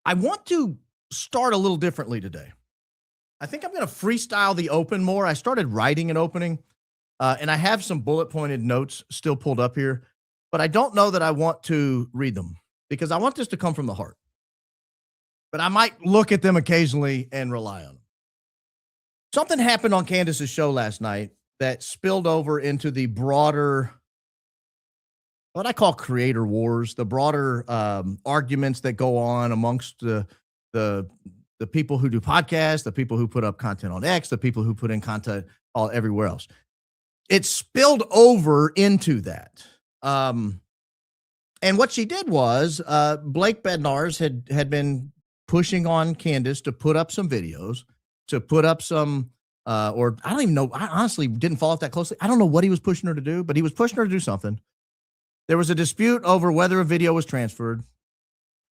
I want to start a little differently today. I think I'm going to freestyle the open more. I started writing an opening, and I have some bullet pointed notes still pulled up here, but I don't know that I want to read them because I want this to come from the heart. But I might look at them occasionally and rely on them. Something happened on Candace's show last night that spilled over into the broader, what I call creator wars, the broader arguments that go on amongst the people who do podcasts, the people who put up content on X, the people who put in content all everywhere else. It spilled over into that. And what she did was Blake Bednarz had been pushing on Candace to put up some videos, to put up some, or I don't even know. I honestly didn't follow it that closely. I don't know what he was pushing her to do, but he was pushing her to do something. There was a dispute over whether a video was transferred,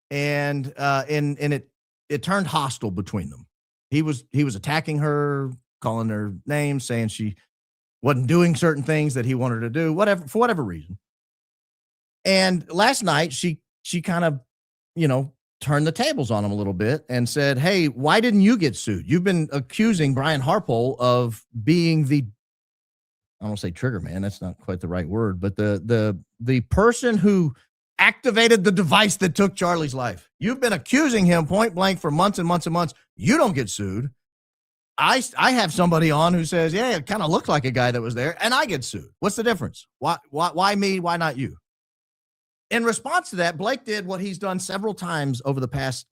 and it turned hostile between them. He was attacking her, calling her names, saying she wasn't doing certain things that he wanted her to do, for whatever reason. And last night she kind of, turned the tables on him a little bit and said, "Hey, why didn't you get sued? You've been accusing Brian Harpole of being I don't want to say trigger man. That's not quite the right word, but the person who activated the device that took Charlie's life. You've been accusing him point blank for months and months and months. You don't get sued. I have somebody on who says, yeah, it kind of looked like a guy that was there, and I get sued. What's the difference? Why me? Why not you?" In response to that, Blake did what he's done several times over the past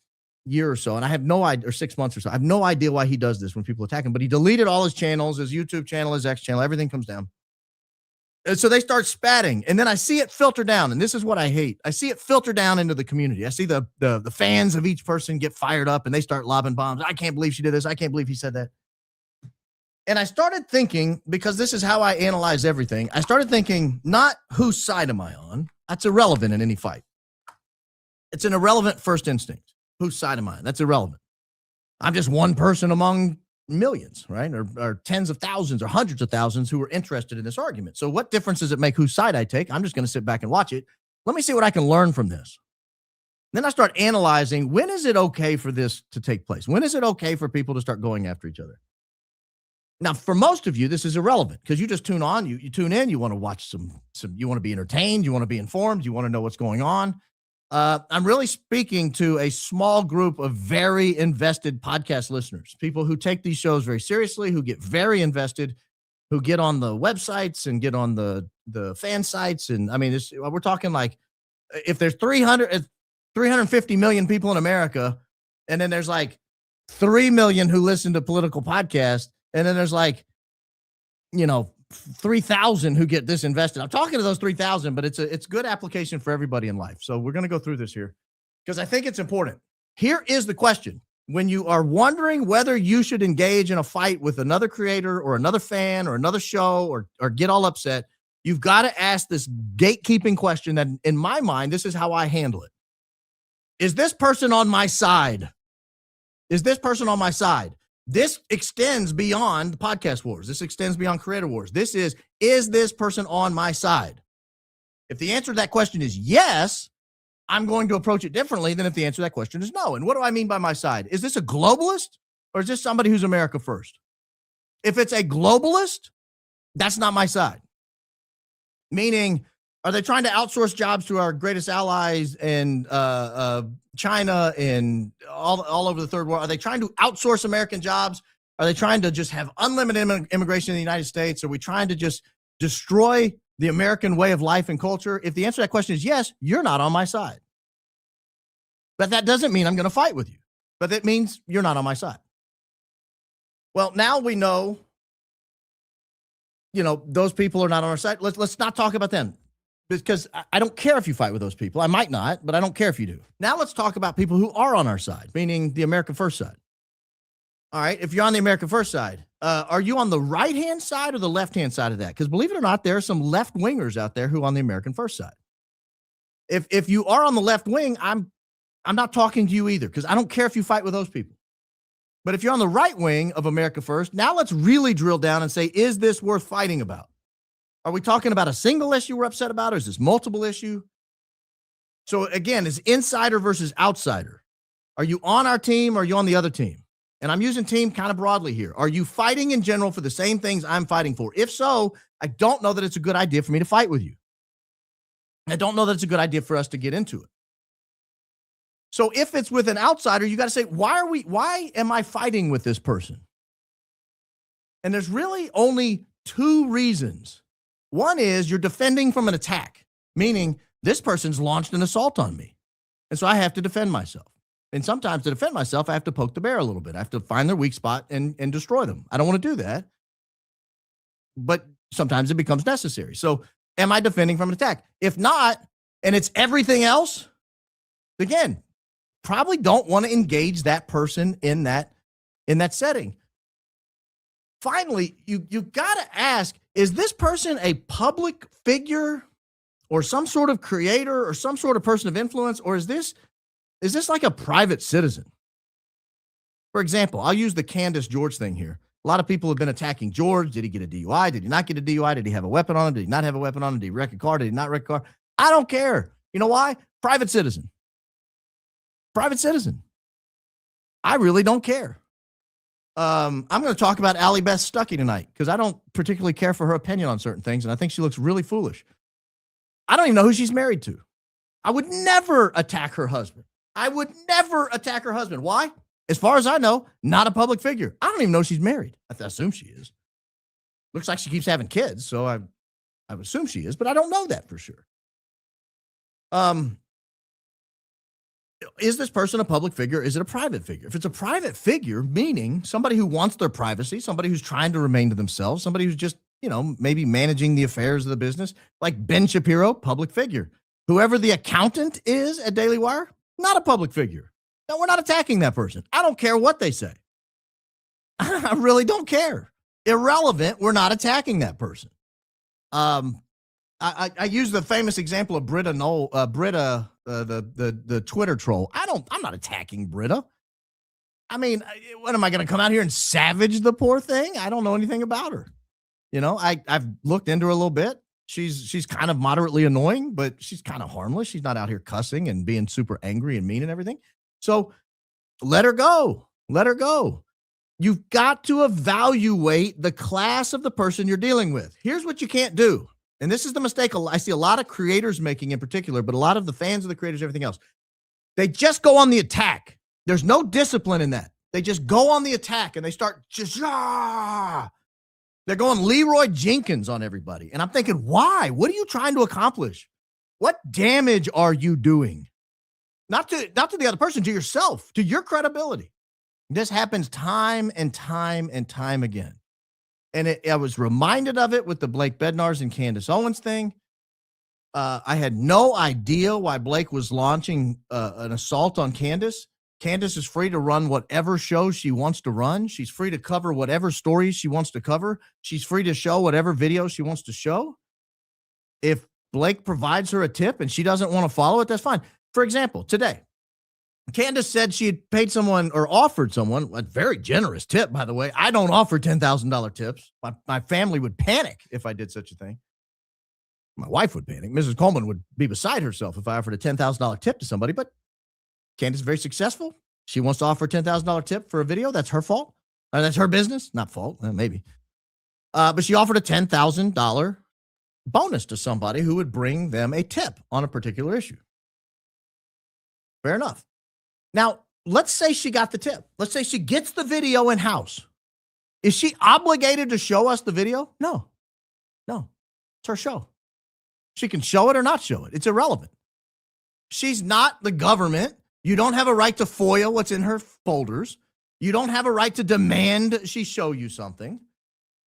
year or so, and I have no idea, or 6 months or so. I have no idea why he does this when people attack him, but he deleted all his channels, his YouTube channel, his X channel, everything comes down. And so they start spatting, and then I see it filter down, and this is what I hate. I see it filter down into the community. I see the fans of each person get fired up, and they start lobbing bombs. I can't believe she did this. I can't believe he said that. And I started thinking, because this is how I analyze everything, I started thinking, not whose side am I on? That's irrelevant in any fight. It's an irrelevant first instinct. Whose side am I on? That's irrelevant. I'm just one person among millions, right? Or tens of thousands or hundreds of thousands who are interested in this argument. So what difference does it make whose side I take? I'm just going to sit back and watch it. Let me see what I can learn from this. Then I start analyzing, when is it okay for this to take place? When is it okay for people to start going after each other? Now, for most of you, this is irrelevant because you just tune on, you tune in, you want to watch some, you want to be entertained, you want to be informed, you want to know what's going on. I'm really speaking to a small group of very invested podcast listeners, people who take these shows very seriously, who get very invested, who get on the websites and get on the fan sites. And I mean, we're talking like if there's 350 million people in America, and then there's like 3 million who listen to political podcasts, and then there's like, 3,000 who get this invested. I'm talking to those 3,000, but it's good application for everybody in life. So we're going to go through this here because I think it's important. Here is the question. When you are wondering whether you should engage in a fight with another creator or another fan or another show or get all upset, you've got to ask this gatekeeping question that in my mind, this is how I handle it. Is this person on my side? Is this person on my side? This extends beyond the podcast wars. This extends beyond creator wars. This is this person on my side? If the answer to that question is yes, I'm going to approach it differently than if the answer to that question is no. And what do I mean by my side? Is this a globalist or is this somebody who's America first? If it's a globalist, that's not my side. Meaning, are they trying to outsource jobs to our greatest allies in China and all over the third world? Are they trying to outsource American jobs? Are they trying to just have unlimited immigration in the United States? Are we trying to just destroy the American way of life and culture? If the answer to that question is yes, you're not on my side. But that doesn't mean I'm going to fight with you. But that means you're not on my side. Well, now we know, those people are not on our side. Let's not talk about them. Because I don't care if you fight with those people. I might not, but I don't care if you do. Now let's talk about people who are on our side, meaning the America First side. All right, if you're on the America First side, are you on the right-hand side or the left-hand side of that? Because believe it or not, there are some left-wingers out there who are on the American First side. If you are on the left wing, I'm not talking to you either because I don't care if you fight with those people. But if you're on the right wing of America First, now let's really drill down and say, is this worth fighting about? Are we talking about a single issue we're upset about, or is this multiple issue? So again, is insider versus outsider. Are you on our team or are you on the other team? And I'm using team kind of broadly here. Are you fighting in general for the same things I'm fighting for? If so, I don't know that it's a good idea for me to fight with you. I don't know that it's a good idea for us to get into it. So if it's with an outsider, you got to say, why am I fighting with this person? And there's really only two reasons. One is you're defending from an attack, meaning this person's launched an assault on me. And so I have to defend myself. And sometimes to defend myself, I have to poke the bear a little bit. I have to find their weak spot and destroy them. I don't want to do that. But sometimes it becomes necessary. So am I defending from an attack? If not, and it's everything else, again, probably don't want to engage that person in that setting. Finally, you got to ask, is this person a public figure or some sort of creator or some sort of person of influence, or is this like a private citizen? For example, I'll use the Candace George thing here. A lot of people have been attacking George. Did he get a DUI? Did he not get a DUI? Did he have a weapon on him? Did he not have a weapon on him? Did he wreck a car? Did he not wreck a car? I don't care. You know why? Private citizen. Private citizen. I really don't care. I'm going to talk about Allie Beth Stuckey tonight because I don't particularly care for her opinion on certain things, and I think she looks really foolish. I don't even know who she's married to. I would never attack her husband. Why? As far as I know, not a public figure. I don't even know she's married. I assume she is. Looks like she keeps having kids, so I would assume she is, but I don't know that for sure. Is this person a public figure? Is it a private figure? If it's a private figure, meaning somebody who wants their privacy, somebody who's trying to remain to themselves, somebody who's just, maybe managing the affairs of the business, like Ben Shapiro, public figure. Whoever the accountant is at Daily Wire, not a public figure. No, we're not attacking that person. I don't care what they say. I really don't care. Irrelevant. We're not attacking that person. I use the famous example of Britta the Twitter troll. I'm not attacking Britta. I mean, what am I going to come out here and savage the poor thing? I don't know anything about her. I've looked into her a little bit. She's kind of moderately annoying, but she's kind of harmless. She's not out here cussing and being super angry and mean and everything. So let her go. Let her go. You've got to evaluate the class of the person you're dealing with. Here's what you can't do. And this is the mistake I see a lot of creators making in particular, but a lot of the fans of the creators, everything else. They just go on the attack. There's no discipline in that. They just go on the attack and they start they're going Leroy Jenkins on everybody. And I'm thinking, why? What are you trying to accomplish? What damage are you doing? Not to the other person, to yourself, to your credibility. This happens time and time and time again. And I was reminded of it with the Blake Bednars and Candace Owens thing. I had no idea why Blake was launching an assault on Candace. Candace is free to run whatever shows she wants to run. She's free to cover whatever stories she wants to cover. She's free to show whatever videos she wants to show. If Blake provides her a tip and she doesn't want to follow it, that's fine. For example, today, Candace said she had paid someone or offered someone a very generous tip, by the way. I don't offer $10,000 tips. My family would panic if I did such a thing. My wife would panic. Mrs. Coleman would be beside herself if I offered a $10,000 tip to somebody, but Candace is very successful. She wants to offer a $10,000 tip for a video. That's her fault. That's her business. Not fault. Maybe. But she offered a $10,000 bonus to somebody who would bring them a tip on a particular issue. Fair enough. Now, let's say she got the tip. Let's say she gets the video in-house. Is she obligated to show us the video? No. It's her show. She can show it or not show it. It's irrelevant. She's not the government. You don't have a right to FOIA what's in her folders. You don't have a right to demand she show you something.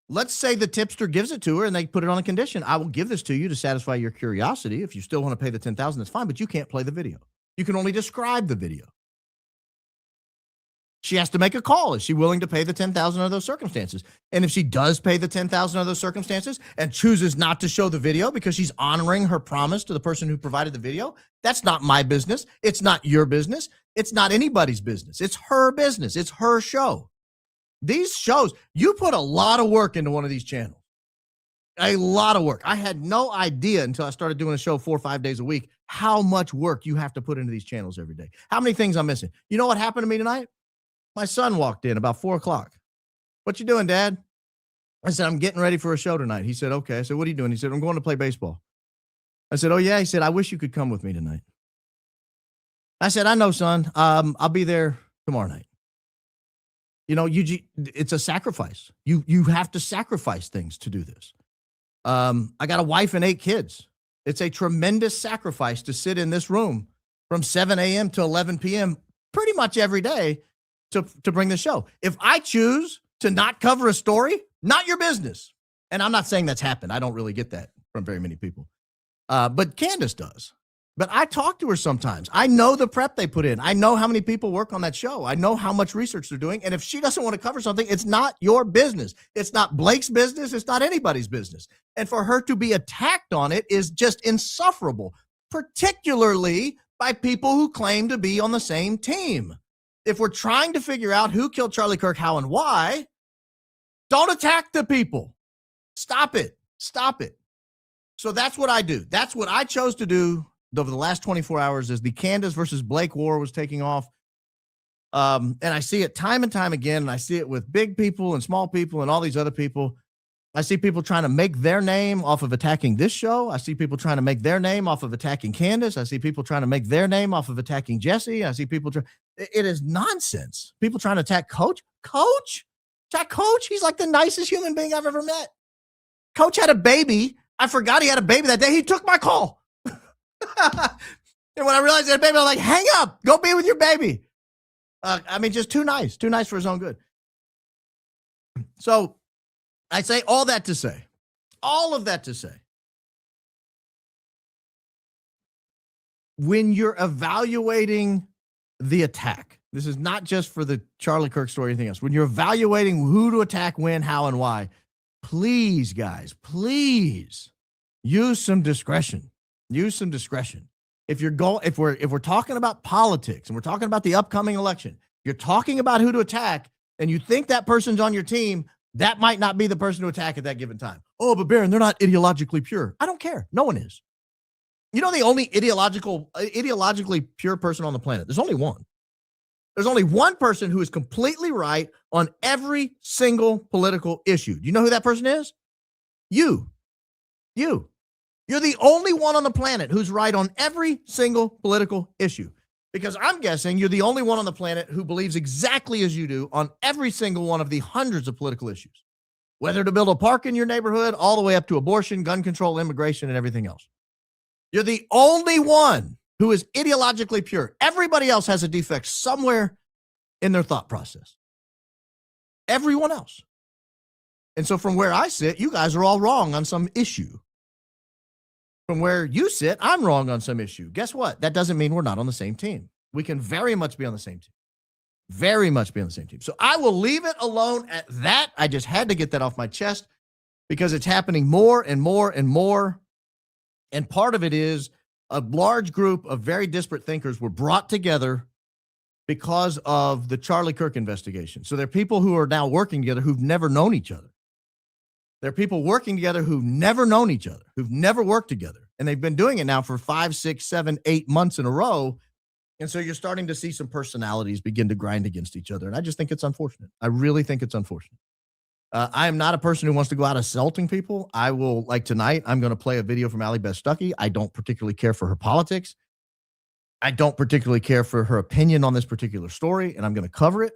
Let's say the tipster gives it to her and they put it on a condition. I will give this to you to satisfy your curiosity. If you still want to pay the $10,000, that's fine, but you can't play the video. You can only describe the video. She has to make a call. Is she willing to pay the $10,000 under those circumstances? And if she does pay the $10,000 under those circumstances and chooses not to show the video because she's honoring her promise to the person who provided the video, that's not my business. It's not your business. It's not anybody's business. It's her business. It's her show. These shows, you put a lot of work into one of these channels. A lot of work. I had no idea until I started doing a show 4 or 5 days a week how much work you have to put into these channels every day. How many things I'm missing. You know what happened to me tonight? My son walked in about 4:00. What you doing, Dad? I said, I'm getting ready for a show tonight. He said, okay. I said, what are you doing? He said, I'm going to play baseball. I said, oh, yeah. He said, I wish you could come with me tonight. I said, I know, son. I'll be there tomorrow night. You know, it's a sacrifice. You have to sacrifice things to do this. I got a wife and 8 kids. It's a tremendous sacrifice to sit in this room from 7 a.m. to 11 p.m. pretty much every day to bring the show. If I choose to not cover a story, not your business. And I'm not saying that's happened. I don't really get that from very many people. But Candace does. But I talk to her sometimes. I know the prep they put in. I know how many people work on that show. I know how much research they're doing. And if she doesn't want to cover something, it's not your business. It's not Blake's business. It's not anybody's business. And for her to be attacked on it is just insufferable, particularly by people who claim to be on the same team. If we're trying to figure out who killed Charlie Kirk, how, and why, don't attack the people. Stop it. Stop it. So that's what I do. That's what I chose to do over the last 24 hours as the Candace versus Blake war was taking off. And I see it time and time again, and I see it with big people and small people and all these other people. I see people trying to make their name off of attacking this show. I see people trying to make their name off of attacking Candace. I see people trying to make their name off of attacking Jesse. I see people it is nonsense. People trying to attack Coach. Attack Coach. He's like the nicest human being I've ever met. Coach had a baby. I forgot he had a baby that day. He took my call. And when I realized he had a baby, I was like, hang up. Go be with your baby. I mean, just too nice for his own good. So I say all of that to say, when you're evaluating the attack, this is not just for the Charlie Kirk story or anything else. When you're evaluating who to attack, when, how, and why, please, guys, please use some discretion. Use some discretion. If we're talking about politics and we're talking about the upcoming election, you're talking about who to attack, and you think that person's on your team, that might not be the person to attack at that given time. Oh, but Baron, they're not ideologically pure. I don't care. No one is. You know the only ideologically pure person on the planet? There's only one. There's only one person who is completely right on every single political issue. Do you know who that person is? You. You're the only one on the planet who's right on every single political issue. Because I'm guessing you're the only one on the planet who believes exactly as you do on every single one of the hundreds of political issues. Whether to build a park in your neighborhood, all the way up to abortion, gun control, immigration, and everything else. You're the only one who is ideologically pure. Everybody else has a defect somewhere in their thought process. Everyone else. And so from where I sit, you guys are all wrong on some issue. From where you sit, I'm wrong on some issue. Guess what? That doesn't mean we're not on the same team. We can very much be on the same team. Very much be on the same team. So I will leave it alone at that. I just had to get that off my chest because it's happening more and more and more. And part of it is a large group of very disparate thinkers were brought together because of the Charlie Kirk investigation. So there are people who are now working together who've never known each other. There are people working together who've never known each other, who've never worked together. And they've been doing it now for 5, 6, 7, 8 months in a row. And so you're starting to see some personalities begin to grind against each other. And I just think it's unfortunate. I really think it's unfortunate. I am not a person who wants to go out assaulting people. I will, like tonight, I'm going to play a video from Allie Beth Stuckey. I don't particularly care for her politics. I don't particularly care for her opinion on this particular story, and I'm going to cover it.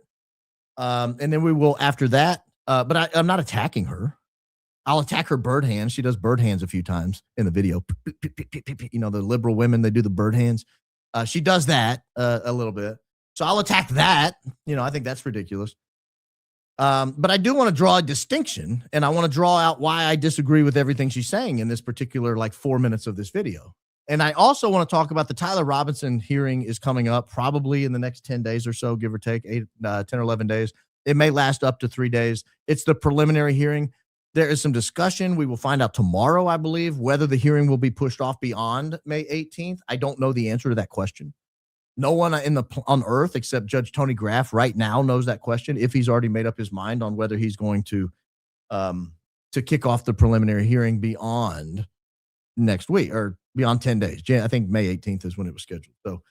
And then we will after that. But I'm not attacking her. I'll attack her bird hands. She does bird hands a few times in the video. You know, the liberal women, they do the bird hands. She does that a little bit. So I'll attack that. You know, I think that's ridiculous. But I do want to draw a distinction, and I want to draw out why I disagree with everything she's saying in this particular, 4 minutes of this video. And I also want to talk about the Tyler Robinson hearing is coming up probably in the next 10 days or so, give or take 10 or 11 days. It may last up to 3 days. It's the preliminary hearing. There is some discussion. We will find out tomorrow, I believe, whether the hearing will be pushed off beyond May 18th. I don't know the answer to that question. No one on earth except Judge Tony Graff right now knows that question, if he's already made up his mind on whether he's going to kick off the preliminary hearing beyond next week or beyond 10 days. I think May 18th is when it was scheduled. So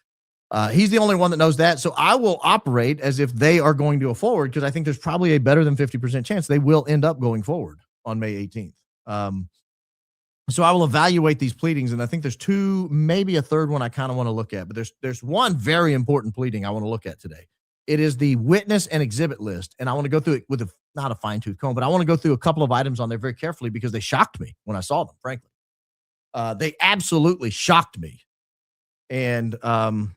he's the only one that knows that. So I will operate as if they are going to go forward because I think there's probably a better than 50% chance they will end up going forward on May 18th. So I will evaluate these pleadings, and I think there's two, maybe a third one I kind of want to look at, but there's one very important pleading I want to look at today. It is the witness and exhibit list, and I want to go through it with not a fine-tooth comb, but I want to go through a couple of items on there very carefully because they shocked me when I saw them, frankly. They absolutely shocked me, and I'm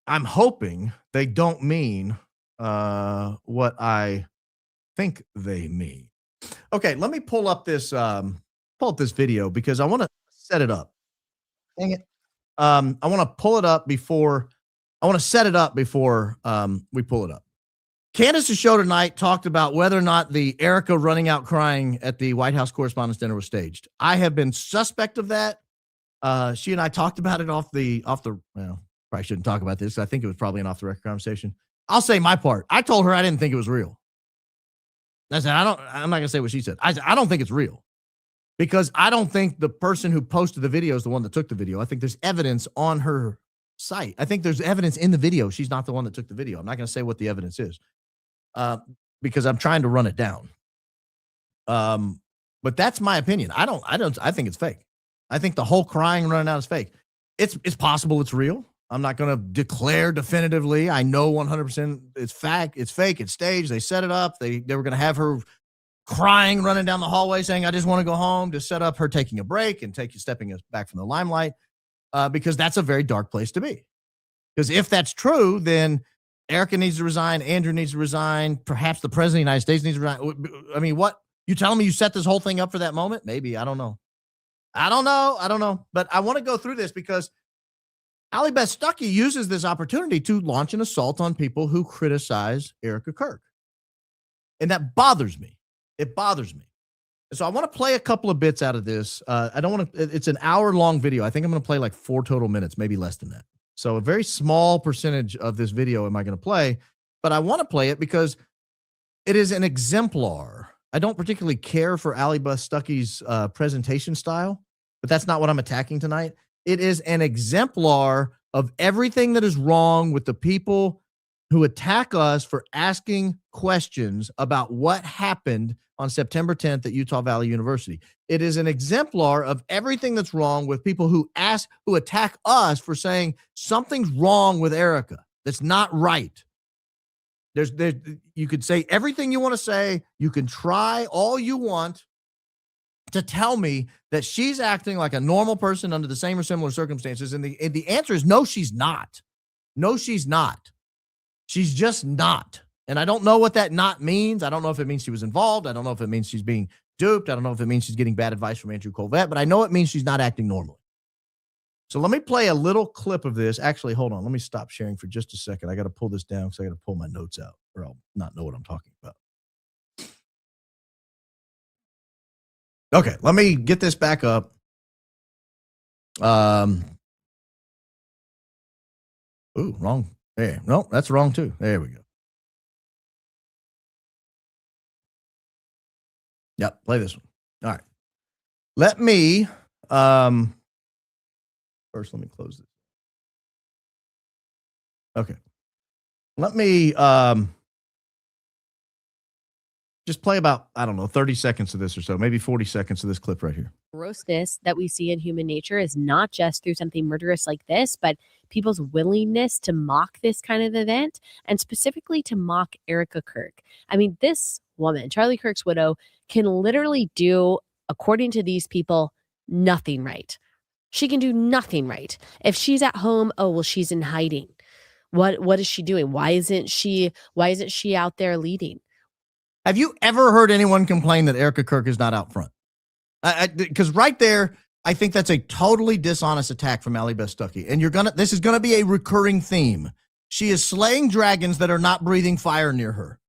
hoping they don't mean what I think they mean. Okay, let me pull up this video because I want to set it up. Dang it. I want to pull it up before I want to set it up before we pull it up. Candace's show tonight talked about whether or not the Erica running out crying at the White House Correspondents' Dinner was staged. I have been suspect of that. She and I talked about it off the well, probably shouldn't talk about this. I think it was probably an off the record conversation. I'll say my part. I told her I didn't think it was real. I said, I'm not going to say what she said. I said, I don't think it's real because I don't think the person who posted the video is the one that took the video. I think there's evidence on her site. I think there's evidence in the video. She's not the one that took the video. I'm not going to say what the evidence is because I'm trying to run it down. But that's my opinion. I think it's fake. I think the whole crying and running out is fake. It's possible it's real. I'm not going to declare definitively. I know 100% it's fact. It's fake. It's staged. They set it up. They were going to have her crying, running down the hallway saying, I just want to go home, to set up her taking a break and stepping us back from the limelight because that's a very dark place to be. Because if that's true, then Erica needs to resign. Andrew needs to resign. Perhaps the president of the United States needs to resign. I mean, what? You telling me you set this whole thing up for that moment? Maybe. I don't know. But I want to go through this because Allie Beth Stuckey uses this opportunity to launch an assault on people who criticize Erica Kirk. And that bothers me. It bothers me. So I want to play a couple of bits out of this. I don't want to, it's an hour-long video. I think I'm going to play like 4 total minutes, maybe less than that. So a very small percentage of this video am I going to play, but I want to play it because it is an exemplar. I don't particularly care for Allie Beth Stuckey's presentation style, but that's not what I'm attacking tonight. It is an exemplar of everything that is wrong with the people who attack us for asking questions about what happened on September 10th at Utah Valley University. It is an exemplar of everything that's wrong with people who attack us for saying something's wrong with Erica. That's not right. You could say everything you want to say. You can try all you want to tell me that she's acting like a normal person under the same or similar circumstances. And the answer is no, she's not. No, she's not. She's just not. And I don't know what that not means. I don't know if it means she was involved. I don't know if it means she's being duped. I don't know if it means she's getting bad advice from Andrew Colvett, but I know it means she's not acting normally. So let me play a little clip of this. Actually, hold on. Let me stop sharing for just a second. I got to pull this down because I got to pull my notes out or I'll not know what I'm talking about. Okay, let me get this back up. Ooh, wrong. There. No, that's wrong too. There we go. Yep, play this one. All right. Let me first let me close this. Okay. Let me just play about, 30 seconds of this or so, maybe 40 seconds of this clip right here. Grossness that we see in human nature is not just through something murderous like this, but people's willingness to mock this kind of event and specifically to mock Erica Kirk. I mean, this woman, Charlie Kirk's widow, can literally do, according to these people, nothing right. She can do nothing right. If she's at home, oh, well, she's in hiding. What is she doing? Why isn't she out there leading? Have you ever heard anyone complain that Erica Kirk is not out front? Because right there, I think that's a totally dishonest attack from Allie Beth Stuckey. And this is gonna be a recurring theme. She is slaying dragons that are not breathing fire near her.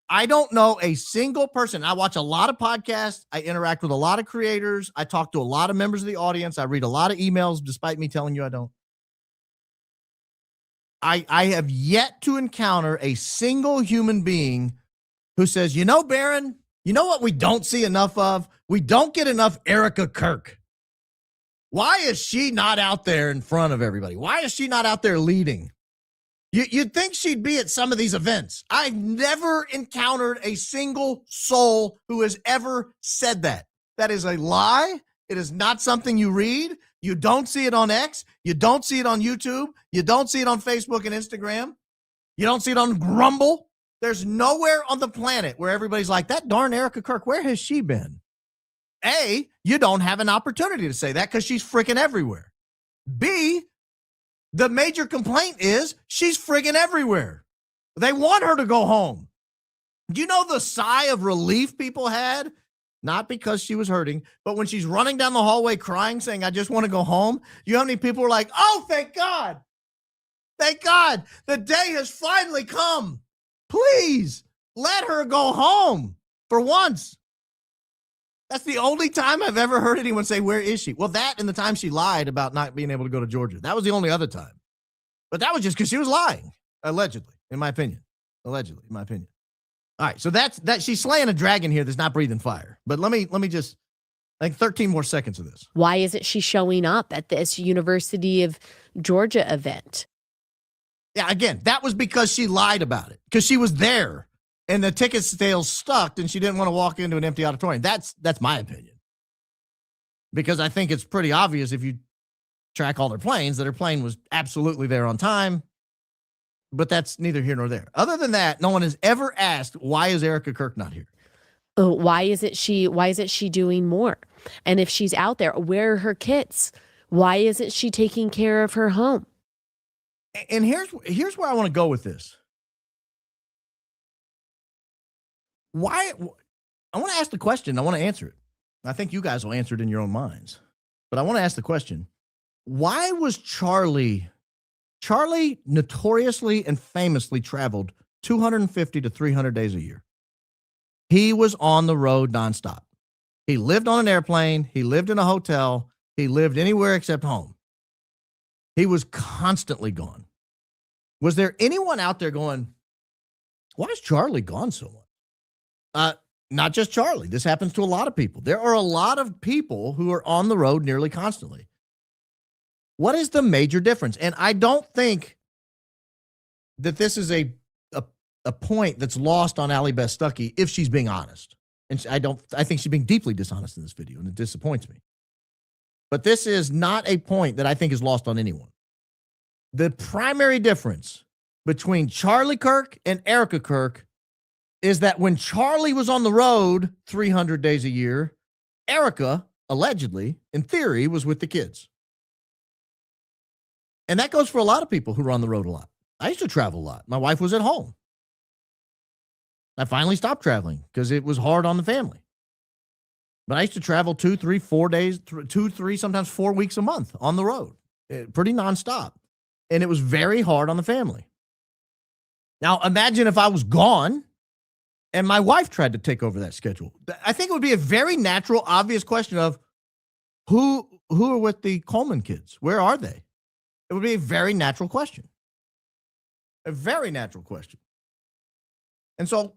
I don't know a single person. I watch a lot of podcasts. I interact with a lot of creators. I talk to a lot of members of the audience. I read a lot of emails, despite me telling you I don't. I have yet to encounter a single human being who says, Baron, you know what we don't see enough of? We don't get enough Erica Kirk. Why is she not out there in front of everybody? Why is she not out there leading? You'd think she'd be at some of these events. I've never encountered a single soul who has ever said that. That is a lie. It is not something you read. You don't see it on X. You don't see it on YouTube. You don't see it on Facebook and Instagram. You don't see it on Grumble. There's nowhere on the planet where everybody's like, that darn Erica Kirk, where has she been? A, you don't have an opportunity to say that because she's freaking everywhere. B, the major complaint is she's friggin' everywhere. They want her to go home. Do you know the sigh of relief people had? Not because she was hurting, but when she's running down the hallway crying, saying, I just want to go home. You know how many people were like, oh, thank God. Thank God. The day has finally come. Please let her go home for once. That's the only time I've ever heard anyone say, where is she? Well, that and the time she lied about not being able to go to Georgia. That was the only other time. But that was just because she was lying, allegedly, in my opinion. Allegedly, in my opinion. All right, so that's that. She's slaying a dragon here that's not breathing fire. But let me just, like 13 more seconds of this. Why isn't she showing up at this University of Georgia event? Yeah, again, that was because she lied about it, because she was there. And the ticket sales stuck, and she didn't want to walk into an empty auditorium. That's my opinion. Because I think it's pretty obvious if you track all their planes that her plane was absolutely there on time. But that's neither here nor there. Other than that, no one has ever asked, why is Erica Kirk not here? Why isn't she doing more? And if she's out there, where are her kids? Why isn't she taking care of her home? And here's where I want to go with this. Why? I want to ask the question. I want to answer it. I think you guys will answer it in your own minds. But I want to ask the question. Why was Charlie notoriously and famously traveled 250 to 300 days a year? He was on the road nonstop. He lived on an airplane. He lived in a hotel. He lived anywhere except home. He was constantly gone. Was there anyone out there going, why is Charlie gone so much? Not just Charlie. This happens to a lot of people. There are a lot of people who are on the road nearly constantly. What is the major difference? And I don't think that this is a point that's lost on Allie Beth Stuckey if she's being honest. And I think she's being deeply dishonest in this video, and it disappoints me. But this is not a point that I think is lost on anyone. The primary difference between Charlie Kirk and Erica Kirk is that when Charlie was on the road 300 days a year, Erica, allegedly, in theory, was with the kids. And that goes for a lot of people who are on the road a lot. I used to travel a lot. My wife was at home. I finally stopped traveling because it was hard on the family. But I used to travel 2, 3, 4 days, 2, 3, sometimes 4 weeks a month on the road, pretty nonstop. And it was very hard on the family. Now, imagine if I was gone and my wife tried to take over that schedule. I think it would be a very natural, obvious question of who are with the Coleman kids? Where are they? It would be a very natural question. A very natural question. And so,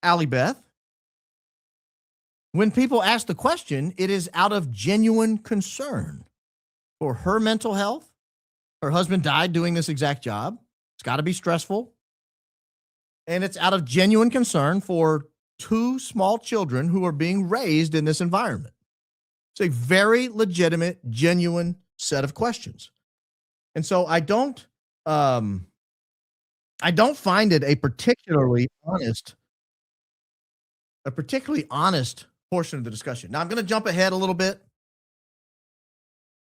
Allie Beth, when people ask the question, it is out of genuine concern for her mental health. Her husband died doing this exact job. It's got to be stressful. And it's out of genuine concern for 2 small children who are being raised in this environment. It's a very legitimate, genuine set of questions. And so I don't find it a particularly honest portion of the discussion. Now I'm going to jump ahead a little bit.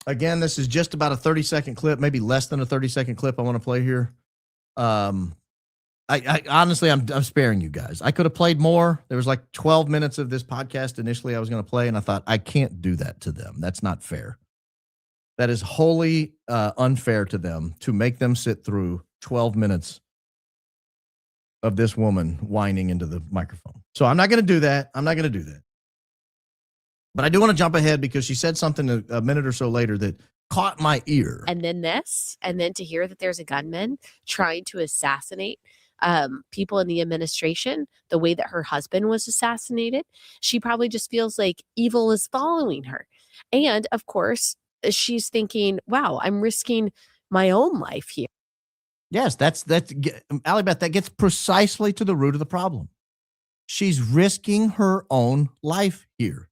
Again, this is just about a 30-second clip, maybe less than a 30-second clip I want to play here. I honestly, I'm sparing you guys. I could have played more. There was like 12 minutes of this podcast initially I was going to play, and I thought, I can't do that to them. That's not fair. That is wholly unfair to them to make them sit through 12 minutes of this woman whining into the microphone. So I'm not going to do that. But I do want to jump ahead because she said something a minute or so later that caught my ear. And then to hear that there's a gunman trying to assassinate people in the administration the way that her husband was assassinated, she probably just feels like evil is following her. And of course, she's thinking, wow, I'm risking my own life here. Yes, that's Allie Beth, that gets precisely to the root of the problem. She's risking her own life here.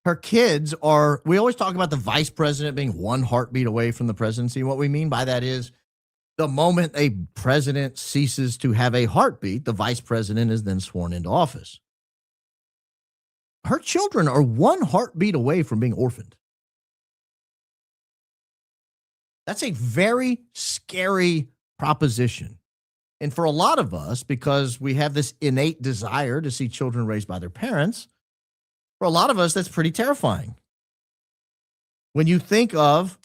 Her kids are, we always talk about the vice president being one heartbeat away from the presidency. What we mean by that is the moment a president ceases to have a heartbeat, the vice president is then sworn into office. Her children are one heartbeat away from being orphaned. That's a very scary proposition. And for a lot of us, because we have this innate desire to see children raised by their parents, for a lot of us, that's pretty terrifying. When you think of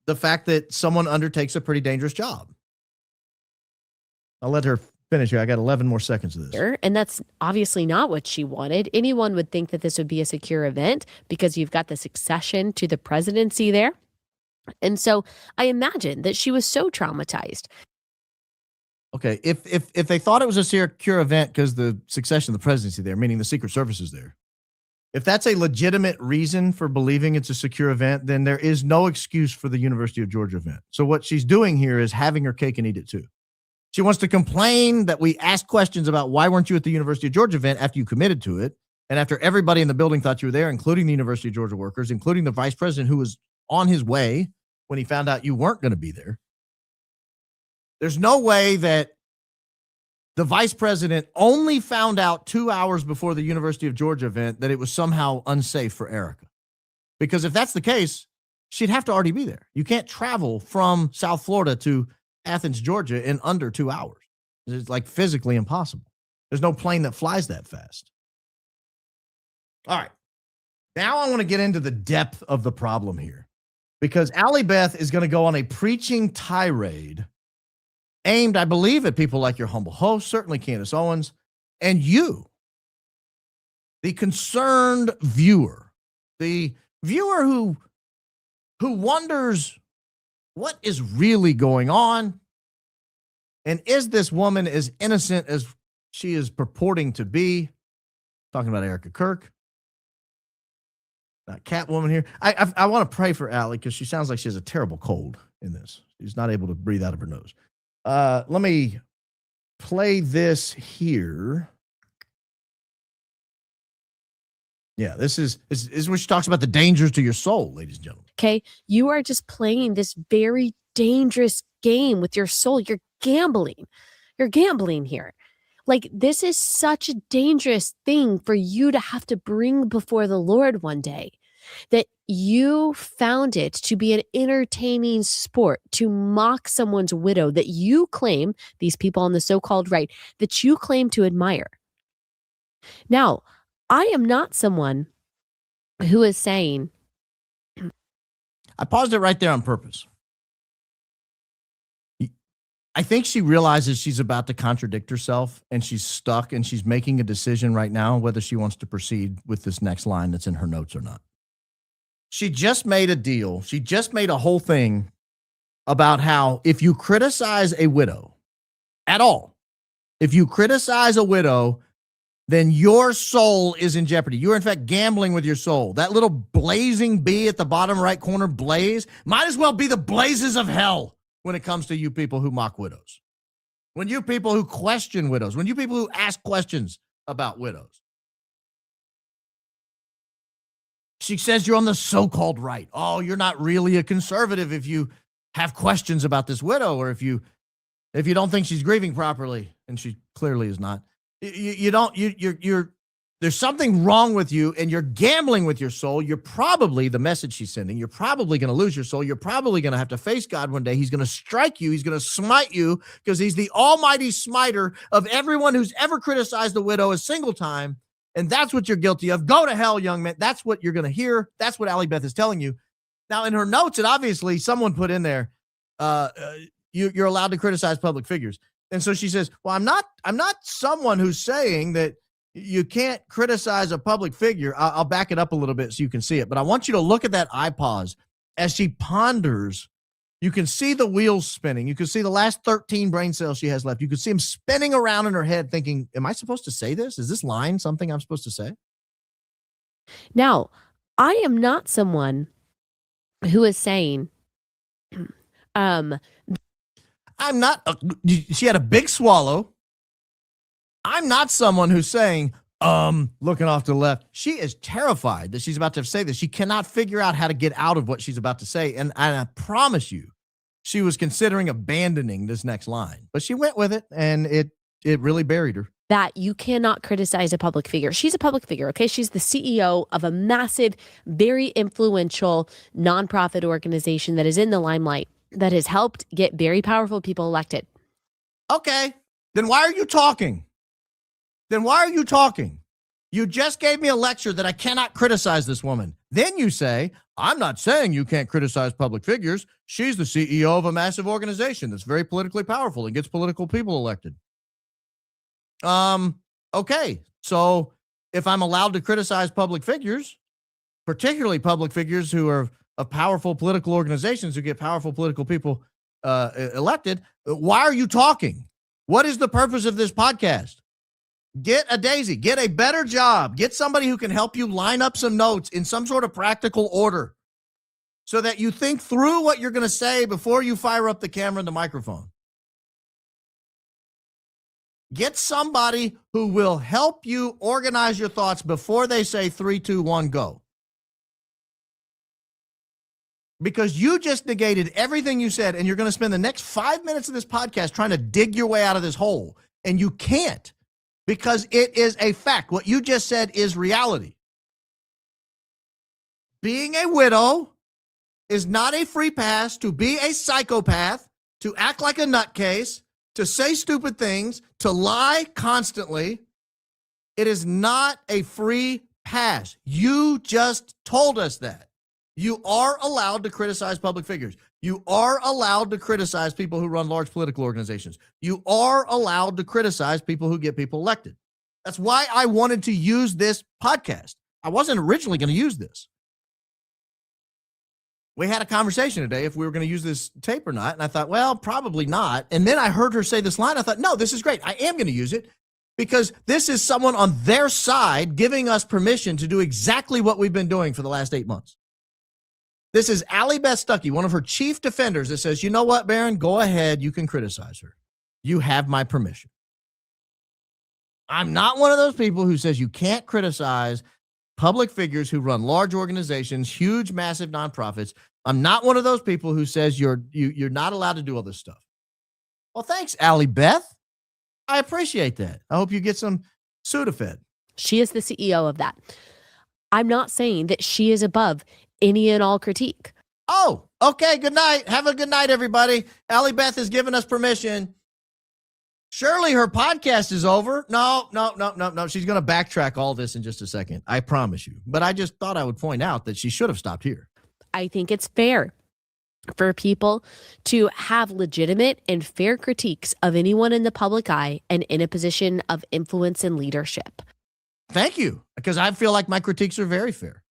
the fact that someone undertakes a pretty dangerous job. I'll let her finish here. I got 11 more seconds of this. And that's obviously not what she wanted. Anyone would think that this would be a secure event because you've got the succession to the presidency there. And so I imagine that she was so traumatized. Okay, if they thought it was a secure event because the succession of the presidency there, meaning the Secret Service is there, if that's a legitimate reason for believing it's a secure event, then there is no excuse for the University of Georgia event. So what she's doing here is having her cake and eat it too. She wants to complain that we asked questions about why weren't you at the University of Georgia event after you committed to it, and after everybody in the building thought you were there, including the University of Georgia workers, including the vice president who was on his way when he found out you weren't going to be there. There's no way that the vice president only found out 2 hours before the University of Georgia event that it was somehow unsafe for Erica. Because if that's the case, she'd have to already be there. You can't travel from South Florida to Athens, Georgia in under 2 hours. It's like physically impossible. There's no plane that flies that fast. All right. Now I want to get into the depth of the problem here, because Allie Beth is going to go on a preaching tirade aimed, I believe, at people like your humble host, certainly Candace Owens, and you, the concerned viewer, the viewer who wonders what is really going on, and is this woman as innocent as she is purporting to be? Talking about Erica Kirk, not Catwoman here. I want to pray for Allie because she sounds like she has a terrible cold in this. She's not able to breathe out of her nose. Let me play this here. Yeah, this is where she talks about the dangers to your soul, ladies and gentlemen. Okay. You are just playing this very dangerous game with your soul. You're gambling. You're gambling here. Like, this is such a dangerous thing for you to have to bring before the Lord one day, that you found it to be an entertaining sport to mock someone's widow that you claim, these people on the so-called right, that you claim to admire. Now, I am not someone who is saying... I paused it right there on purpose. I think she realizes she's about to contradict herself, and she's stuck, and she's making a decision right now whether she wants to proceed with this next line that's in her notes or not. She just made a deal. She just made a whole thing about how if you criticize a widow at all, if you criticize a widow, then your soul is in jeopardy. You're, in fact, gambling with your soul. That little blazing bee at the bottom right corner, blaze, might as well be the blazes of hell when it comes to you people who mock widows, when you people who question widows, when you people who ask questions about widows. She says you're on the so-called right. Oh, you're not really a conservative if you have questions about this widow, or if you don't think she's grieving properly, and she clearly is not. There's something wrong with you, and you're gambling with your soul. You're probably, the message she's sending, you're probably going to lose your soul. You're probably going to have to face God one day. He's going to strike you. He's going to smite you because he's the almighty smiter of everyone who's ever criticized the widow a single time. And that's what you're guilty of. Go to hell, young man. That's what you're going to hear. That's what Allie Beth is telling you. Now, in her notes, and obviously someone put in there, you're allowed to criticize public figures. And so she says, well, I'm not someone who's saying that you can't criticize a public figure. I'll back it up a little bit so you can see it. But I want you to look at that eye pause as she ponders. You can see the wheels spinning. You can see the last 13 brain cells she has left. You can see them spinning around in her head thinking, am I supposed to say this? Is this line something I'm supposed to say? Now, I am not someone who is saying, I'm not, she had a big swallow. I'm not someone who's saying, looking off to the left. She is terrified that she's about to say this. She cannot figure out how to get out of what she's about to say. And I promise you, she was considering abandoning this next line, but she went with it, and it really buried her. that you cannot criticize a public figure. She's a public figure, okay? She's the CEO of a massive, very influential nonprofit organization that is in the limelight, that has helped get very powerful people elected. Okay, then why are you talking? You just gave me a lecture that I cannot criticize this woman. Then you say, I'm not saying you can't criticize public figures. She's the CEO of a massive organization that's very politically powerful and gets political people elected. Okay, so if I'm allowed to criticize public figures, particularly public figures who are of powerful political organizations who get powerful political people elected, why are you talking? What is the purpose of this podcast? Get a daisy, get a better job, get somebody who can help you line up some notes in some sort of practical order so that you think through what you're going to say before you fire up the camera and the microphone. Get somebody who will help you organize your thoughts before they say 3, 2, 1, go. Because you just negated everything you said, and you're going to spend the next 5 minutes of this podcast trying to dig your way out of this hole, and you can't. Because it is a fact. What you just said is reality. Being a widow is not a free pass to be a psychopath, to act like a nutcase, to say stupid things, to lie constantly. It is not a free pass. You just told us that. You are allowed to criticize public figures. You are allowed to criticize people who run large political organizations. You are allowed to criticize people who get people elected. That's why I wanted to use this podcast. I wasn't originally going to use this. We had a conversation today if we were going to use this tape or not. And I thought, well, probably not. And then I heard her say this line. I thought, no, this is great. I am going to use it because this is someone on their side giving us permission to do exactly what we've been doing for the last 8 months. This is Allie Beth Stuckey, one of her chief defenders, that says, you know what, Barron, go ahead. You can criticize her. You have my permission. I'm not one of those people who says you can't criticize public figures who run large organizations, huge, massive nonprofits. I'm not one of those people who says you're not allowed to do all this stuff. Well, thanks, Allie Beth. I appreciate that. I hope you get some Sudafed. She is the CEO of that. I'm not saying that she is above any and all critique. Oh, okay. Good night. Have a good night, everybody. Allie Beth has given us permission. Surely her podcast is over. No. She's going to backtrack all this in just a second. I promise you. But I just thought I would point out that she should have stopped here. I think it's fair for people to have legitimate and fair critiques of anyone in the public eye and in a position of influence and leadership. Thank you, because I feel like my critiques are very fair.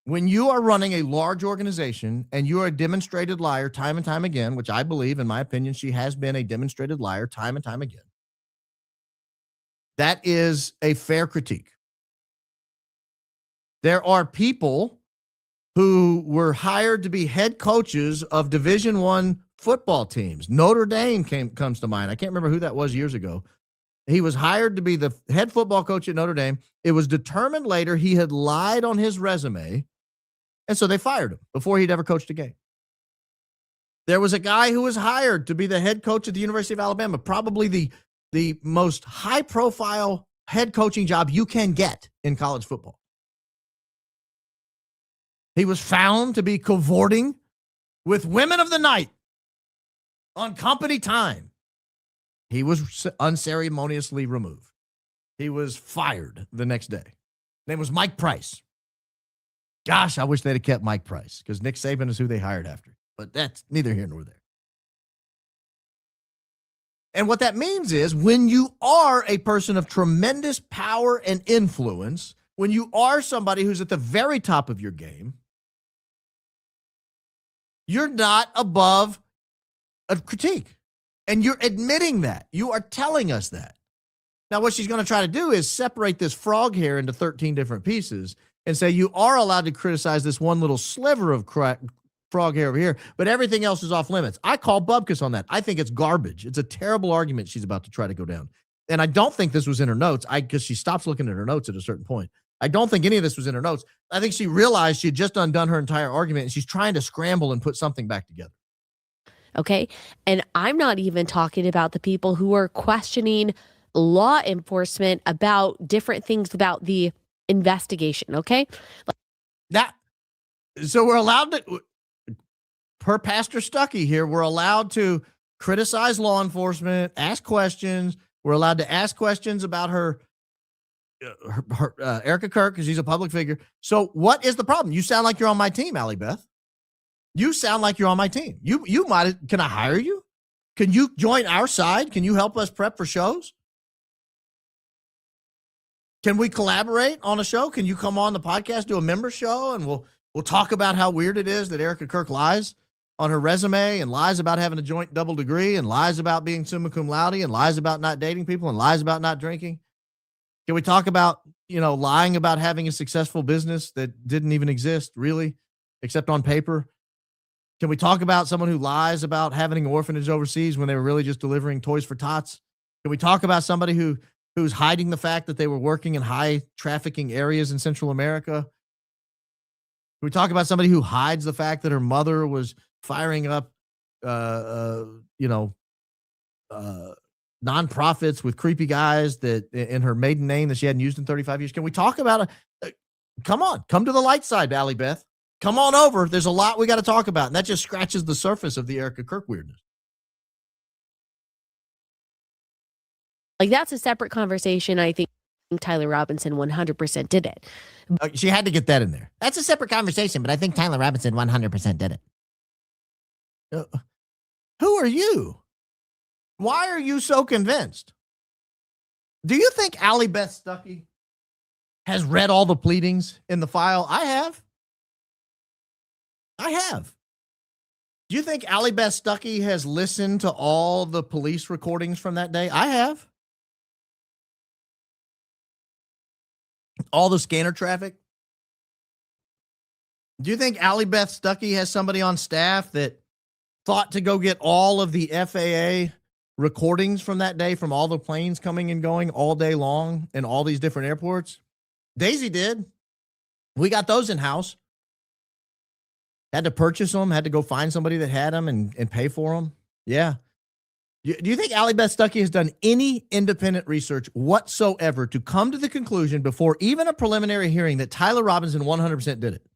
When you are running a large organization and you are a demonstrated liar time and time again, which I believe, in my opinion, she has been a demonstrated liar time and time again, that is a fair critique. There are people who were hired to be head coaches of Division I football teams. Notre Dame comes to mind. I can't remember who that was years ago. He was hired to be the head football coach at Notre Dame. It was determined later he had lied on his resume, and so they fired him before he'd ever coached a game. There was a guy who was hired to be the head coach at the University of Alabama, probably the most high-profile head coaching job you can get in college football. He was found to be cavorting with women of the night on company time. He was unceremoniously removed. He was fired the next day. His name was Mike Price. Gosh, I wish they'd have kept Mike Price because Nick Saban is who they hired after. But that's neither here nor there. And what that means is when you are a person of tremendous power and influence, when you are somebody who's at the very top of your game, you're not above a critique. And you're admitting that. You are telling us that. Now, what she's going to try to do is separate this frog here into 13 different pieces and say you are allowed to criticize this one little sliver of frog hair over here, but everything else is off limits. I call Bubkus on that. I think it's garbage. It's a terrible argument she's about to try to go down. And I don't think this was in her notes because she stops looking at her notes at a certain point. I don't think any of this was in her notes. I think she realized she had just undone her entire argument and she's trying to scramble and put something back together. Okay. And I'm not even talking about the people who are questioning law enforcement about different things about the investigation. Okay. So we're allowed to, per Pastor Stuckey here, we're allowed to criticize law enforcement, ask questions. We're allowed to ask questions about her Erica Kirk, because she's a public figure. So what is the problem? You sound like you're on my team, Allie Beth. You sound like you're on my team. You might. Can I hire you? Can you join our side? Can you help us prep for shows? Can we collaborate on a show? Can you come on the podcast, do a member show, and we'll talk about how weird it is that Erica Kirk lies on her resume and lies about having a joint double degree and lies about being summa cum laude and lies about not dating people and lies about not drinking? Can we talk about, lying about having a successful business that didn't even exist, really, except on paper? Can we talk about someone who lies about having an orphanage overseas when they were really just delivering toys for tots? Can we talk about somebody who's hiding the fact that they were working in high trafficking areas in Central America? Can we talk about somebody who hides the fact that her mother was firing up, nonprofits with creepy guys that in her maiden name that she hadn't used in 35 years? Can we talk about come to the light side, Allie Beth. Come on over. There's a lot we got to talk about. And that just scratches the surface of the Erica Kirk weirdness. Like, that's a separate conversation. I think Tyler Robinson 100% did it. She had to get that in there. That's a separate conversation, but I think Tyler Robinson 100% did it. Who are you? Why are you so convinced? Do you think Allie Beth Stuckey has read all the pleadings in the file? I have. Do you think Allie Beth Stuckey has listened to all the police recordings from that day? I have. All the scanner traffic? Do you think Allie Beth Stuckey has somebody on staff that thought to go get all of the FAA recordings from that day from all the planes coming and going all day long in all these different airports? Daisy did. We got those in-house. Had to purchase them, had to go find somebody that had them and pay for them. Yeah. Do you think Allie Beth Stuckey has done any independent research whatsoever to come to the conclusion before even a preliminary hearing that Tyler Robinson 100% did it?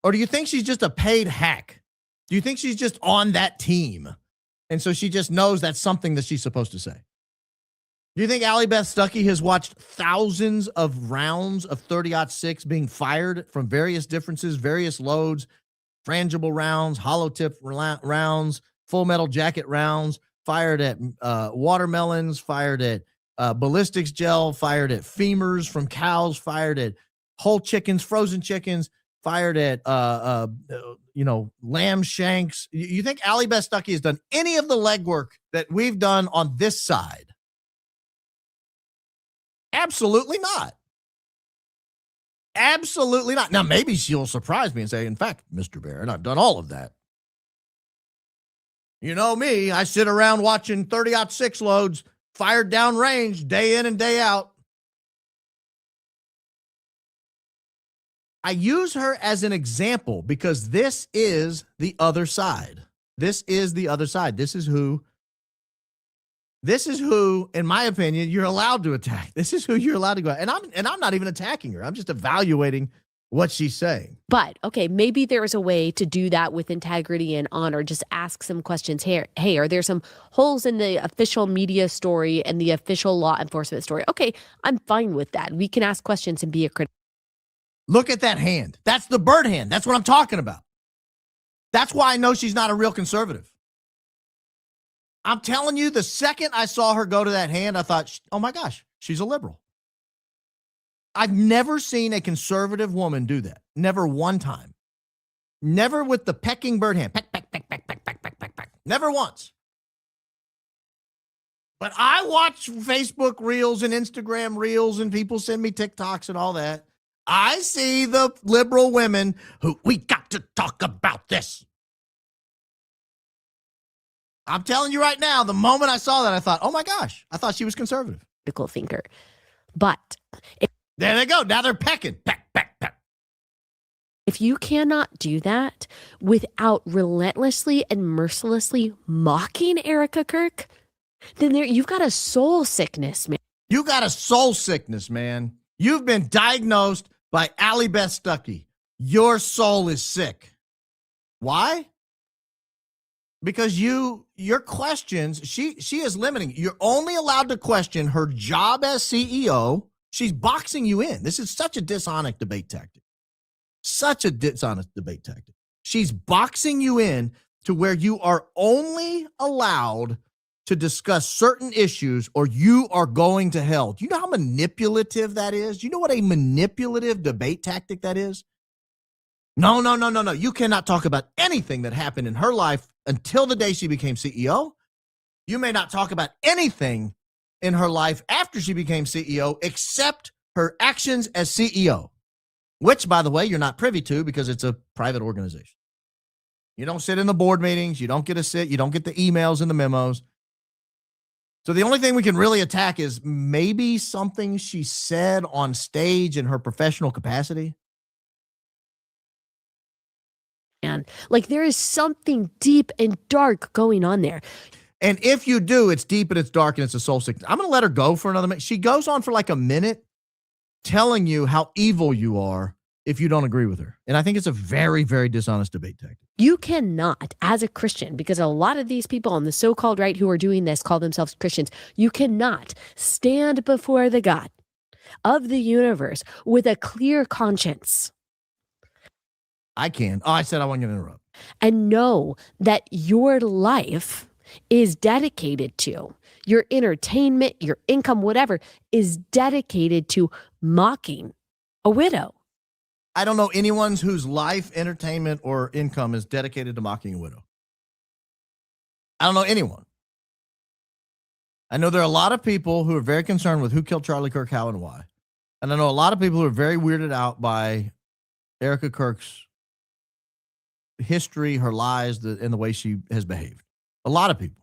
Or do you think she's just a paid hack? Do you think she's just on that team? And so she just knows that's something that she's supposed to say? Do you think Allie Beth Stuckey has watched thousands of rounds of 30-06 being fired from various differences, various loads, frangible rounds, hollow tip rounds, full metal jacket rounds, fired at watermelons, fired at ballistics gel, fired at femurs from cows, fired at whole chickens, frozen chickens, fired at lamb shanks? You think Allie Beth Stuckey has done any of the legwork that we've done on this side? Absolutely not. Absolutely not. Now, maybe she'll surprise me and say, in fact, Mr. Barron, I've done all of that. You know me, I sit around watching 30-06 loads fired downrange day in and day out. I use her as an example because this is the other side. This is the other side. This is who, in my opinion, you're allowed to attack. This is who you're allowed to go. And I'm not even attacking her. I'm just evaluating what she's saying. But, okay, maybe there is a way to do that with integrity and honor. Just ask some questions. Hey, are there some holes in the official media story and the official law enforcement story? Okay, I'm fine with that. We can ask questions and be a critic. Look at that hand. That's the bird hand. That's what I'm talking about. That's why I know she's not a real conservative. I'm telling you, the second I saw her go to that hand, I thought, oh my gosh, she's a liberal. I've never seen a conservative woman do that. Never one time. Never with the pecking bird hand. Peck, peck, peck, peck, peck, peck, peck, peck, peck. Never once. But I watch Facebook reels and Instagram reels and people send me TikToks and all that. I see the liberal women who, we got to talk about this. I'm telling you right now, the moment I saw that, I thought, oh my gosh, I thought she was conservative. Critical thinker. But there they go. Now they're pecking. Peck, peck, peck. if you cannot do that without relentlessly and mercilessly mocking Erica Kirk, then you've got a soul sickness, man. You got a soul sickness, man. You've been diagnosed by Allie Beth Stuckey. Your soul is sick. Why? Because your questions, she is limiting. You're only allowed to question her job as CEO. She's boxing you in. This is such a dishonest debate tactic. Such a dishonest debate tactic. She's boxing you in to where you are only allowed to discuss certain issues or you are going to hell. Do you know how manipulative that is? Do you know what a manipulative debate tactic that is? No. You cannot talk about anything that happened in her life until the day she became CEO. You may not talk about anything in her life after she became CEO except her actions as CEO, which, by the way, you're not privy to because it's a private organization. You don't sit in the board meetings. You don't get to sit. You don't get the emails and the memos. So the only thing we can really attack is maybe something she said on stage in her professional capacity. And like there is something deep and dark going on there. And if you do, it's deep and it's dark and it's a soul sickness. I'm going to let her go for another minute. She goes on for like a minute telling you how evil you are if you don't agree with her. And I think it's a very, very dishonest debate tactic. You cannot, as a Christian, because a lot of these people on the so-called right who are doing this call themselves Christians, you cannot stand before the God of the universe with a clear conscience. I can. Oh, I said I wasn't going to interrupt. And know that your life is dedicated to, your entertainment, your income, whatever, is dedicated to mocking a widow. I don't know anyone whose life, entertainment, or income is dedicated to mocking a widow. I don't know anyone. I know there are a lot of people who are very concerned with who killed Charlie Kirk, how, and why. And I know a lot of people who are very weirded out by Erica Kirk's history, her lies, and the way she has behaved. A lot of people.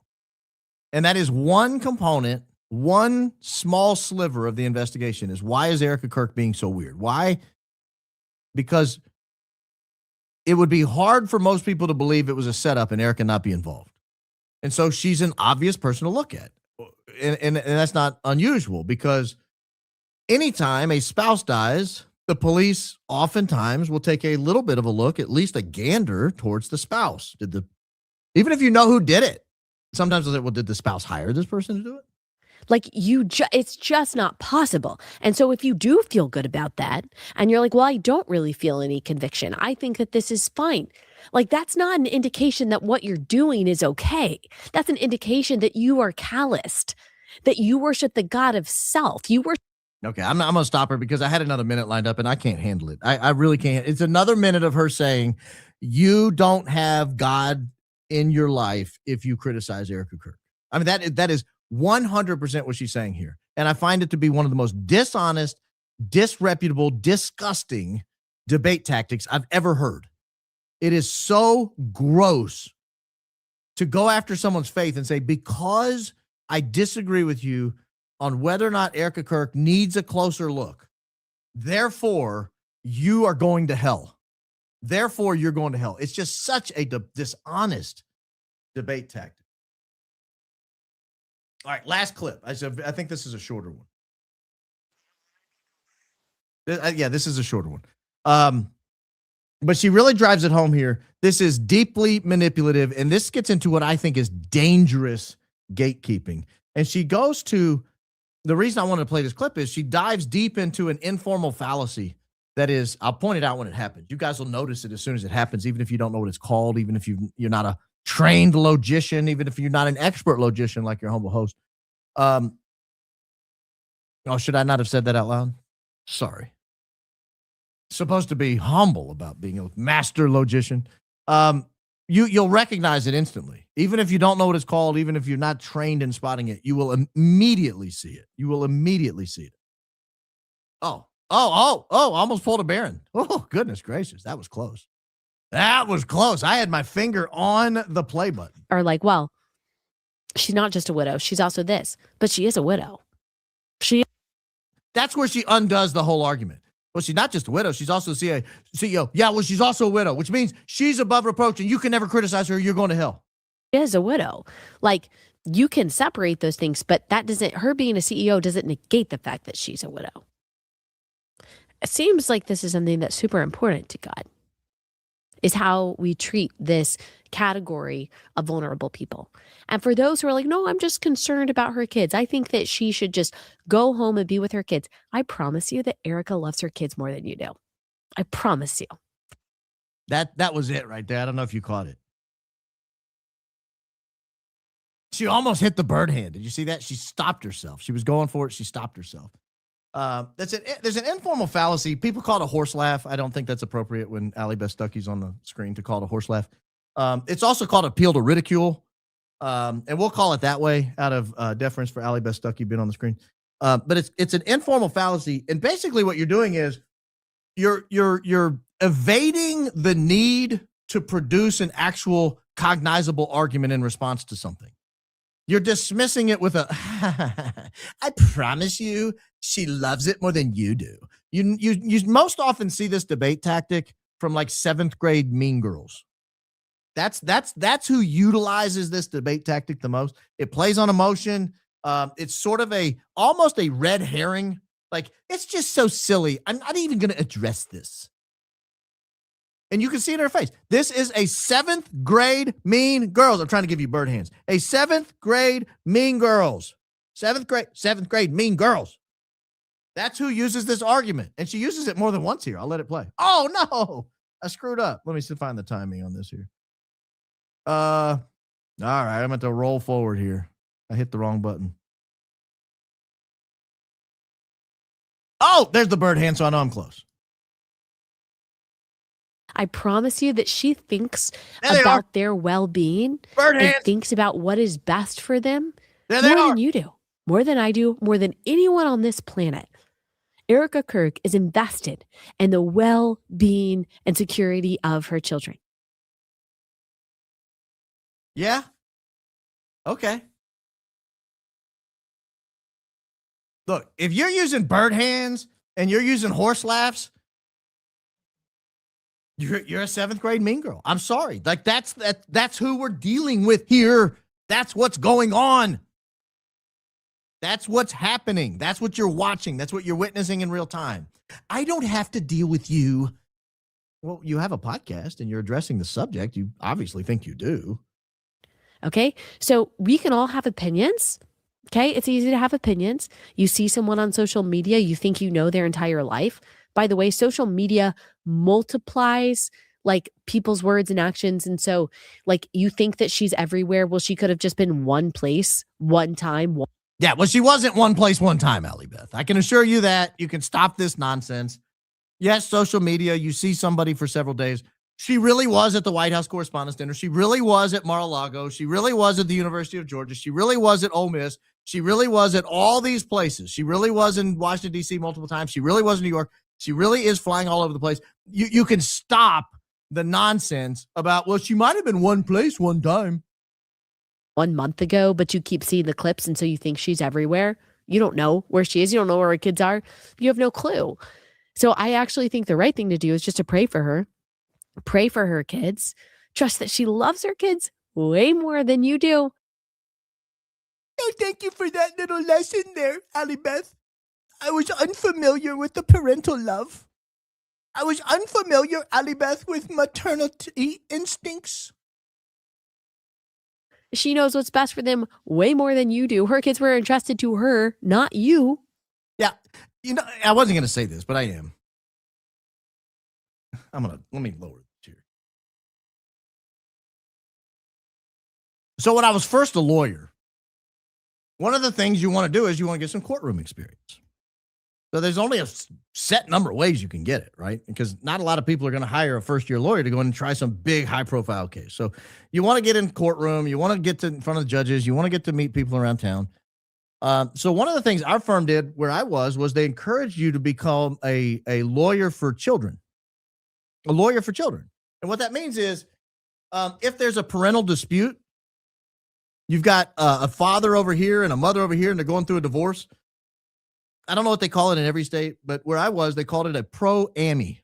And that is one component, one small sliver of the investigation is why is Erica Kirk being so weird? Why? Because it would be hard for most people to believe it was a setup and Erica not be involved. And so she's an obvious person to look at. And that's not unusual because anytime a spouse dies, the police oftentimes will take a little bit of a look, at least a gander towards the spouse. Even if you know who did it, sometimes they'll say, well, did the spouse hire this person to do it? Like it's just not possible. And so if you do feel good about that and you're like, well, I don't really feel any conviction. I think that this is fine. Like that's not an indication that what you're doing is okay. That's an indication that you are calloused, that you worship the God of self. Okay, I'm going to stop her because I had another minute lined up and I can't handle it. I really can't. It's another minute of her saying, you don't have God in your life if you criticize Erica Kirk. I mean, that is 100% what she's saying here. And I find it to be one of the most dishonest, disreputable, disgusting debate tactics I've ever heard. It is so gross to go after someone's faith and say, because I disagree with you on whether or not Erica Kirk needs a closer look, therefore you are going to hell. Therefore you're going to hell. It's just such a dishonest debate tactic. All right, last clip. I think this is a shorter one. This is a shorter one. But she really drives it home here. This is deeply manipulative, and this gets into what I think is dangerous gatekeeping. And she goes to, the reason I wanted to play this clip is she dives deep into an informal fallacy that is, I'll point it out when it happens. You guys will notice it as soon as it happens, even if you don't know what it's called, even if you're not a trained logician, even if you're not an expert logician like your humble host. Should I not have said that out loud? Sorry. Supposed to be humble about being a master logician. You'll recognize it instantly. Even if you don't know what it's called, even if you're not trained in spotting it, you will immediately see it. You will immediately see it. Oh, Almost pulled a Baron. Oh, goodness gracious. That was close. That was close. I had my finger on the play button. Or like, well, she's not just a widow. She's also this, but she is a widow. That's where she undoes the whole argument. Well, she's not just a widow. She's also a CEO. Yeah, well, she's also a widow, which means she's above reproach and you can never criticize her. You're going to hell. She is a widow. Like, you can separate those things, but her being a CEO doesn't negate the fact that she's a widow. It seems like this is something that's super important to God, is how we treat this category of vulnerable people. And for those who are like, no, I'm just concerned about her kids, I think that she should just go home and be with her kids. I promise you that Erica loves her kids more than you do. I promise you. That was it right there. I don't know if you caught it. She almost hit the bird hand. Did you see that? She stopped herself. She was going for it. She stopped herself. There's an informal fallacy. People call it a horse laugh. I don't think that's appropriate when Allie Beth Stuckey's on the screen to call it a horse laugh. It's also called appeal to ridicule. And we'll call it that way out of deference for Allie Beth Stuckey being on the screen. But it's an informal fallacy. And basically what you're doing is you're evading the need to produce an actual cognizable argument in response to something. You're dismissing it with a, I promise you, she loves it more than you do. You most often see this debate tactic from like 7th grade Mean Girls. That's who utilizes this debate tactic the most. It plays on emotion. It's sort of almost a red herring. Like, it's just so silly. I'm not even going to address this. And you can see it in her face. This is a 7th grade Mean Girls. I'm trying to give you bird hands. A 7th grade Mean Girls. 7th grade Mean Girls. That's who uses this argument. And she uses it more than once here. I'll let it play. Oh, no. I screwed up. Let me see, find the timing on this here. All right. I'm going to roll forward here. I hit the wrong button. Oh, there's the bird hand, so I know I'm close. I promise you that she thinks about their well-being and thinks about what is best for them more than you do, more than I do, more than anyone on this planet. Erica Kirk is invested in the well-being and security of her children. Yeah. Okay. Look, if you're using bird hands and you're using horse laughs, you're a 7th grade Mean Girl. I'm sorry. Like, that's who we're dealing with here. That's what's going on. That's what's happening. That's what you're watching. That's what you're witnessing in real time. I don't have to deal with you. Well, you have a podcast and you're addressing the subject. You obviously think you do. Okay. So we can all have opinions. Okay. It's easy to have opinions. You see someone on social media, you think you know their entire life. By the way, social media multiplies like people's words and actions. And so like you think that she's everywhere. Well, she could have just been one place, one time. Yeah, well, she wasn't one place, one time, Allie Beth. I can assure you that. You can stop this nonsense. Yes, social media, you see somebody for several days. She really was at the White House Correspondents' Dinner. She really was at Mar-a-Lago. She really was at the University of Georgia. She really was at Ole Miss. She really was at all these places. She really was in Washington, D.C. multiple times. She really was in New York. She really is flying all over the place. You can stop the nonsense about, well, she might have been one place one time. 1 month ago, but you keep seeing the clips, and so you think she's everywhere. You don't know where she is. You don't know where her kids are. You have no clue. So I actually think the right thing to do is just to pray for her. Pray for her kids. Trust that she loves her kids way more than you do. Oh, thank you for that little lesson there, Allie Beth. I was unfamiliar with the parental love. I was unfamiliar, Allie Beth, with maternity instincts. She knows what's best for them way more than you do. Her kids were entrusted to her, not you. Yeah. You know, I wasn't going to say this, but I am. Let me lower it here. So when I was first a lawyer, one of the things you want to do is you want to get some courtroom experience. So there's only a set number of ways you can get it, right? Because not a lot of people are going to hire a first-year lawyer to go in and try some big, high-profile case. So you want to get in courtroom. You want to get in front of the judges. You want to get to meet people around town. So one of the things our firm did where I was they encouraged you to become a lawyer for children, a lawyer for children. And what that means is if there's a parental dispute, you've got a father over here and a mother over here, and they're going through a divorce. I don't know what they call it in every state, but where I was, they called it a pro-AMI.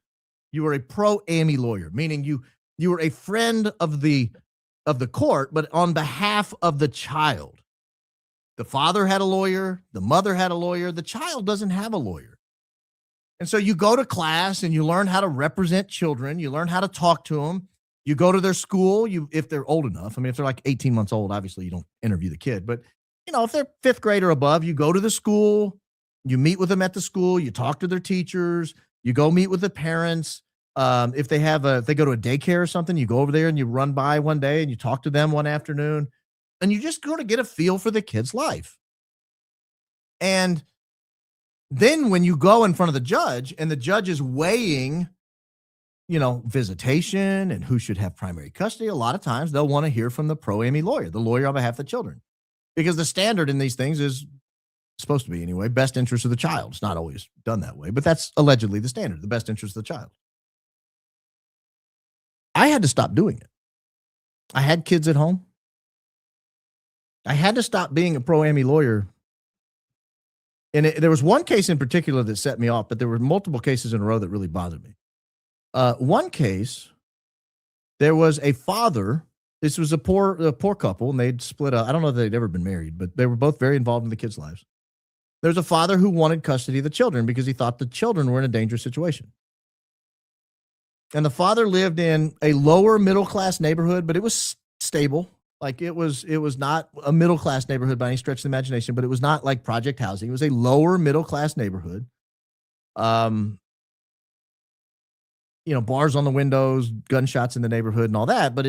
You were a pro-AMI lawyer, meaning you were a friend of the court, but on behalf of the child. The father had a lawyer, the mother had a lawyer, the child doesn't have a lawyer. And so you go to class and you learn how to represent children, you learn how to talk to them. You go to their school, if they're old enough. I mean, if they're like 18 months old, obviously you don't interview the kid, but if they're 5th grade or above, you go to the school, you meet with them at the school, you talk to their teachers, you go meet with the parents. If they go to a daycare or something, you go over there and you run by one day and you talk to them one afternoon, and you just go to get a feel for the kid's life. And then when you go in front of the judge and the judge is weighing, visitation and who should have primary custody, a lot of times they'll want to hear from the pro-AMI lawyer, the lawyer on behalf of the children, because the standard in these things is supposed to be anyway, best interest of the child. It's not always done that way, but that's allegedly the standard, the best interest of the child. I had to stop doing it. I had kids at home. I had to stop being a pro-AMI lawyer. And there was one case in particular that set me off, but there were multiple cases in a row that really bothered me. One case, there was a father. This was a poor couple, and they'd split up. I don't know if they'd ever been married, but they were both very involved in the kids' lives. There's a father who wanted custody of the children because he thought the children were in a dangerous situation. And the father lived in a lower middle class neighborhood, but it was stable. Like it was not a middle class neighborhood by any stretch of the imagination, but it was not like project housing. It was a lower middle class neighborhood. Bars on the windows, gunshots in the neighborhood and all that, but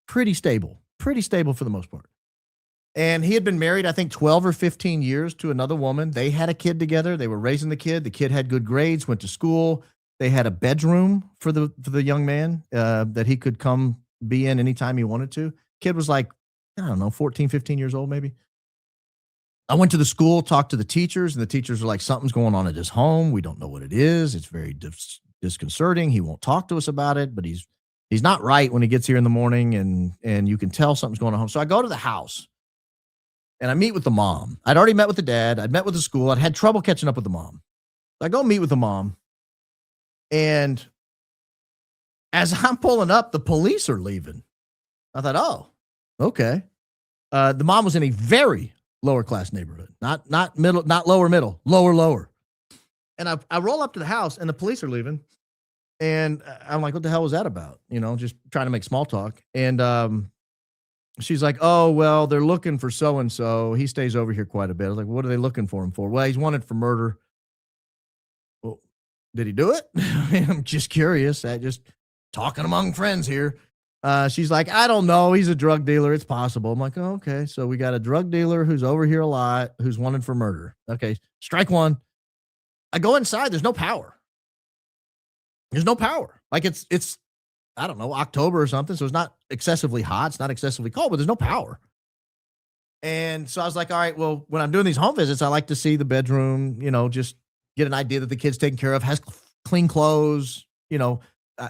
pretty stable for the most part. And he had been married, I think 12 or 15 years to another woman. They had a kid together. They were raising the kid. The kid had good grades, went to school. They had a bedroom for the young man that he could come be in anytime he wanted to. Kid was like, I don't know, 14, 15 years old maybe. I went to the school, talked to the teachers, and the teachers were like, something's going on at his home. We don't know what it is. It's very disconcerting. He won't talk to us about it, but he's not right when he gets here in the morning, and you can tell something's going on at home. So I go to the house, and I meet with the mom. I'd already met with the dad. I'd met with the school. I'd had trouble catching up with the mom. I go meet with the mom, and as I'm pulling up, the police are leaving. I thought, oh, okay. The mom was in a very lower class neighborhood, not middle, not lower middle, lower. And I roll up to the house, and the police are leaving. And I'm like, what the hell was that about? Just trying to make small talk. And she's like, oh, well, they're looking for so-and-so. He stays over here quite a bit. I was like, what are they looking for him for? Well, he's wanted for murder. Well, did he do it? I'm just curious. Just talking among friends here. She's like, I don't know. He's a drug dealer. It's possible. I'm like, oh, okay. So we got a drug dealer who's over here a lot, who's wanted for murder. Okay. Strike one. I go inside. There's no power. Like it's, I don't know, October or something. So it's not excessively hot. It's not excessively cold, but there's no power. And so I was like, all right, well, when I'm doing these home visits, I like to see the bedroom, just get an idea that the kid's taken care of, has clean clothes,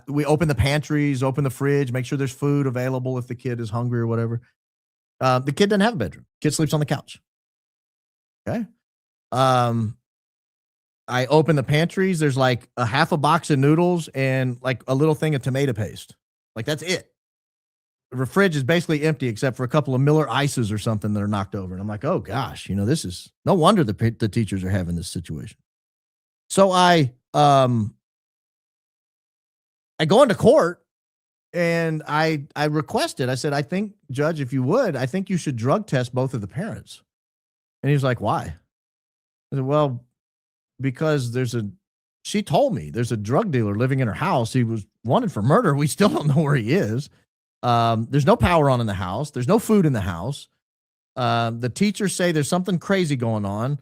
we open the pantries, open the fridge, make sure there's food available if the kid is hungry or whatever. The kid doesn't have a bedroom. Kid sleeps on the couch. Okay. I open the pantries. There's like a half a box of noodles and like a little thing of tomato paste. Like that's it. The fridge is basically empty except for a couple of Miller Ices or something that are knocked over. And I'm like, oh gosh, this is no wonder the teachers are having this situation. So I go into court and I requested, I said, I think, Judge, if you would, I think you should drug test both of the parents. And he was like, why? I said, well, because she told me there's a drug dealer living in her house. He was wanted for murder. We still don't know where he is. There's no power on in the house. There's no food in the house. The teachers say there's something crazy going on.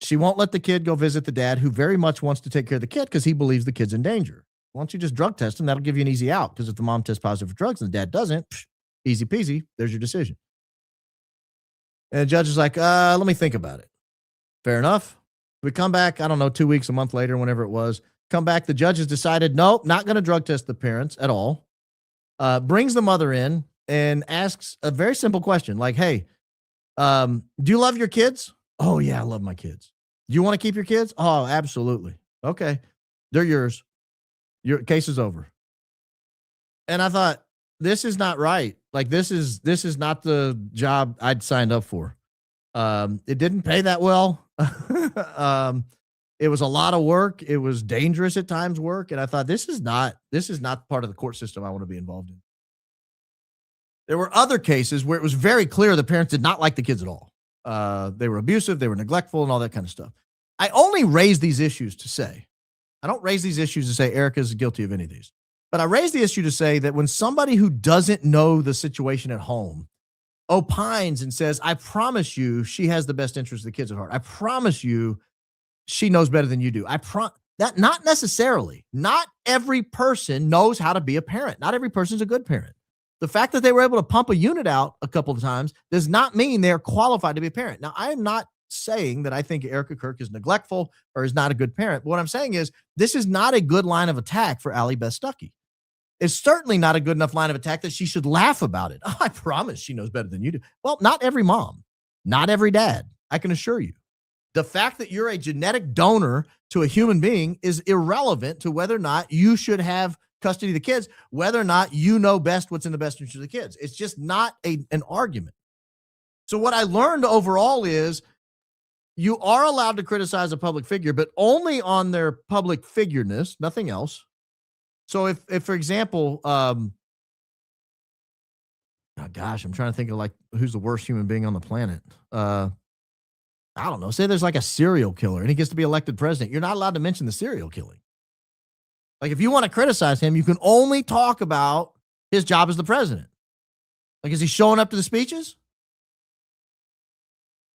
She won't let the kid go visit the dad, who very much wants to take care of the kid because he believes the kid's in danger. Why don't you just drug test him? That'll give you an easy out, because if the mom tests positive for drugs and the dad doesn't, easy peasy, there's your decision. And the judge is like, let me think about it. Fair enough. We come back, I don't know, 2 weeks, a month later, whenever it was. Come back, the judge has decided, nope, not going to drug test the parents at all. Brings the mother in and asks a very simple question like, hey, do you love your kids? Oh, yeah, I love my kids. Do you want to keep your kids? Oh, absolutely. Okay. They're yours. Your case is over. And I thought, this is not right. Like, this is not the job I'd signed up for. It didn't pay that well. It was a lot of work. It was dangerous at times work. And I thought, this is not part of the court system I want to be involved in. There were other cases where it was very clear the parents did not like the kids at all. They were abusive, they were neglectful, and all that kind of stuff. I only raise these issues to say, I don't raise these issues to say Erica is guilty of any of these, but I raise the issue to say that when somebody who doesn't know the situation at home opines and says, I promise you she has the best interest of the kids at heart. I promise you she knows better than you do. That not necessarily. Not every person knows how to be a parent. Not every person's a good parent. The fact that they were able to pump a unit out a couple of times does not mean they're qualified to be a parent. Now, I am not saying that I think Erica Kirk is neglectful or is not a good parent. But what I'm saying is this is not a good line of attack for Allie Beth Stuckey. It's certainly not a good enough line of attack that she should laugh about it. Oh, I promise she knows better than you do. Well, not every mom, not every dad, I can assure you. The fact that you're a genetic donor to a human being is irrelevant to whether or not you should have custody of the kids, whether or not you know best what's in the best interest of the kids. It's just not an argument. So what I learned overall is you are allowed to criticize a public figure, but only on their public figureness, nothing else. So if for example, oh gosh, I'm trying to think of like who's the worst human being on the planet. I don't know. Say there's like a serial killer and he gets to be elected president. You're not allowed to mention the serial killing. Like if you want to criticize him, you can only talk about his job as the president. Like, is he showing up to the speeches?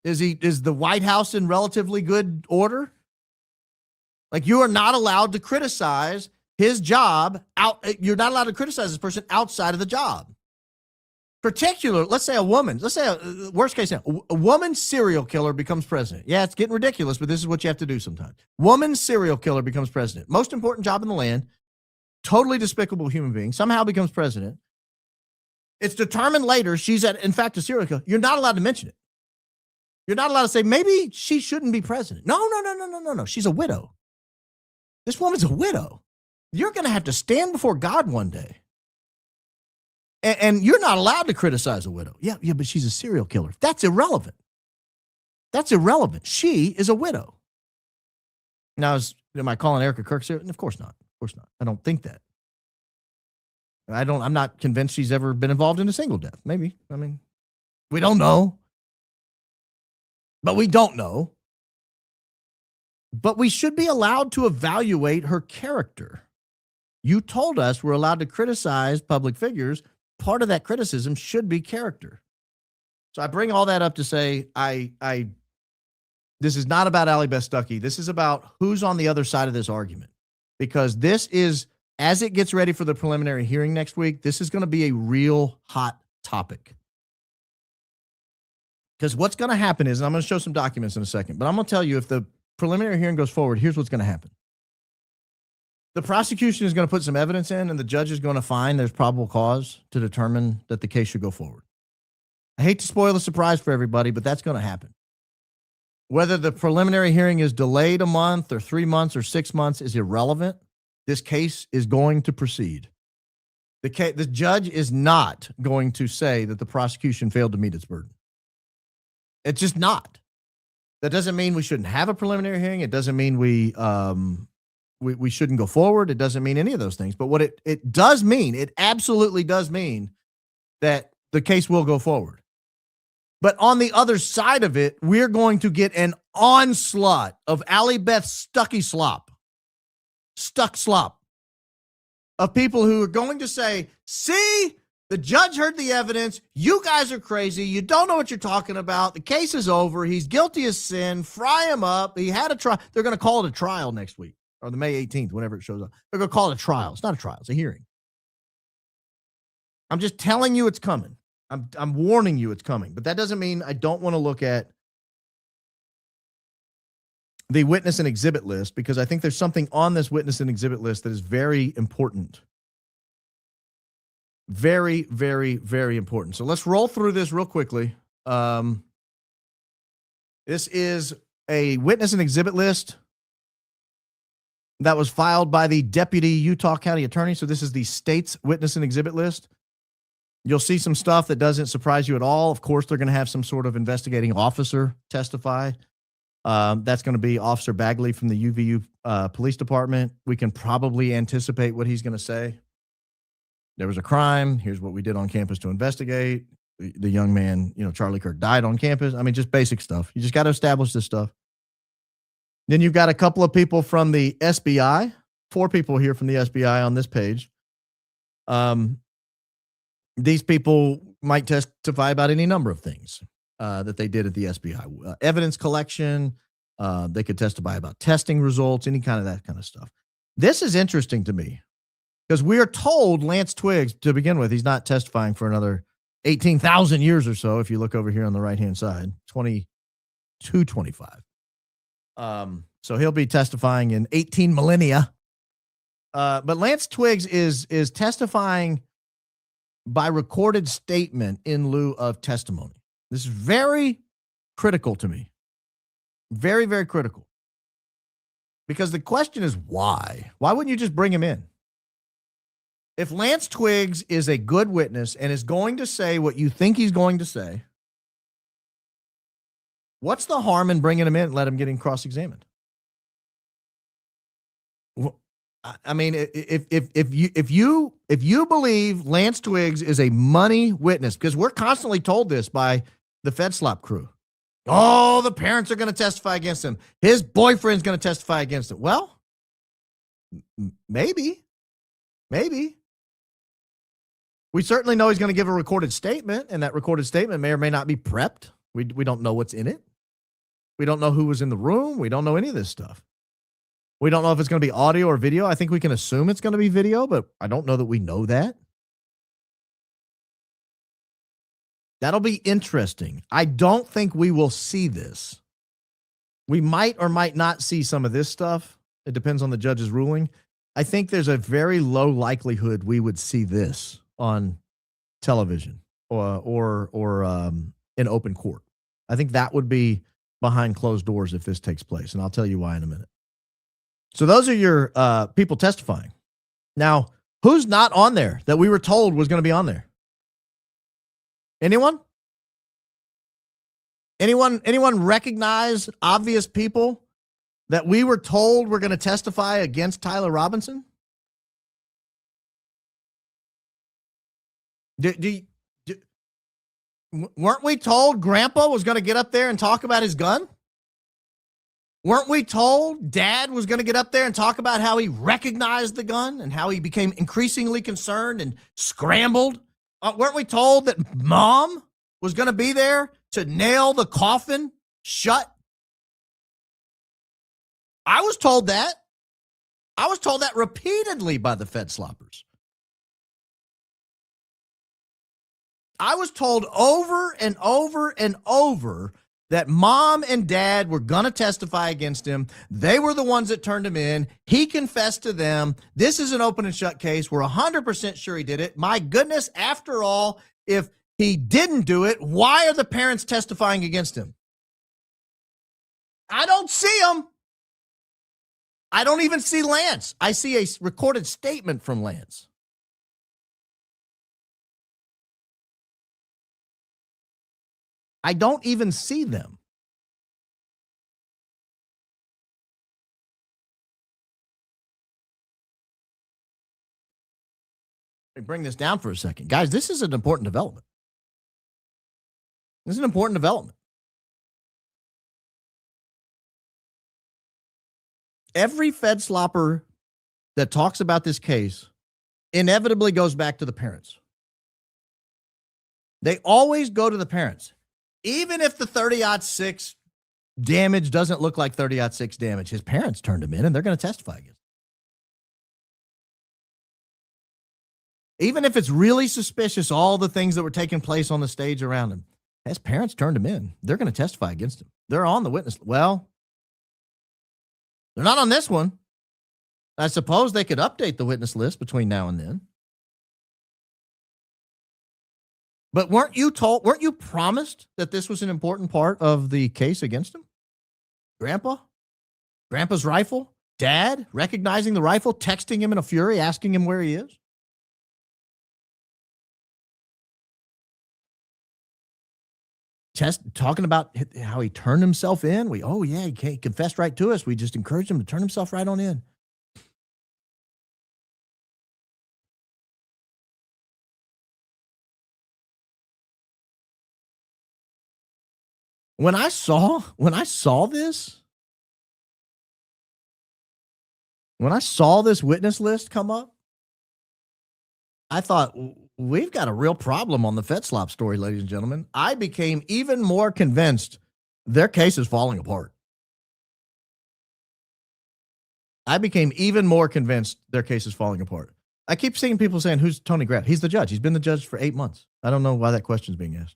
Is the White House in relatively good order? Like you are not allowed to criticize his job you're not allowed to criticize this person outside of the job. Let's say a woman, worst case scenario, a woman serial killer becomes president. Yeah, it's getting ridiculous, but this is what you have to do sometimes. Woman serial killer becomes president. Most important job in the land, totally despicable human being, somehow becomes president. It's determined later she's in fact a serial killer. You're not allowed to mention it. You're not allowed to say, maybe she shouldn't be president. No. She's a widow. This woman's a widow. You're going to have to stand before God one day. And you're not allowed to criticize a widow. Yeah, but she's a serial killer. That's irrelevant. She is a widow. Now, am I calling Erica Kirk serial? Of course not. I don't think that. I'm not convinced she's ever been involved in a single death. Maybe. I mean, we don't know. But we don't know. But we should be allowed to evaluate her character. You told us we're allowed to criticize public figures. Part of that criticism should be character. So I bring all that up to say, this is not about Allie Beth Stuckey. This is about who's on the other side of this argument. Because this is, as it gets ready for the preliminary hearing next week, this is going to be a real hot topic. Because what's going to happen is, and I'm going to show some documents in a second, but I'm going to tell you if the preliminary hearing goes forward, here's what's going to happen. The prosecution is going to put some evidence in, and the judge is going to find there's probable cause to determine that the case should go forward. I hate to spoil the surprise for everybody, but that's going to happen. Whether the preliminary hearing is delayed a month or 3 months or 6 months is irrelevant. This case is going to proceed. The judge is not going to say that the prosecution failed to meet its burden. It's just not. That doesn't mean we shouldn't have a preliminary hearing. It doesn't mean we shouldn't go forward. It doesn't mean any of those things. But what it does mean, it absolutely does mean that the case will go forward. But on the other side of it, we're going to get an onslaught of Allie Beth Stuckey slop of people who are going to say, see, the judge heard the evidence. You guys are crazy. You don't know what you're talking about. The case is over. He's guilty of sin. Fry him up. He had a trial. They're going to call it a trial next week or the May 18th, whenever it shows up. They're going to call it a trial. It's not a trial. It's a hearing. I'm just telling you it's coming. I'm warning you it's coming, but that doesn't mean I don't want to look at the witness and exhibit list, because I think there's something on this witness and exhibit list that is very important. Very, very, very important. So let's roll through this real quickly. This is a witness and exhibit list that was filed by the deputy Utah County attorney. So this is the state's witness and exhibit list. You'll see some stuff that doesn't surprise you at all. Of course, they're going to have some sort of investigating officer testify. That's going to be Officer Bagley from the UVU Police Department. We can probably anticipate what he's going to say. There was a crime. Here's what we did on campus to investigate. The young man, Charlie Kirk, died on campus. I mean, just basic stuff. You just got to establish this stuff. Then you've got a couple of people from the SBI, 4 people here from the SBI on this page. These people might testify about any number of things that they did at the SBI. Evidence collection. They could testify about testing results, any kind of that kind of stuff. This is interesting to me because we are told Lance Twiggs, to begin with, he's not testifying for another 18,000 years or so. If you look over here on the right-hand side, 2225. So he'll be testifying in 18 millennia. But Lance Twiggs is testifying by recorded statement in lieu of testimony. This is very critical to me. Very, very critical. Because the question is why? Why wouldn't you just bring him in? If Lance Twiggs is a good witness and is going to say what you think he's going to say, what's the harm in bringing him in and let him get in cross-examined? I mean, if you believe Lance Twiggs is a money witness, because we're constantly told this by the FedSlop crew. Oh, the parents are going to testify against him. His boyfriend's going to testify against him. Well, maybe. We certainly know he's going to give a recorded statement, and that recorded statement may or may not be prepped. We don't know what's in it. We don't know who was in the room. We don't know any of this stuff. We don't know if it's going to be audio or video. I think we can assume it's going to be video, but I don't know that we know that. That'll be interesting. I don't think we will see this. We might or might not see some of this stuff. It depends on the judge's ruling. I think there's a very low likelihood we would see this on television or in open court. I think that would be behind closed doors if this takes place, and I'll tell you why in a minute. So those are your people testifying. Now, who's not on there that we were told was going to be on there? Anyone? Anyone recognize obvious people that we were told were going to testify against Tyler Robinson? Weren't we told Grandpa was going to get up there and talk about his gun? Weren't we told Dad was going to get up there and talk about how he recognized the gun and how he became increasingly concerned and scrambled? Weren't we told that Mom was going to be there to nail the coffin shut? I was told that. I was told that repeatedly by the Fed sloppers. I was told over and over and over that Mom and Dad were going to testify against him. They were the ones that turned him in. He confessed to them. This is an open and shut case. We're 100% sure he did it. My goodness, after all, if he didn't do it, why are the parents testifying against him? I don't see him. I don't even see Lance. I see a recorded statement from Lance. I don't even see them. Let me bring this down for a second. Guys, this is an important development. This is an important development. Every Fed slopper that talks about this case inevitably goes back to the parents. They always go to the parents. Even if the 30-06 damage doesn't look like 30-06 damage, his parents turned him in and they're going to testify against him. Even if it's really suspicious, all the things that were taking place on the stage around him, his parents turned him in. They're going to testify against him. They're on the witness. Well, they're not on this one. I suppose they could update the witness list between now and then. But weren't you promised that this was an important part of the case against him? Grandpa's rifle, dad recognizing the rifle, texting him in a fury, asking him where he is. Talking about how he turned himself in. He confessed right to us. We just encouraged him to turn himself right on in. When I saw this witness list come up, I thought, we've got a real problem on the FedSlop story, ladies and gentlemen. I became even more convinced their case is falling apart. I keep seeing people saying, who's Tony Graff? He's the judge. He's been the judge for 8 months. I don't know why that question's being asked.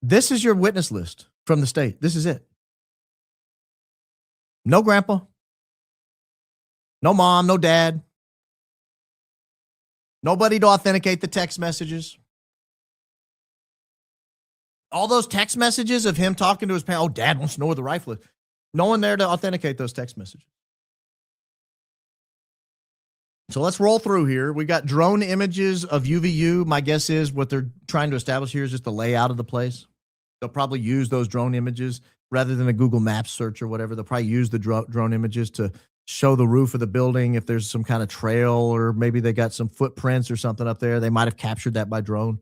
This is your witness list from the state. This is it. No grandpa, no mom, no dad, nobody to authenticate the text messages. All those text messages of him talking to his parents. Oh, dad wants to know where the rifle is. No one there to authenticate those text messages. So let's roll through here. We got drone images of UVU. My guess is what they're trying to establish here is just the layout of the place. They'll probably use those drone images rather than a Google Maps search or whatever. They'll probably use the drone images to show the roof of the building if there's some kind of trail, or maybe they got some footprints or something up there. They might have captured that by drone.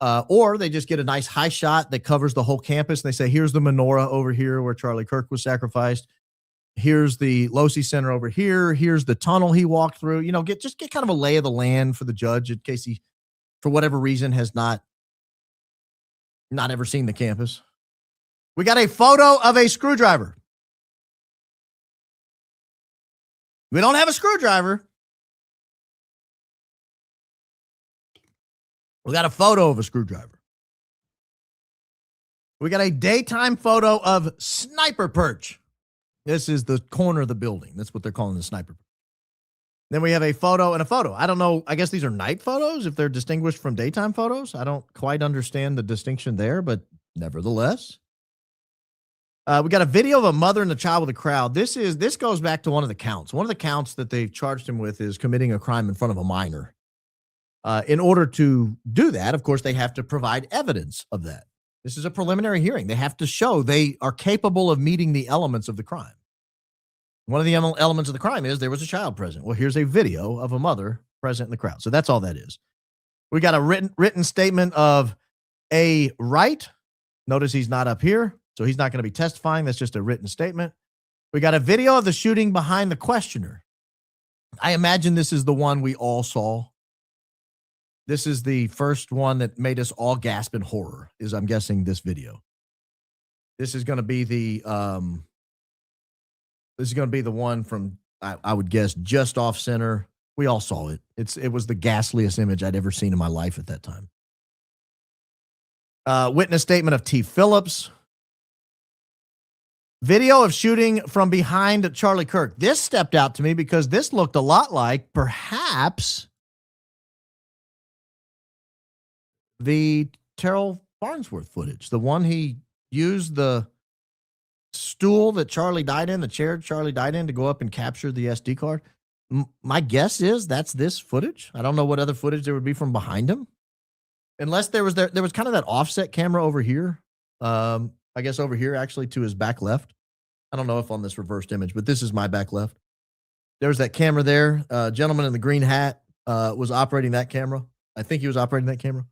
Or they just get a nice high shot that covers the whole campus. And they say, here's the menorah over here where Charlie Kirk was sacrificed. Here's the Losi Center over here. Here's the tunnel he walked through. Get kind of a lay of the land for the judge in case he, for whatever reason, has not ever seen the campus. We got a photo of a screwdriver. We don't have a screwdriver. We got a photo of a screwdriver. We got a daytime photo of sniper perch. This is the corner of the building. That's what they're calling the sniper. Then we have a photo and a photo. I don't know. I guess these are night photos if they're distinguished from daytime photos. I don't quite understand the distinction there, but nevertheless. We got a video of a mother and a child with a crowd. This goes back to one of the counts. One of the counts that they've charged him with is committing a crime in front of a minor. In order to do that, of course, they have to provide evidence of that. This is a preliminary hearing. They have to show they are capable of meeting the elements of the crime. One of the elements of the crime is there was a child present. Well, here's a video of a mother present in the crowd. So that's all that is. We got a written statement of a right. Notice he's not up here, so he's not going to be testifying. That's just a written statement. We got a video of the shooting behind the questioner. I imagine this is the one we all saw. This is the first one that made us all gasp in horror, is I'm guessing this video. This is going to be the one from, I would guess, just off center. We all saw it. It was the ghastliest image I'd ever seen in my life at that time. Witness statement of T. Phillips. Video of shooting from behind Charlie Kirk. This stepped out to me because this looked a lot like perhaps the Terrell Farnsworth footage. The one he used the stool that Charlie died in, the chair Charlie died in, to go up and capture the SD card. My guess is that's this footage. I don't know what other footage there would be from behind him. Unless there was kind of that offset camera over here. I guess over here, actually, to his back left. I don't know if on this reversed image, but this is my back left. There's that camera there. Gentleman in the green hat was operating that camera. I think he was operating that camera.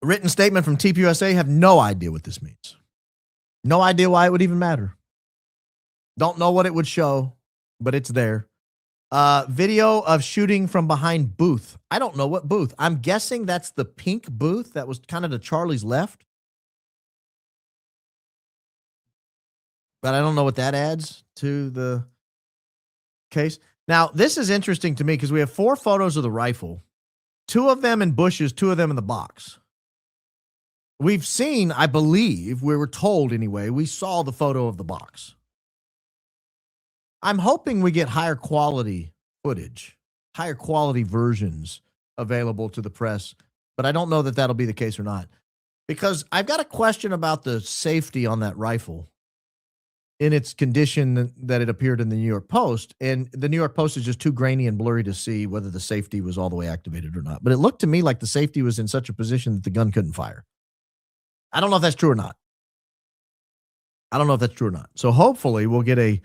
A written statement from TPUSA. Have no idea what this means. No idea why it would even matter. Don't know what it would show, but it's there. Video of shooting from behind booth. I don't know what booth. I'm guessing that's the pink booth that was kind of to Charlie's left. But I don't know what that adds to the case. Now, this is interesting to me because we have 4 photos of the rifle, 2 of them in bushes, 2 of them in the box. We've seen, I believe, we were told anyway, we saw the photo of the box. I'm hoping we get higher quality footage, higher quality versions available to the press, but I don't know that that'll be the case or not. Because I've got a question about the safety on that rifle in its condition that it appeared in the New York Post. And the New York Post is just too grainy and blurry to see whether the safety was all the way activated or not. But it looked to me like the safety was in such a position that the gun couldn't fire. I don't know if that's true or not. So hopefully we'll get a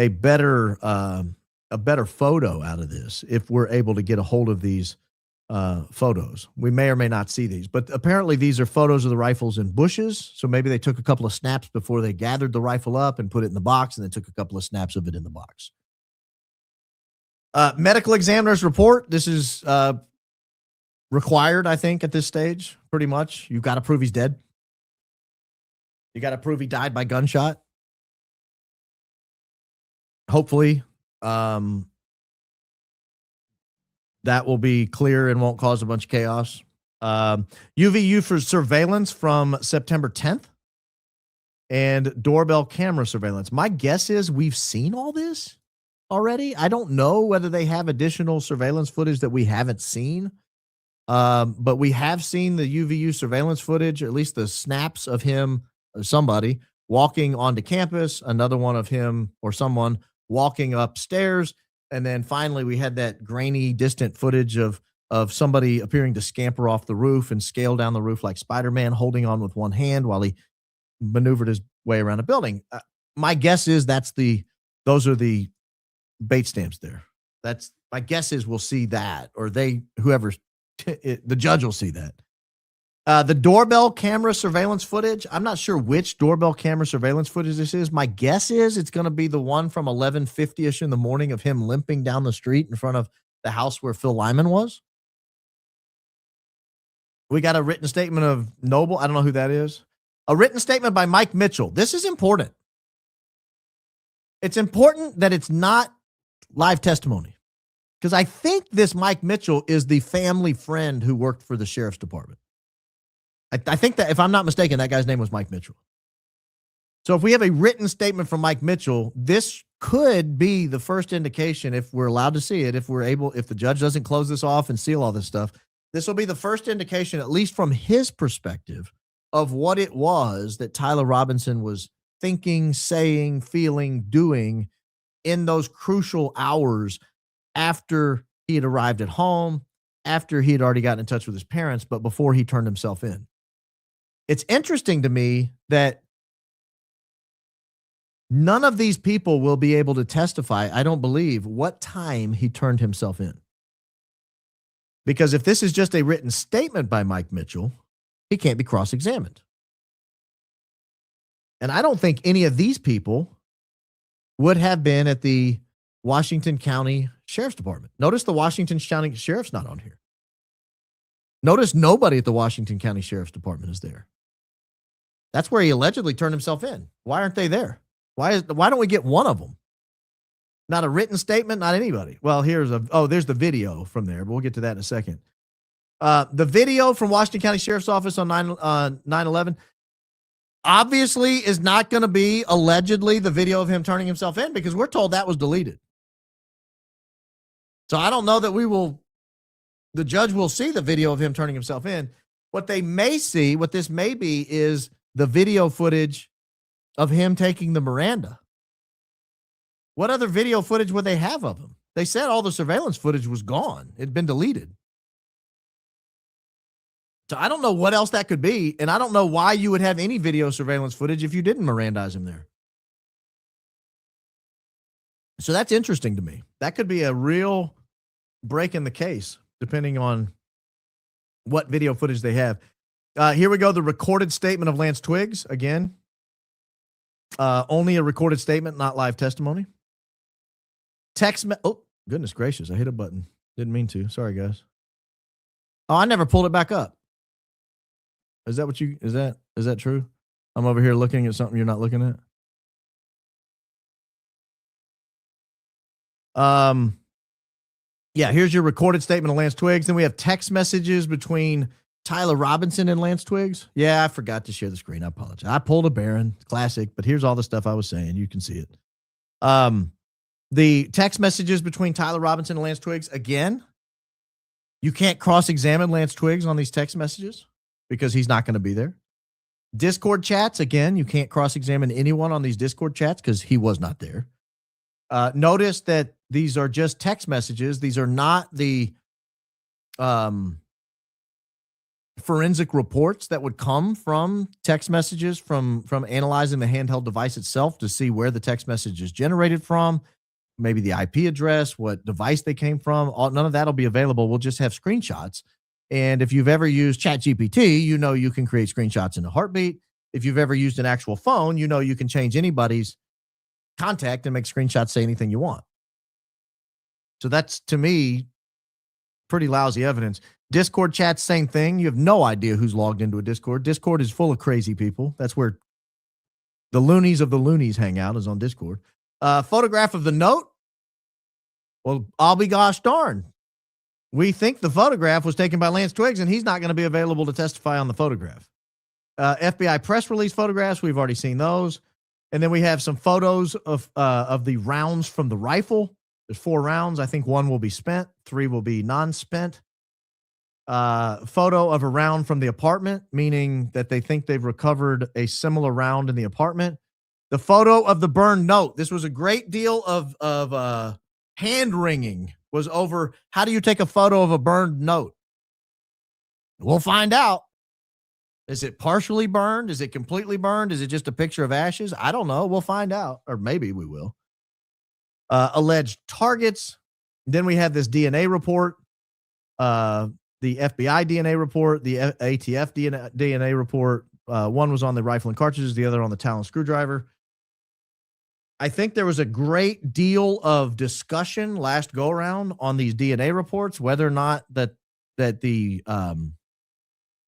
better photo out of this if we're able to get a hold of these photos. We may or may not see these, but apparently these are photos of the rifles in bushes. So maybe they took a couple of snaps before they gathered the rifle up and put it in the box, and then took a couple of snaps of it in the box. Medical examiner's report. This is required, I think, at this stage, pretty much. You've got to prove he's dead. You got to prove he died by gunshot. Hopefully, that will be clear and won't cause a bunch of chaos. UVU for surveillance from September 10th and doorbell camera surveillance. My guess is we've seen all this already. I don't know whether they have additional surveillance footage that we haven't seen. But we have seen the UVU surveillance footage, at least the snaps of him, somebody walking onto campus, another one of him or someone walking upstairs. And then finally, we had that grainy, distant footage of somebody appearing to scamper off the roof and scale down the roof like Spider-Man, holding on with one hand while he maneuvered his way around a building. My guess is those are the bait stamps there. That's my guess is we'll see that, or the judge will see that. The doorbell camera surveillance footage. I'm not sure which doorbell camera surveillance footage this is. My guess is it's going to be the one from 11:50ish in the morning of him limping down the street in front of the house where Phil Lyman was. We got a written statement of Noble. I don't know who that is. A written statement by Mike Mitchell. This is important. It's important that it's not live testimony, because I think this Mike Mitchell is the family friend who worked for the sheriff's department. I think that, if I'm not mistaken, that guy's name was Mike Mitchell. So if we have a written statement from Mike Mitchell, this could be the first indication, if we're allowed to see it, if the judge doesn't close this off and seal all this stuff, this will be the first indication, at least from his perspective, of what it was that Tyler Robinson was thinking, saying, feeling, doing in those crucial hours after he had arrived at home, after he had already gotten in touch with his parents, but before he turned himself in. It's interesting to me that none of these people will be able to testify, I don't believe, what time he turned himself in. Because if this is just a written statement by Mike Mitchell, he can't be cross-examined. And I don't think any of these people would have been at the Washington County Sheriff's Department. Notice the Washington County Sheriff's not on here. Notice nobody at the Washington County Sheriff's Department is there. That's where he allegedly turned himself in. Why aren't they there? Why don't we get one of them? Not a written statement, not anybody. Well, there's the video from there, but we'll get to that in a second. The video from Washington County Sheriff's Office on 9/11 obviously is not going to be allegedly the video of him turning himself in, because we're told that was deleted. So I don't know that the judge will see the video of him turning himself in. What they may see, what this may be, is the video footage of him taking the Miranda. What other video footage would they have of him? They said all the surveillance footage was gone. It'd been deleted. So I don't know what else that could be, and I don't know why you would have any video surveillance footage if you didn't Mirandize him there. So that's interesting to me. That could be a real break in the case, depending on what video footage they have. Here we go. The recorded statement of Lance Twiggs. Again, only a recorded statement, not live testimony. Oh, goodness gracious. I hit a button. Didn't mean to. Sorry, guys. Oh, I never pulled it back up. Is that true? I'm over here looking at something you're not looking at. Yeah, here's your recorded statement of Lance Twiggs. Then we have text messages between Tyler Robinson and Lance Twiggs. Yeah, I forgot to share the screen. I apologize. I pulled a Baron, classic, but here's all the stuff I was saying. You can see it. The text messages between Tyler Robinson and Lance Twiggs, again, you can't cross-examine Lance Twiggs on these text messages because he's not going to be there. Discord chats, again, you can't cross-examine anyone on these Discord chats because he was not there. Notice that these are just text messages. These are not the forensic reports that would come from text messages from analyzing the handheld device itself to see where the text message is generated from, maybe the IP address, what device they came from. None of that will be available. We'll just have screenshots. And if you've ever used ChatGPT, you know you can create screenshots in a heartbeat. If you've ever used an actual phone, you know you can change anybody's contact and make screenshots say anything you want. So that's, to me, pretty lousy evidence. Discord chats, same thing. You have no idea who's logged into a Discord. Discord is full of crazy people. That's where the loonies of the loonies hang out, is on Discord. Photograph of the note. Well, I'll be gosh darn. We think the photograph was taken by Lance Twiggs, and he's not going to be available to testify on the photograph. FBI press release photographs, we've already seen those. And then we have some photos of the rounds from the rifle. There's 4 rounds. I think 1 will be spent. 3 will be non-spent. Photo of a round from the apartment, meaning that they think they've recovered a similar round in the apartment. The photo of the burned note. This was a great deal of hand-wringing, was over how do you take a photo of a burned note? We'll find out. Is it partially burned? Is it completely burned? Is it just a picture of ashes? I don't know. We'll find out. Or maybe we will. Alleged targets. Then we have this DNA report. The FBI DNA report. The ATF DNA report. One was on the rifle and cartridges. The other on the Talon screwdriver. I think there was a great deal of discussion last go around on these DNA reports, whether or not that the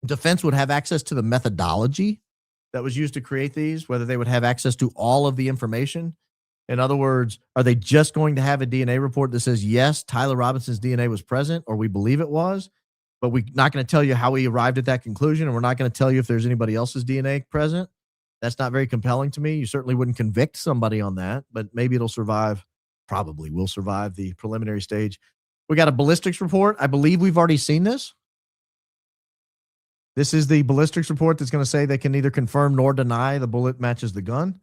defense would have access to the methodology that was used to create these, whether they would have access to all of the information. In other words, are they just going to have a DNA report that says, yes, Tyler Robinson's DNA was present, or we believe it was, but we're not going to tell you how we arrived at that conclusion, and we're not going to tell you if there's anybody else's DNA present? That's not very compelling to me. You certainly wouldn't convict somebody on that, but maybe it'll survive, probably will survive the preliminary stage. We got a ballistics report. I believe we've already seen this. This is the ballistics report that's going to say they can neither confirm nor deny the bullet matches the gun.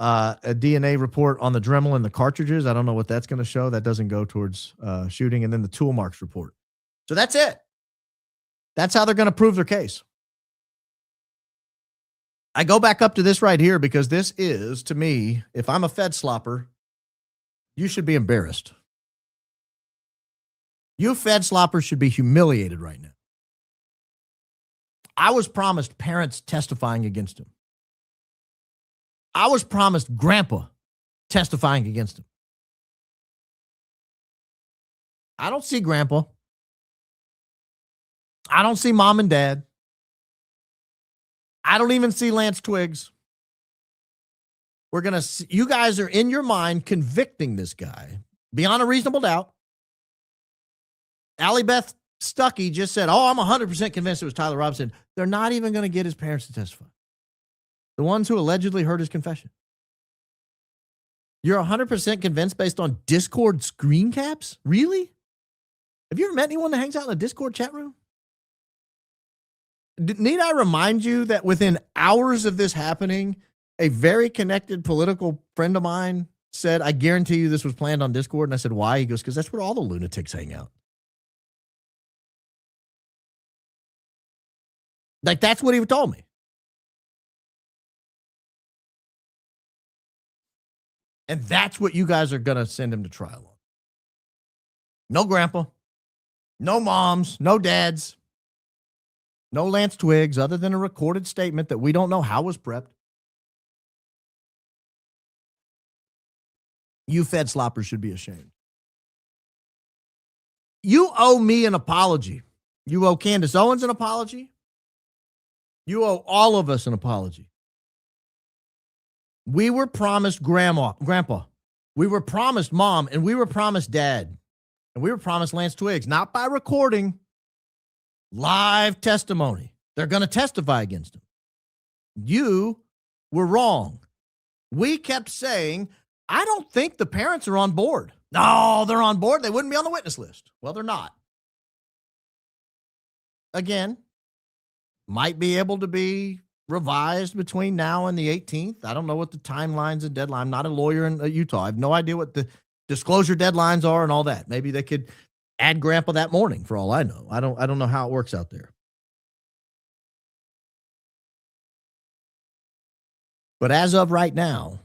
A DNA report on the Dremel and the cartridges. I don't know what that's going to show. That doesn't go towards shooting. And then the tool marks report. So that's it. That's how they're going to prove their case. I go back up to this right here because this is, to me, if I'm a Fed slopper, you should be embarrassed. You Fed sloppers should be humiliated right now. I was promised parents testifying against him. I was promised grandpa testifying against him. I don't see grandpa. I don't see mom and dad. I don't even see Lance Twiggs. We're going to see, you guys are in your mind convicting this guy beyond a reasonable doubt. Allie Beth Stuckey just said, oh, I'm 100% convinced it was Tyler Robinson. They're not even going to get his parents to testify. The ones who allegedly heard his confession. You're 100% convinced based on Discord screen caps? Really? Have you ever met anyone that hangs out in a Discord chat room? Need I remind you that within hours of this happening, a very connected political friend of mine said, I guarantee you this was planned on Discord. And I said, why? He goes, because that's where all the lunatics hang out. Like, that's what he told me. And that's what you guys are going to send him to trial on. No grandpa, no moms, no dads, no Lance Twiggs, other than a recorded statement that we don't know how was prepped. You Fed sloppers should be ashamed. You owe me an apology. You owe Candace Owens an apology. You owe all of us an apology. We were promised grandpa. We were promised mom, and we were promised dad, and we were promised Lance Twiggs, not by recording, live testimony. They're going to testify against him. You were wrong. We kept saying, I don't think the parents are on board. No, they're on board. They wouldn't be on the witness list. Well, they're not. Again, might be able to be revised between now and the 18th. I don't know what the timelines and deadline. I'm not a lawyer in Utah. I have no idea what the disclosure deadlines are and all that. Maybe they could add grandpa that morning for all I know. I don't know how it works out there. But as of right now,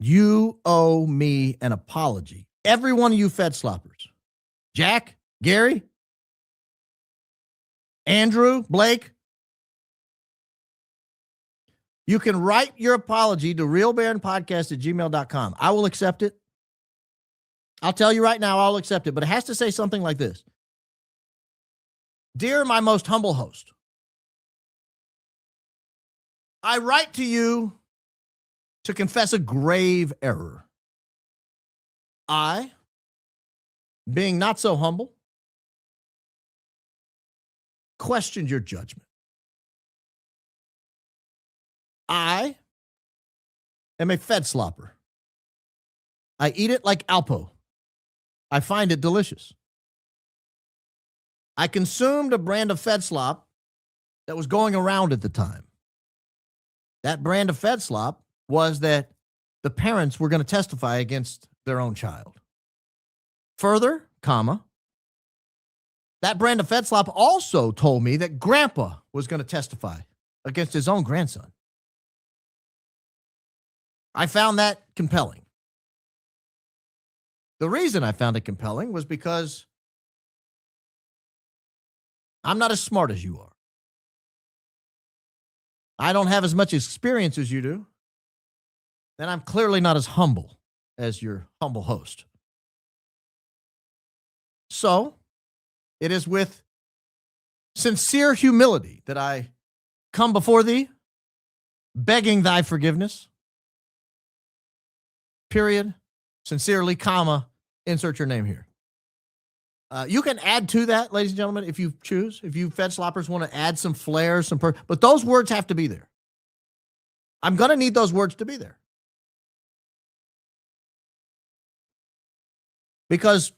you owe me an apology. Every one of you Fed sloppers. Jack, Gary, Andrew, Blake. You can write your apology to realbaronpodcast@gmail.com. I will accept it. I'll tell you right now, I'll accept it. But it has to say something like this. Dear my most humble host, I write to you to confess a grave error. I, being not so humble, questioned your judgment. I am a Fed slopper. I eat it like Alpo. I find it delicious. I consumed a brand of Fed slop that was going around at the time. That brand of Fed slop was that the parents were going to testify against their own child. Further, that brand of Fed slop also told me that grandpa was going to testify against his own grandson. I found that compelling. The reason I found it compelling was because I'm not as smart as you are. I don't have as much experience as you do. And I'm clearly not as humble as your humble host. So, it is with sincere humility that I come before thee, begging thy forgiveness. Period. Sincerely, insert your name here. You can add to that, ladies and gentlemen, if you choose. If you Fed sloppers want to add some flair, but those words have to be there. I'm going to need those words to be there. Because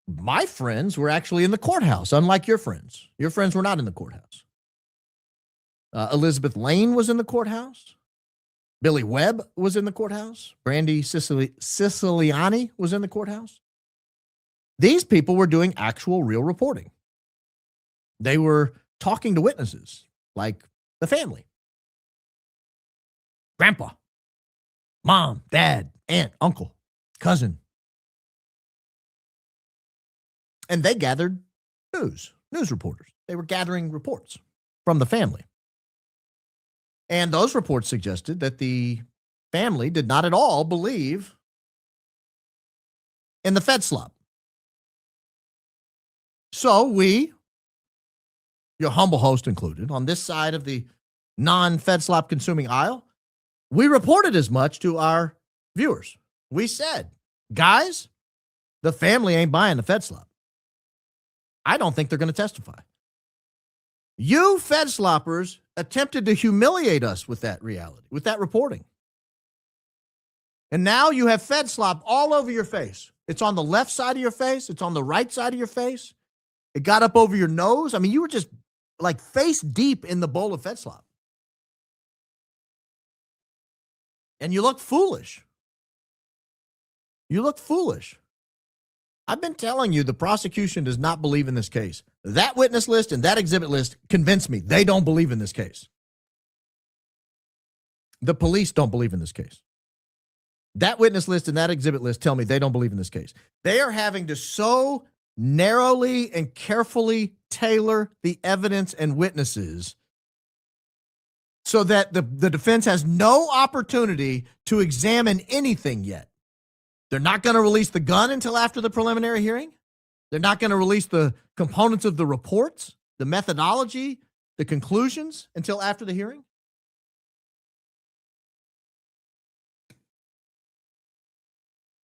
my friends were actually in the courthouse, unlike your friends. Your friends were not in the courthouse. Elizabeth Lane was in the courthouse. Billy Webb was in the courthouse. Brandy Siciliani was in the courthouse. These people were doing actual real reporting. They were talking to witnesses, like the family. Grandpa, mom, dad, aunt, uncle, cousin. And they gathered news reporters. They were gathering reports from the family. And those reports suggested that the family did not at all believe in the Fed slop. So we, your humble host included, on this side of the non-Fed slop consuming aisle, we reported as much to our viewers. We said, guys, the family ain't buying the Fed slop. I don't think they're going to testify. You Fed sloppers attempted to humiliate us with that reality, with that reporting. And now you have Fed slop all over your face. It's on the left side of your face. It's on the right side of your face. It got up over your nose. I mean, you were just like face deep in the bowl of Fed slop. And you look foolish. You look foolish. I've been telling you the prosecution does not believe in this case. That witness list and that exhibit list convince me they don't believe in this case. The police don't believe in this case. That witness list and that exhibit list tell me they don't believe in this case. They are having to so narrowly and carefully tailor the evidence and witnesses so that the defense has no opportunity to examine anything yet. They're not going to release the gun until after the preliminary hearing. They're not going to release the components of the reports, the methodology, the conclusions until after the hearing.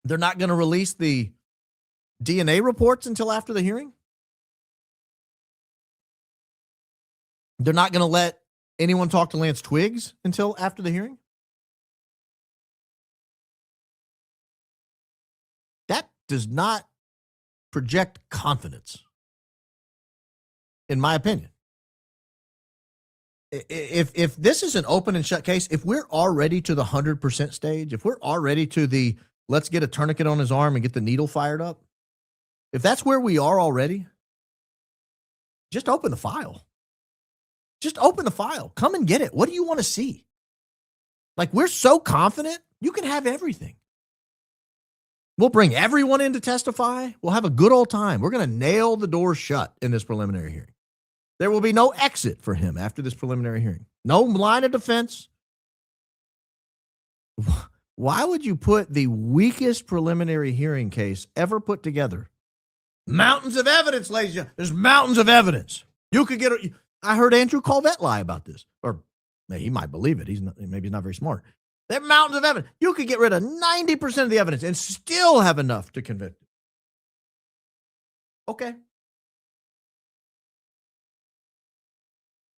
They're not going to release the DNA reports until after the hearing. They're not going to let anyone talk to Lance Twiggs until after the hearing. That does not project confidence, in my opinion. If this is an open and shut case, if we're already to the 100% stage, if we're already to the let's get a tourniquet on his arm and get the needle fired up, if that's where we are already, just open the file. Just open the file. Come and get it. What do you want to see? Like, we're so confident, you can have everything. We'll bring everyone in to testify. We'll have a good old time. We're going to nail the door shut in this preliminary hearing. There will be no exit for him after this preliminary hearing. No line of defense. Why would you put the weakest preliminary hearing case ever put together? Mountains of evidence, ladies and gentlemen. There's mountains of evidence. You could get I heard Andrew Colvett lie about this. Or he might believe it. Maybe he's not very smart. There are mountains of evidence. You could get rid of 90% of the evidence and still have enough to convict. Okay.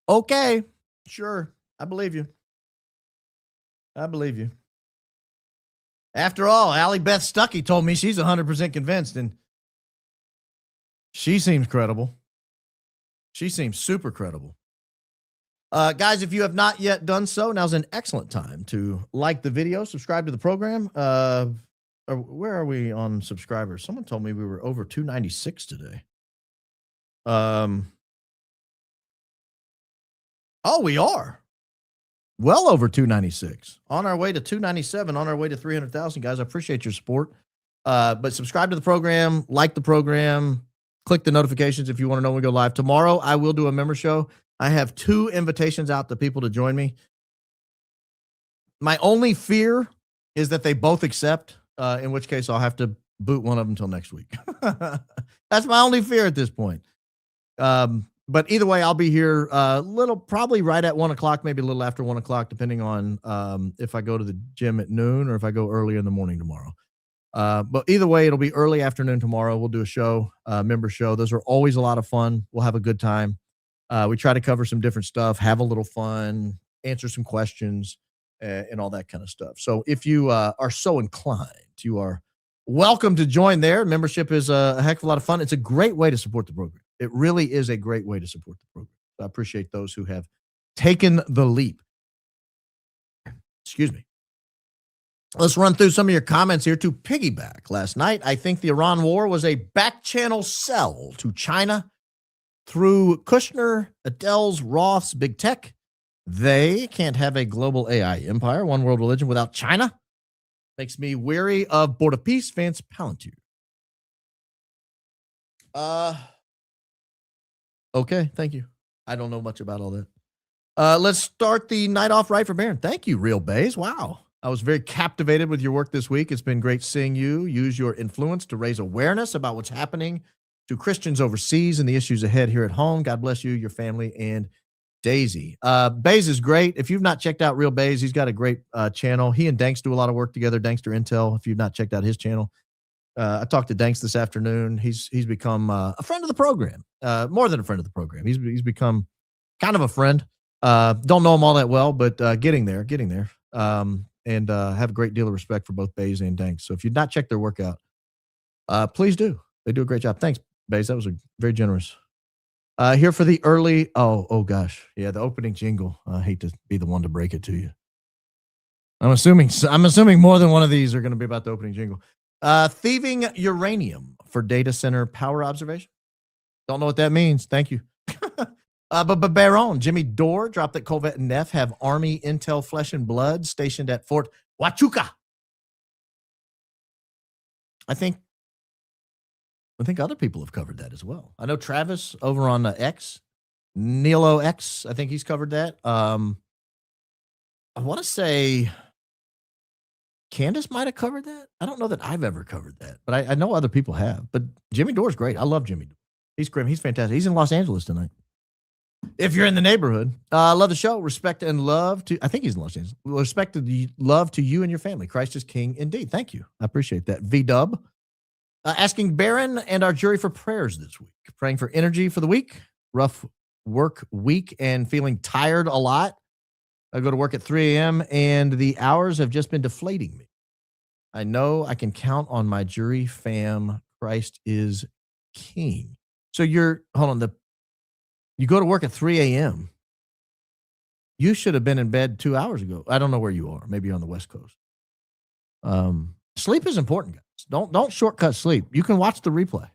Okay, sure. I believe you. I believe you. After all, Allie Beth Stuckey told me she's 100% convinced, and she seems credible. She seems super credible. Guys, if you have not yet done so, now's an excellent time to like the video, subscribe to the program. Where are we on subscribers? Someone told me we were over 296 today. Oh, we are. Well over 296. On our way to 297, on our way to 300,000, guys. I appreciate your support. But subscribe to the program, like the program, click the notifications if you want to know when we go live. Tomorrow, I will do a member show. I have 2 invitations out to people to join me. My only fear is that they both accept, in which case I'll have to boot one of them until next week. That's my only fear at this point. But either way, I'll be here probably right at 1 o'clock, maybe a little after 1 o'clock, depending on if I go to the gym at noon or if I go early in the morning tomorrow. But either way, it'll be early afternoon tomorrow. We'll do a show, member show. Those are always a lot of fun. We'll have a good time. We try to cover some different stuff, have a little fun, answer some questions, and all that kind of stuff. So if you are so inclined, you are welcome to join there. Membership is a heck of a lot of fun. It's a great way to support the program. It really is a great way to support the program. So I appreciate those who have taken the leap. Excuse me. Let's run through some of your comments here to piggyback. Last night, I think the Iran war was a back channel sell to China through Kushner, Adels, Roths, big tech. They can't have a global AI empire, one world religion without China. Makes me weary of Board of Peace, Vance Palantir. Okay, thank you. I don't know much about all that. Let's start the night off right for Baron. Thank you, Real Bays. Wow. I was very captivated with your work this week. It's been great seeing you use your influence to raise awareness about what's happening to Christians overseas and the issues ahead here at home. God bless you, your family, and Daisy. Bays is great. If you've not checked out Real Bays, he's got a great channel. He and Danks do a lot of work together, Dankster Intel, if you've not checked out his channel. I talked to Danks this afternoon. He's become a friend of the program, more than a friend of the program. He's become kind of a friend. Don't know him all that well, but getting there. And have a great deal of respect for both Bays and Danks. So if you've not checked their work out, please do. They do a great job. Thanks, Bays. That was very generous. Here for the early. Oh gosh, yeah, the opening jingle. I hate to be the one to break it to you. I'm assuming more than one of these are going to be about the opening jingle. Thieving uranium for data center power observation. Don't know what that means. Thank you. But Baron, Jimmy Dore dropped that Colvett and Neff have Army intel flesh and blood stationed at Fort Huachuca. I think other people have covered that as well. I know Travis over on X, Nilo X, I think he's covered that. I want to say Candace might have covered that. I don't know that I've ever covered that, but I know other people have. But Jimmy Dore's great. I love Jimmy Dore. He's great. He's fantastic. He's in Los Angeles tonight. If you're in the neighborhood, love the show. Respect and love to, I think he's in Los Angeles. Respect and love to you and your family. Christ is King indeed. Thank you. I appreciate that. V-Dub. Asking Baron and our jury for prayers this week. Praying for energy for the week. Rough work week and feeling tired a lot. I go to work at 3 a.m. and the hours have just been deflating me. I know I can count on my jury fam. Christ is King. So you go to work at 3 a.m. You should have been in bed 2 hours ago. I don't know where you are. Maybe you're on the West Coast. Sleep is important, guys. Don't shortcut sleep. You can watch the replay.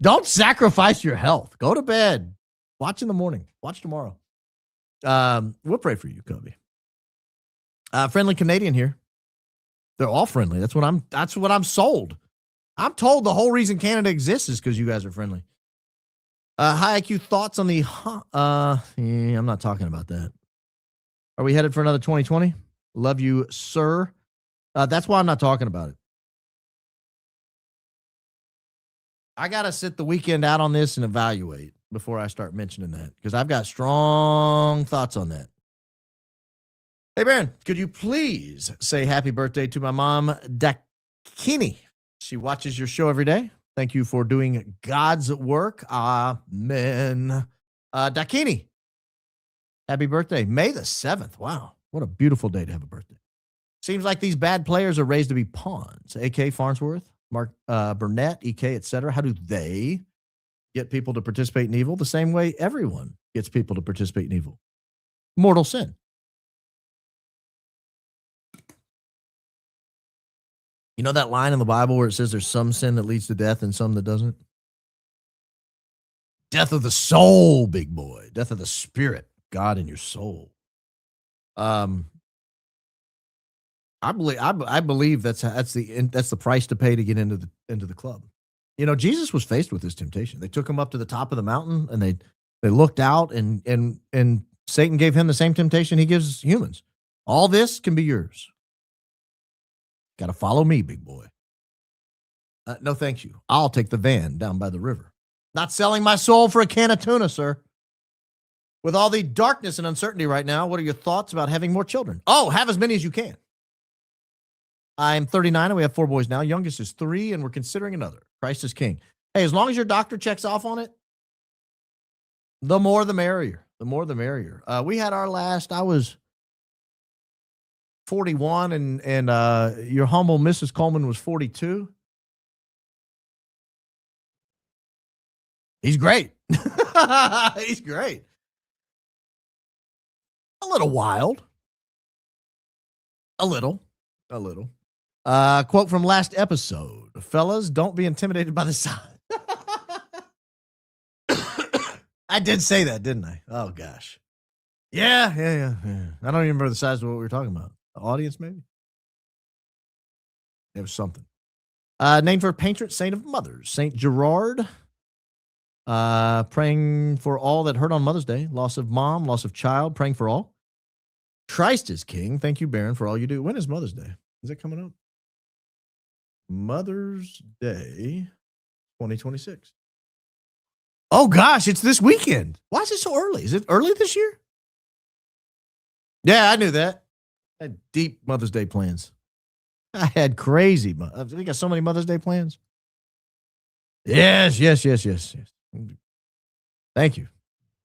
Don't sacrifice your health. Go to bed. Watch in the morning. Watch tomorrow. We'll pray for you, Cubby. Friendly Canadian here. They're all friendly. That's what I'm sold. I'm told the whole reason Canada exists is because you guys are friendly. High IQ thoughts on the I'm not talking about that. Are we headed for another 2020? Love you, sir. That's why I'm not talking about it. I got to sit the weekend out on this and evaluate before I start mentioning that because I've got strong thoughts on that. Hey, Baron, could you please say happy birthday to my mom, Dakini? She watches your show every day. Thank you for doing God's work. Amen. Dakini, happy birthday. May the 7th. Wow. What a beautiful day to have a birthday. Seems like these bad players are raised to be pawns. AK Farnsworth, Mark Burnett, EK, etc. How do they get people to participate in evil? The same way everyone gets people to participate in evil. Mortal sin. You know that line in the Bible where it says there's some sin that leads to death and some that doesn't? Death of the soul, big boy. Death of the spirit. God in your soul. I believe that's the price to pay to get into the club. You know, Jesus was faced with this temptation. They took him up to the top of the mountain and they looked out and Satan gave him the same temptation he gives humans. All this can be yours. Got to follow me, big boy. No, thank you. I'll take the van down by the river. Not selling my soul for a can of tuna, sir. With all the darkness and uncertainty right now, what are your thoughts about having more children? Oh, have as many as you can. I'm 39 and we have 4 boys now. Youngest is 3 and we're considering another. Christ is King. Hey, as long as your doctor checks off on it, the more the merrier. The more the merrier. We had our last, I was 41 and your humble Mrs. Coleman was 42. He's great. He's great. A little wild. A little. Quote from last episode. Fellas, don't be intimidated by the size. I did say that, didn't I? Oh, gosh. Yeah. I don't even remember the size of what we were talking about. The audience, maybe? It was something. Name for patron saint of mothers. Saint Gerard. Praying for all that hurt on Mother's Day. Loss of mom, loss of child. Praying for all. Christ is King. Thank you, Baron, for all you do. When is Mother's Day? Is it coming up? Mother's Day 2026. Oh, gosh, it's this weekend. Why is it so early? Is it early this year? Yeah, I knew that. I had deep Mother's Day plans. I had crazy. We got so many Mother's Day plans. Yes. Thank you.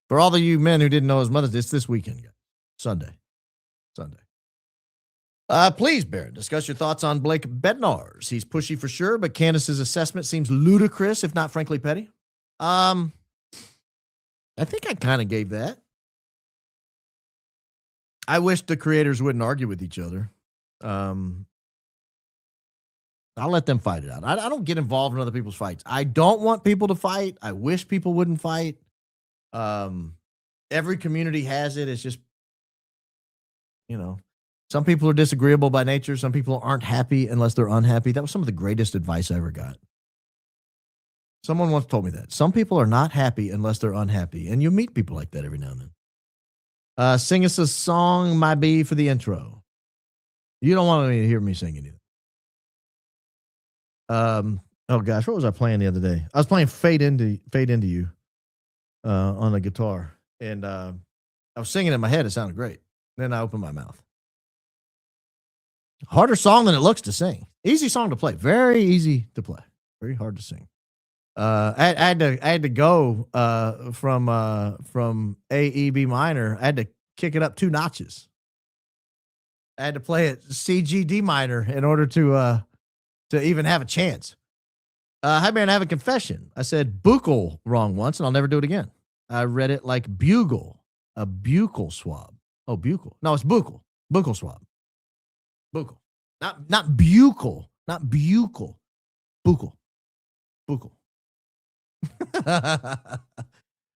For all of you men who didn't know it was Mother's Day, it's this weekend, guys. Sunday. Please, Baron, discuss your thoughts on Blake Bednarz. He's pushy for sure, but Candace's assessment seems ludicrous, if not frankly petty. I think I kind of gave that. I wish the creators wouldn't argue with each other. I'll let them fight it out. I don't get involved in other people's fights. I don't want people to fight. I wish people wouldn't fight. Every community has it. It's just, some people are disagreeable by nature. Some people aren't happy unless they're unhappy. That was some of the greatest advice I ever got. Someone once told me that. Some people are not happy unless they're unhappy. And you meet people like that every now and then. Sing us a song, my bee, for the intro. You don't want to hear me singing either. Oh gosh, what was I playing the other day? I was playing Fade Into You. on the guitar. And I was singing in my head. It sounded great. Then I opened my mouth. Harder song than it looks to sing. Easy song to play. Very easy to play. Very hard to sing. I had to go from A, E, B minor. I had to kick it up 2 notches. I had to play it C, G, D minor in order to even have a chance. Hi, man, I have a confession. I said buccal wrong once, and I'll never do it again. I read it like bugle, a buccal swab. Oh, buccal. No, it's buccal. Buccal swab. Buccal. Not buccal. Not buccal. Buccal. Buccal.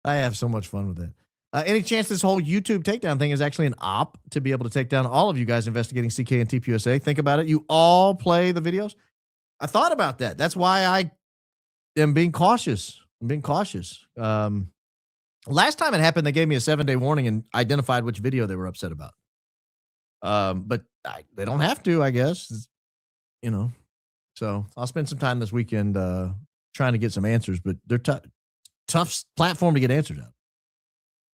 I have so much fun with that. Any chance this whole YouTube takedown thing is actually an op to be able to take down all of you guys investigating CK and TPUSA? Think about it. You all play the videos. I thought about that. That's why I am being cautious. I'm being cautious. Last time it happened, they gave me a 7-day warning and identified which video they were upset about. But they don't have to, I guess. You know. So I'll spend some time this weekend trying to get some answers, but they're tough platform to get answers out.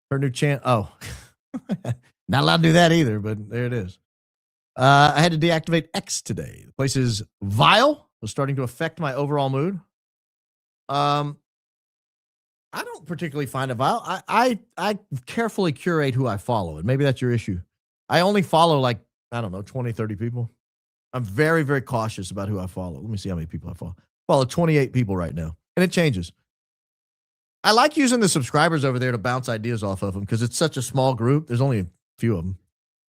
Her new chant. Oh, not allowed to do that either, but there it is. I had to deactivate X today. The place is vile. Was starting to affect my overall mood. I don't particularly find it vile. I carefully curate who I follow, and maybe that's your issue. I only follow like, I don't know, 20, 30 people. I'm very, very cautious about who I follow. Let me see how many people I follow. I follow 28 people right now, and it changes. I like using the subscribers over there to bounce ideas off of them because it's such a small group. There's only a few of them.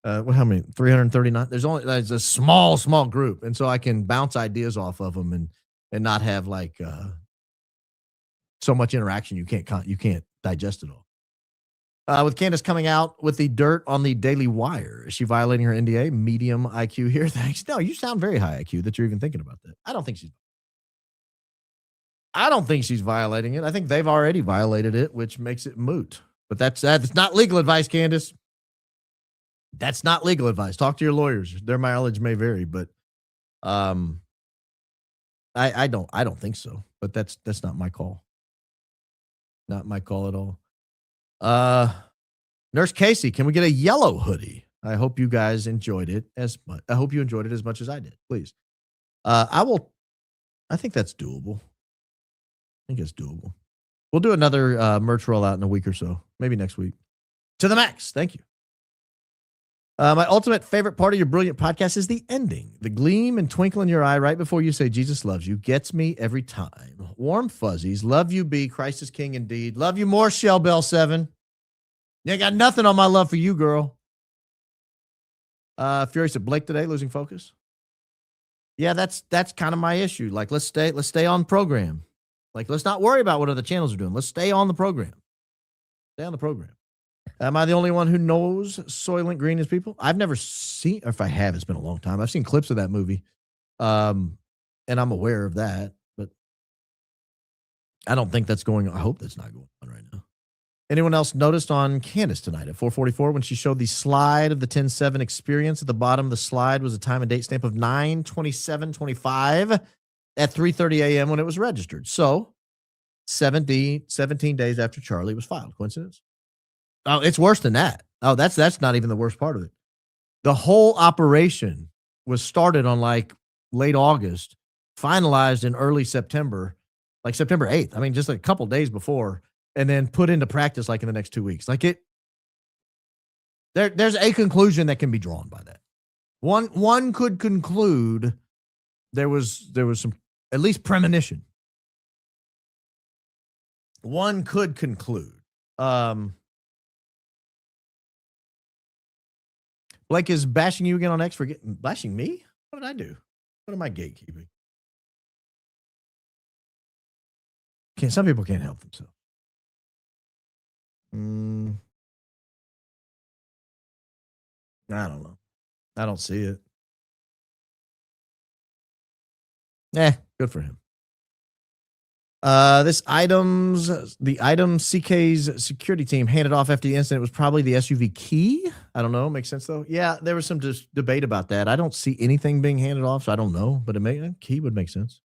How many? 339. There's a small group, and so I can bounce ideas off of them and not have like so much interaction you can't digest it all. With Candace coming out with the dirt on the Daily Wire, is she violating her NDA? Medium IQ here. Thanks. No, you sound very high IQ that you're even thinking about that. I don't think she's violating it. I think they've already violated it, which makes it moot. But that's not legal advice, Candace. That's not legal advice. Talk to your lawyers. Their mileage may vary, but I don't think so. But that's not my call. Not my call at all. Nurse Casey, can we get a yellow hoodie? I hope you guys enjoyed it as much. I hope you enjoyed it as much as I did. Please. I think that's doable. I think it's doable. We'll do another merch rollout in a week or so. Maybe next week. To the max. Thank you. My ultimate favorite part of your brilliant podcast is the ending. The gleam and twinkle in your eye right before you say Jesus loves you gets me every time. Warm fuzzies. Love you, B. Christ is king indeed. Love you more, Shell Bell 7. You ain't got nothing on my love for you, girl. Furious at Blake today, losing focus. Yeah, that's kind of my issue. Like, let's stay on program. Like, let's not worry about what other channels are doing. Let's stay on the program. Stay on the program. Am I the only one who knows Soylent Green is people? I've never seen, or if I have, it's been a long time. I've seen clips of that movie. And I'm aware of that, but I don't think that's going on. I hope that's not going on right now. Anyone else noticed on Candace tonight at 4:44 when she showed the slide of the 10-7 experience? At the bottom of the slide was a time and date stamp of 9/27/25 at 3:30 a.m. when it was registered. So 17 days after Charlie was filed. Coincidence? Oh, it's worse than that. Oh, that's not even the worst part of it. The whole operation was started on like late August, finalized in early September, like September 8th. I mean, just a couple days before, and then put into practice like in the next 2 weeks. Like there's a conclusion that can be drawn by that. One could conclude there was some at least premonition. One could conclude. Blake is bashing you again on X for bashing me? What did I do? What am I gatekeeping? Some people can't help themselves. I don't know. I don't see it. Good for him. The item CK's security team handed off after the incident was probably the SUV key. I don't know. Makes sense though. Yeah, there was some debate about that. I don't see anything being handed off, so I don't know. But key would make sense.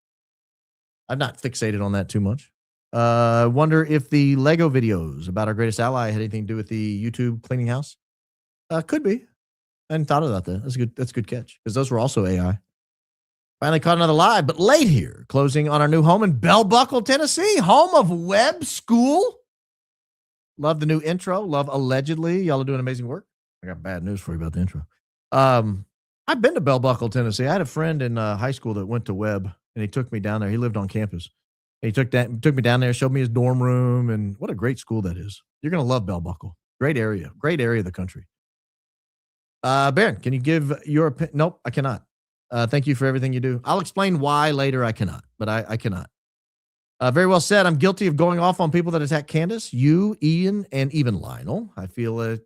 I'm not fixated on that too much. Wonder if the Lego videos about our greatest ally had anything to do with the YouTube cleaning house. Could be. I hadn't thought about that. That's a good catch because those were also AI. Finally caught another live, but late here. Closing on our new home in Bell Buckle, Tennessee, home of web school. Love the new intro. Love allegedly. Y'all are doing amazing work. I got bad news for you about the intro. I've been to Bell Buckle, Tennessee. I had a friend in high school that went to Webb, and he took me down there. He lived on campus. And he took me down there, showed me his dorm room, and what a great school that is. You're going to love Bell Buckle. Great area of the country. Baron, can you give your opinion? Nope, I cannot. Thank you for everything you do. I'll explain why later. I cannot, but I cannot. Very well said. I'm guilty of going off on people that attack Candace, you, Ian, and even Lionel. I feel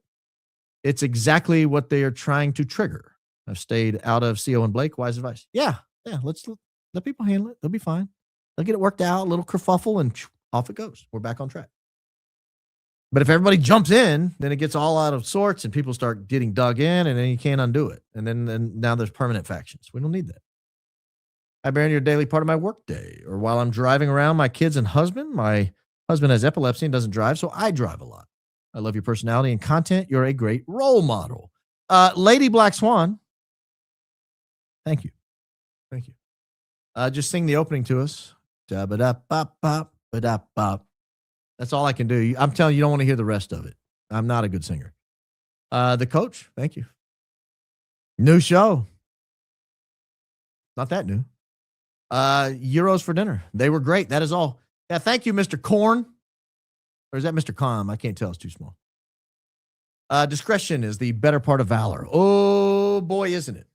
it's exactly what they are trying to trigger. I've stayed out of CO and Blake. Wise advice. Yeah. Let's let people handle it. They'll be fine. They'll get it worked out, a little kerfuffle, and off it goes. We're back on track. But if everybody jumps in, then it gets all out of sorts and people start getting dug in, and then you can't undo it. And then now there's permanent factions. We don't need that. I bear your daily part of my work day, or while I'm driving around my kids and husband. My husband has epilepsy and doesn't drive, so I drive a lot. I love your personality and content. You're a great role model. Lady Black Swan. Thank you. Just sing the opening to us. Da-ba-da-bop-bop-ba-da-bop. That's all I can do. I'm telling you, you don't want to hear the rest of it. I'm not a good singer. The coach, thank you. New show. Not that new. Euros for dinner. They were great. That is all. Yeah, thank you, Mr. Corn. Or is that Mr. Com? I can't tell. It's too small. Discretion is the better part of valor. Oh, boy, isn't it?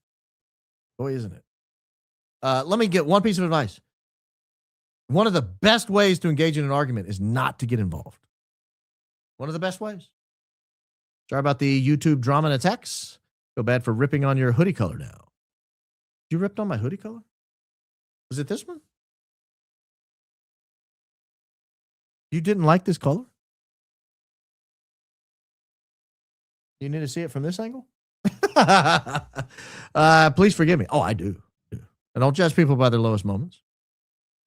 Let me get one piece of advice. One of the best ways to engage in an argument is not to get involved. One of the best ways. Sorry about the YouTube drama and attacks. Feel bad for ripping on your hoodie color now. You ripped on my hoodie color? Was it this one? You didn't like this color? You need to see it from this angle? Please forgive me. Oh, I do. I don't judge people by their lowest moments.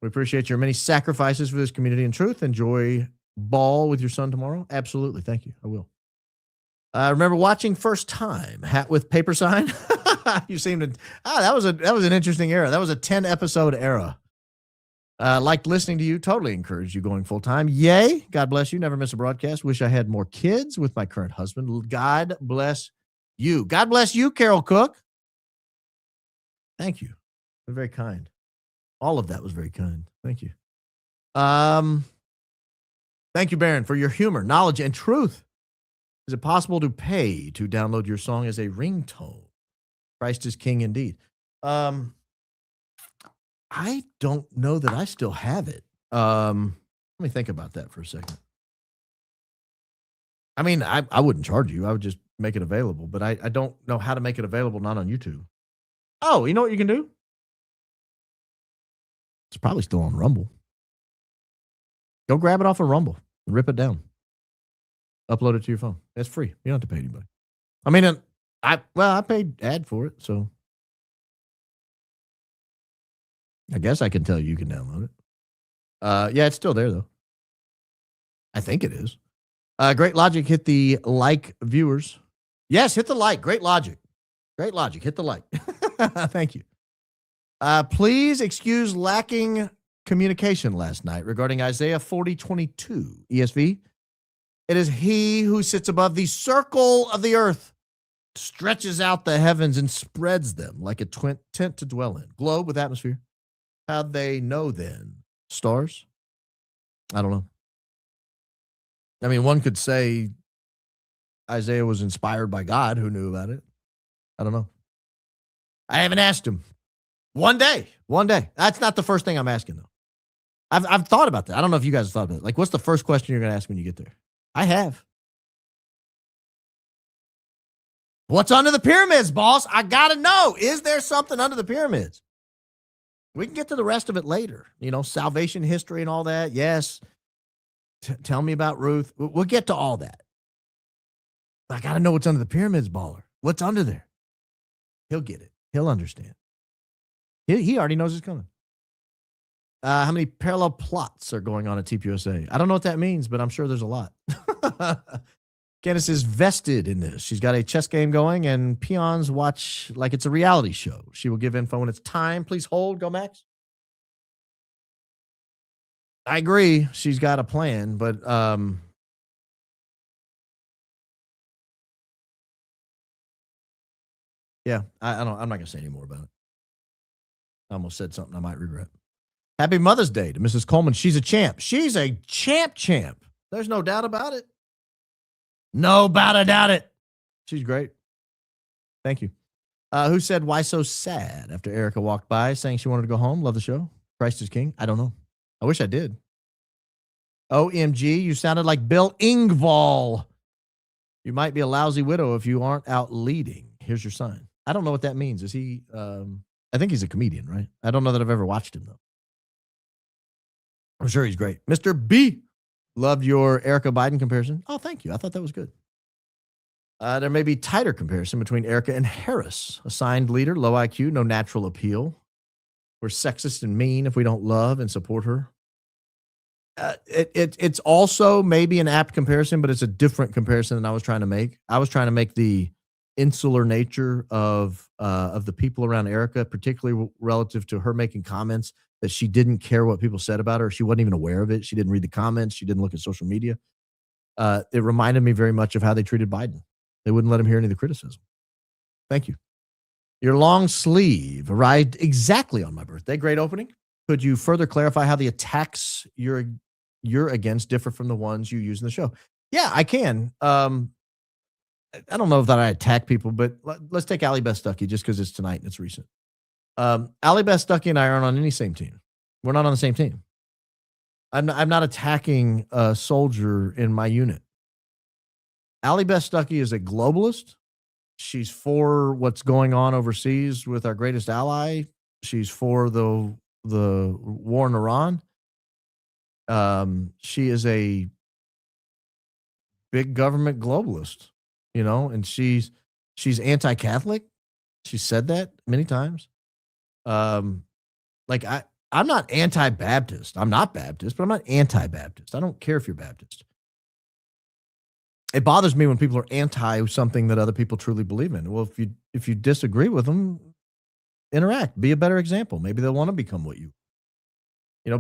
We appreciate your many sacrifices for this community and truth. Enjoy ball with your son tomorrow. Absolutely. Thank you. I will. Remember watching first time hat with paper sign? You seem to. That was an interesting era. That was a 10 episode era. Liked listening to you. Totally encouraged you going full time. Yay. God bless you. Never miss a broadcast. Wish I had more kids with my current husband. God bless you. God bless you, Carol Cook. Thank you. You're very kind. All of that was very kind. Thank you. Thank you, Baron, for your humor, knowledge, and truth. Is it possible to pay to download your song as a ringtone? Christ is King indeed. I don't know that I still have it. Let me think about that for a second. I mean, I wouldn't charge you. I would just make it available, but I don't know how to make it available not on YouTube. Oh, you know what you can do? It's probably still on Rumble. Go grab it off of Rumble and rip it down. Upload it to your phone. It's free. You don't have to pay anybody. I mean, I paid ad for it, so I guess I can tell you can download it. Yeah, it's still there though. I think it is. Great Logic, hit the like, viewers. Yes, hit the like. Great Logic. Hit the like. Thank you. Please excuse lacking communication last night regarding Isaiah 40:22 ESV. It is he who sits above the circle of the earth, stretches out the heavens and spreads them like a tent to dwell in. Globe with atmosphere. How'd they know then? Stars? I don't know. I mean, one could say Isaiah was inspired by God. Who knew about it? I don't know. I haven't asked him. One day. That's not the first thing I'm asking, though. I've thought about that. I don't know if you guys have thought about it. Like, what's the first question you're going to ask when you get there? I have. What's under the pyramids, boss? I got to know. Is there something under the pyramids? We can get to the rest of it later. You know, salvation history and all that. Yes. Tell me about Ruth. We'll get to all that. I got to know what's under the pyramids, baller. What's under there? He'll get it. He'll understand. He already knows it's coming. How many parallel plots are going on at TPUSA? I don't know what that means, but I'm sure there's a lot. Candace is vested in this. She's got a chess game going, and peons watch like it's a reality show. She will give info when it's time. Please hold. Go, Max. I agree. She's got a plan, but yeah, I'm not gonna say any more about it. I almost said something I might regret. Happy Mother's Day to Mrs. Coleman. She's a champ. She's a champ. There's no doubt about it. No about a doubt it. She's great. Thank you. Who said, why so sad after Erica walked by saying she wanted to go home? Love the show. Christ is King. I don't know. I wish I did. OMG, you sounded like Bill Engvall. You might be a lousy widow if you aren't out leading. Here's your sign. I don't know what that means. Is he, I think he's a comedian, right? I don't know that I've ever watched him, though. I'm sure he's great. Mr. B, loved your Erica Biden comparison. Oh, thank you. I thought that was good. There may be tighter comparison between Erica and Harris. Assigned leader, low IQ, no natural appeal. We're sexist and mean if we don't love and support her. It's also maybe an apt comparison, but it's a different comparison than I was trying to make. I was trying to make the insular nature of the people around Erica, particularly relative to her making comments that she didn't care what people said about her. She wasn't even aware of it. She didn't read the comments. She didn't look at social media. It reminded me very much of how they treated Biden. They wouldn't let him hear any of the criticism. Thank you. Your long sleeve arrived exactly on my birthday. Great opening. Could you further clarify how the attacks you're against differ from the ones you use in the show? Yeah, I can. I don't know that I attack people, but let's take Allie Beth Stuckey just because it's tonight and it's recent. Allie Beth Stuckey and I aren't on any same team. We're not on the same team. I'm not attacking a soldier in my unit. Allie Beth Stuckey is a globalist. She's for what's going on overseas with our greatest ally. She's for the war in Iran. She is a big government globalist, and she's anti-Catholic. She said that many times. I'm not anti-Baptist. I'm not Baptist, but I'm not anti-Baptist. I don't care if you're Baptist. It bothers me when people are anti something that other people truly believe in. Well, if you disagree with them, interact. Be a better example. Maybe they'll want to become what you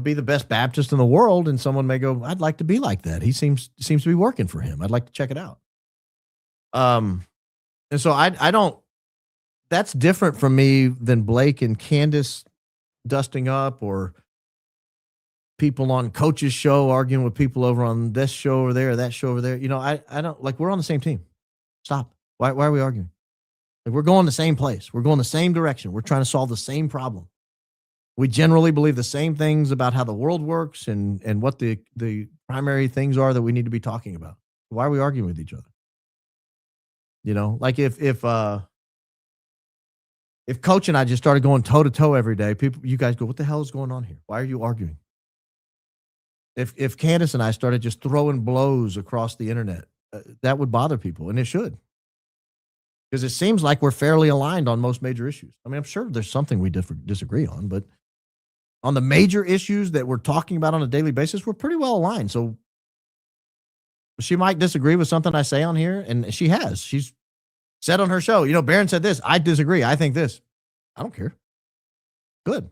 be the best Baptist in the world, and someone may go, I'd like to be like that. He seems to be working for him. I'd like to check it out. And so I don't. That's different from me than Blake and Candace dusting up, or people on Coach's show arguing with people over on this show over there, or that show over there. I don't like. We're on the same team. Stop. Why are we arguing? Like, we're going the same place. We're going the same direction. We're trying to solve the same problem. We generally believe the same things about how the world works and what the primary things are that we need to be talking about. Why are we arguing with each other? Like if Coach and I just started going toe to toe every day, you guys go, what the hell is going on here? Why are you arguing? If Candace and I started just throwing blows across the internet, that would bother people, and it should. Because it seems like we're fairly aligned on most major issues. I mean, I'm sure there's something we disagree on, but on the major issues that we're talking about on a daily basis, we're pretty well aligned. So she might disagree with something I say on here, and she has. She's said on her show, Barron said this. I disagree. I think this. I don't care. Good.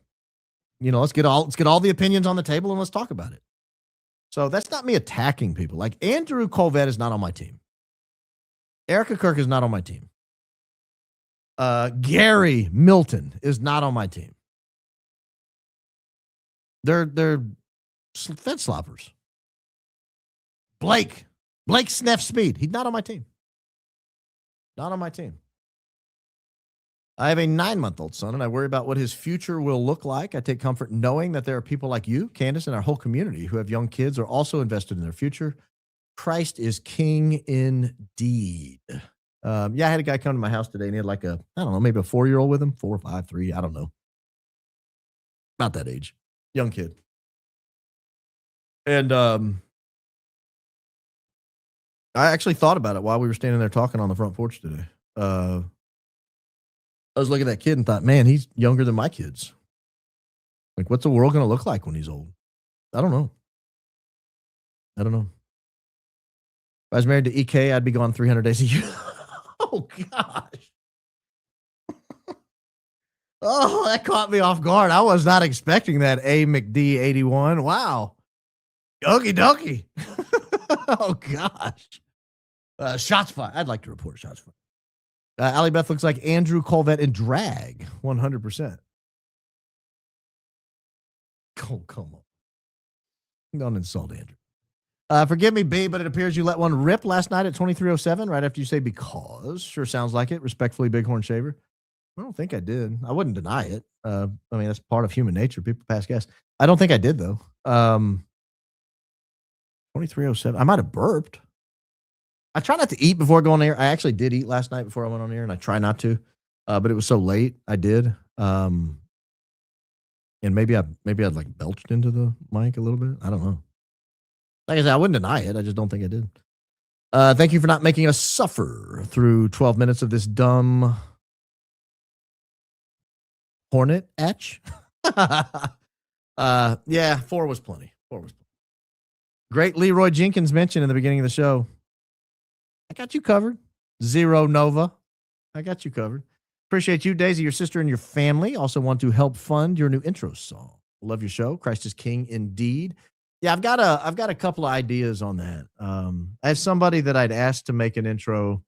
Let's get all the opinions on the table and let's talk about it. So that's not me attacking people. Like, Andrew Colvett is not on my team. Erica Kirk is not on my team. Gary Milton is not on my team. They're fed sloppers. Blake Sneff Speed. He's not on my team. Not on my team. I have a 9-month-old son, and I worry about what his future will look like. I take comfort knowing that there are people like you, Candace, and our whole community who have young kids are also invested in their future. Christ is king indeed. I had a guy come to my house today, and he had maybe a 4-year-old with him, 4, 5, 3, I don't know. About that age. Young kid. And I actually thought about it while we were standing there talking on the front porch today. I was looking at that kid and thought, man, he's younger than my kids. Like, what's the world going to look like when he's old? I don't know. If I was married to EK, I'd be gone 300 days a year. Oh, gosh. Oh, that caught me off guard. I was not expecting that. A McD 81. Wow. Okie dokie. Oh, gosh. Shots fired. I'd like to report shots fired. Allie Beth looks like Andrew Colvett in drag. 100%. Oh, come on. Don't insult Andrew. Forgive me, B, but it appears you let one rip last night at 23:07 right after you say because. Sure sounds like it. Respectfully, Bighorn Shaver. I don't think I did. I wouldn't deny it. I mean, that's part of human nature. People pass gas. I don't think I did, though. 23:07. I might have burped. I try not to eat before going on air. I actually did eat last night before I went on air, and I try not to. But it was so late, I did. And maybe I'd like belched into the mic a little bit. I don't know. Like I said, I wouldn't deny it. I just don't think I did. Thank you for not making us suffer through 12 minutes of this dumb hornet etch. Yeah, 4 was plenty. Great Leroy Jenkins mentioned in the beginning of the show. I got you covered. Zero Nova. I got you covered. Appreciate you, Daisy, your sister, and your family. Also want to help fund your new intro song. Love your show. Christ is King indeed. Yeah, I've got a couple of ideas on that. I have somebody that I'd asked to make an intro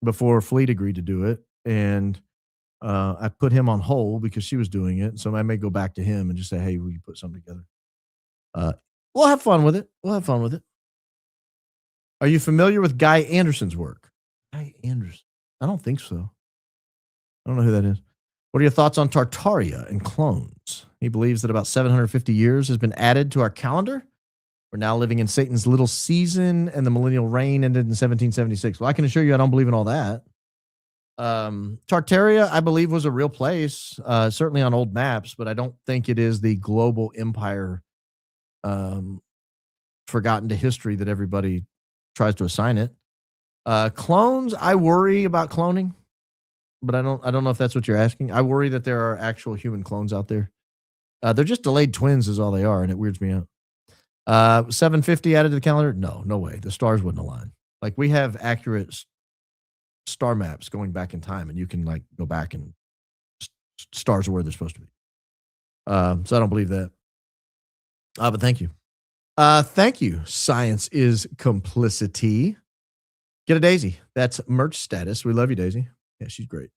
before Fleet agreed to do it, and I put him on hold because she was doing it. So I may go back to him and just say, "Hey, will you put something together?" We'll have fun with it. Are you familiar with Guy Anderson's work? Guy Anderson? I don't think so. I don't know who that is. What are your thoughts on Tartaria and clones? He believes that about 750 years has been added to our calendar. We're now living in Satan's little season, and the millennial reign ended in 1776. Well, I can assure you I don't believe in all that. Tartaria, I believe, was a real place, certainly on old maps, but I don't think it is the global empire forgotten to history that everybody tries to assign it. Clones, I worry about cloning, but I don't know if that's what you're asking. I worry that there are actual human clones out there. They're just delayed twins is all they are, and it weirds me out. 750 added to the calendar? No way. The stars wouldn't align. Like, we have accurate star maps going back in time, and you can like go back and stars are where they're supposed to be. So I don't believe that. But thank you. Thank you. Science is complicity. Get a Daisy. That's merch status. We love you, Daisy. Yeah, she's great.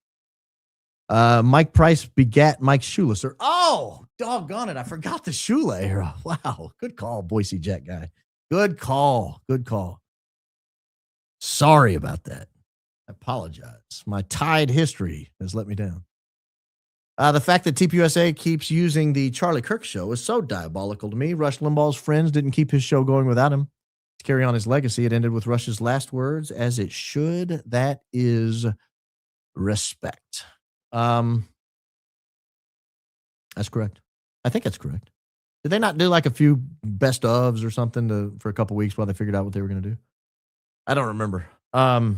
Mike Price begat Mike Schulisser. Oh, doggone it. I forgot the Shule era. Wow. Good call, Boise Jet guy. Good call. Sorry about that. I apologize. My Tide history has let me down. The fact that TPUSA keeps using the Charlie Kirk show is so diabolical to me. Rush Limbaugh's friends didn't keep his show going without him. To carry on his legacy, it ended with Rush's last words, as it should. That is respect. That's correct. I think that's correct. Did they not do like a few best ofs or something for a couple weeks while they figured out what they were going to do? I don't remember. I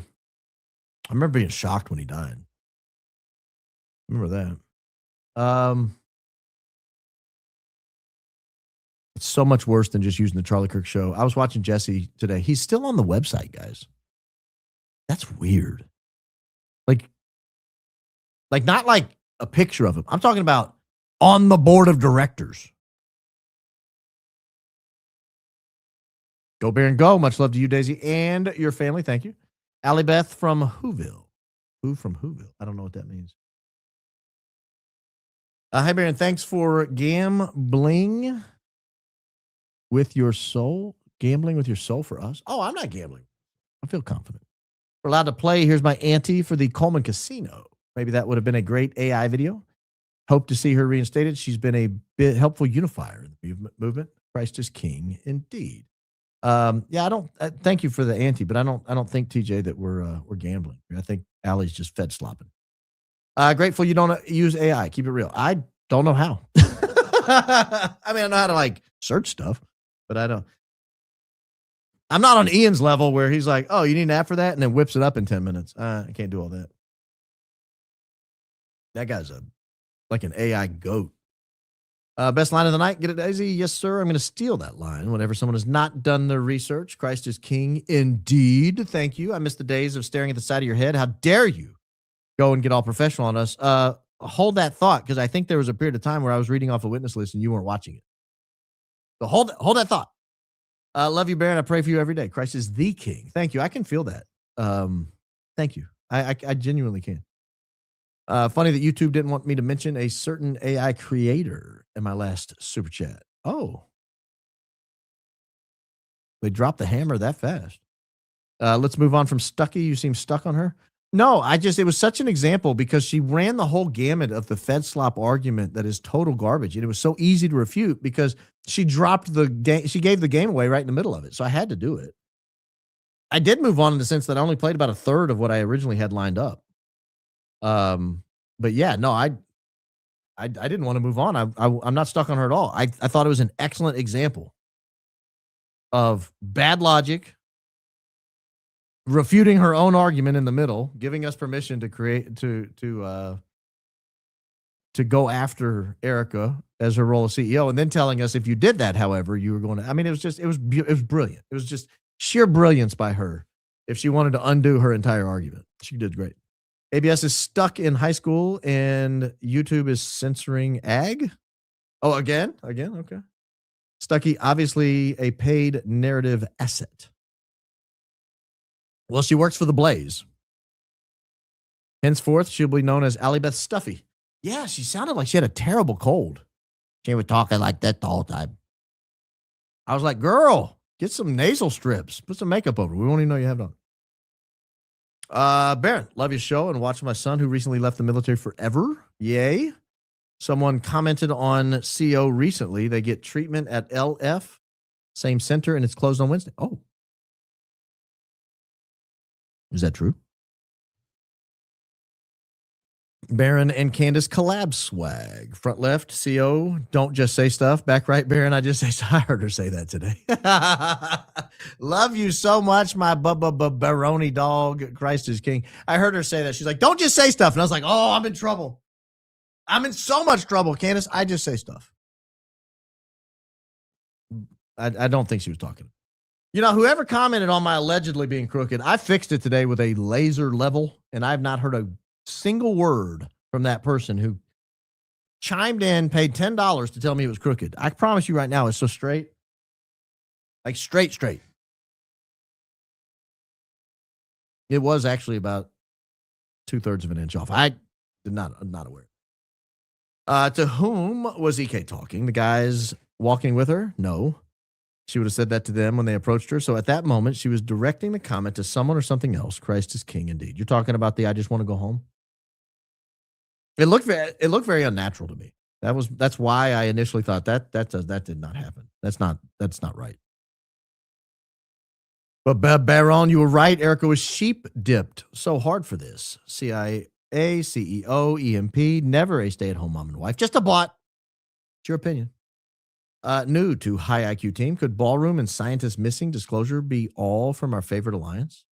remember being shocked when he died. I remember that. It's so much worse than just using the Charlie Kirk show. I was watching Jesse today. He's still on the website, guys. That's weird. Like not like a picture of him. I'm talking about on the board of directors. Go Baron Go. Much love to you, Daisy, and your family. Thank you. Allie Beth from Whoville. Who from Whoville? I don't know what that means. Hi, Baron. Thanks for gambling with your soul. Gambling with your soul for us. Oh, I'm not gambling. I feel confident. We're allowed to play. Here's my ante for the Coleman Casino. Maybe that would have been a great AI video. Hope to see her reinstated. She's been a bit helpful unifier in the movement. Christ is King, indeed. Yeah, I don't. Thank you for the ante, but I don't think, TJ, that we're gambling. I think Allie's just fed slopping. Grateful you don't use AI. Keep it real. I don't know how. I mean, I know how to like search stuff, but I don't. I'm not on Ian's level where he's like, "Oh, you need an app for that," and then whips it up in 10 minutes. I can't do all that. That guy's like an AI goat. Best line of the night. Get it, Daisy? Yes, sir. I'm going to steal that line whenever someone has not done their research. Christ is king indeed. Thank you. I miss the days of staring at the side of your head. How dare you go and get all professional on us? Hold that thought, because I think there was a period of time where I was reading off a witness list and you weren't watching it. So hold that thought. Love you, Baron. I pray for you every day. Christ is the king. Thank you. I can feel that. Thank you. I genuinely can. Funny that YouTube didn't want me to mention a certain AI creator in my last super chat. Oh, they dropped the hammer that fast. Let's move on from Stuckey. You seem stuck on her. No, it was such an example because she ran the whole gamut of the Fed slop argument that is total garbage. And it was so easy to refute because she dropped the game. She gave the game away right in the middle of it. So I had to do it. I did move on in the sense that I only played about a third of what I originally had lined up. But yeah, no, I didn't want to move on. I'm not stuck on her at all. I thought it was an excellent example of bad logic, refuting her own argument in the middle, giving us permission to create to go after Erica as her role as CEO, and then telling us if you did that, however, you were going to. I mean, it was brilliant. It was just sheer brilliance by her. If she wanted to undo her entire argument, she did great. ABS is stuck in high school and YouTube is censoring ag. Oh, again, okay. Stuckey, obviously a paid narrative asset. Well, she works for the Blaze. Henceforth, she'll be known as Allie Beth Stuckey. Yeah, she sounded like she had a terrible cold. She was talking like that the whole time. I was like, girl, get some nasal strips. Put some makeup over. We won't even know you have it on. Baron, love your show and watch my son who recently left the military forever. Yay. Someone commented on CO recently. They get treatment at LF, same center, and it's closed on Wednesday. Oh. Is that true? Baron and Candace collab swag. Front left, CO, don't just say stuff. Back right, Baron, I just say I heard her say that today. Love you so much, my Baroni dog. Christ is king. I heard her say that. She's like, don't just say stuff. And I was like, oh, I'm in trouble. I'm in so much trouble, Candace. I just say stuff. I don't think she was talking. You know, whoever commented on my allegedly being crooked, I fixed it today with a laser level, and I've not heard a single word from that person who chimed in, paid $10 to tell me it was crooked. I promise you right now, it's so straight. Like straight. It was actually about 2/3 of an inch off. I'm not aware. To whom was EK talking? The guys walking with her? No. She would have said that to them when they approached her. So at that moment, she was directing the comment to someone or something else. Christ is king indeed. You're talking about the I just want to go home? It looked very unnatural to me. That's why I initially thought that did not happen. That's not right. But Baron, you were right. Erica was sheep dipped. So hard for this. CIA, CEO, EMP, never a stay-at-home mom and wife. Just a bot. It's your opinion. New to high IQ team. Could ballroom and scientist missing disclosure be all from our favorite alliance?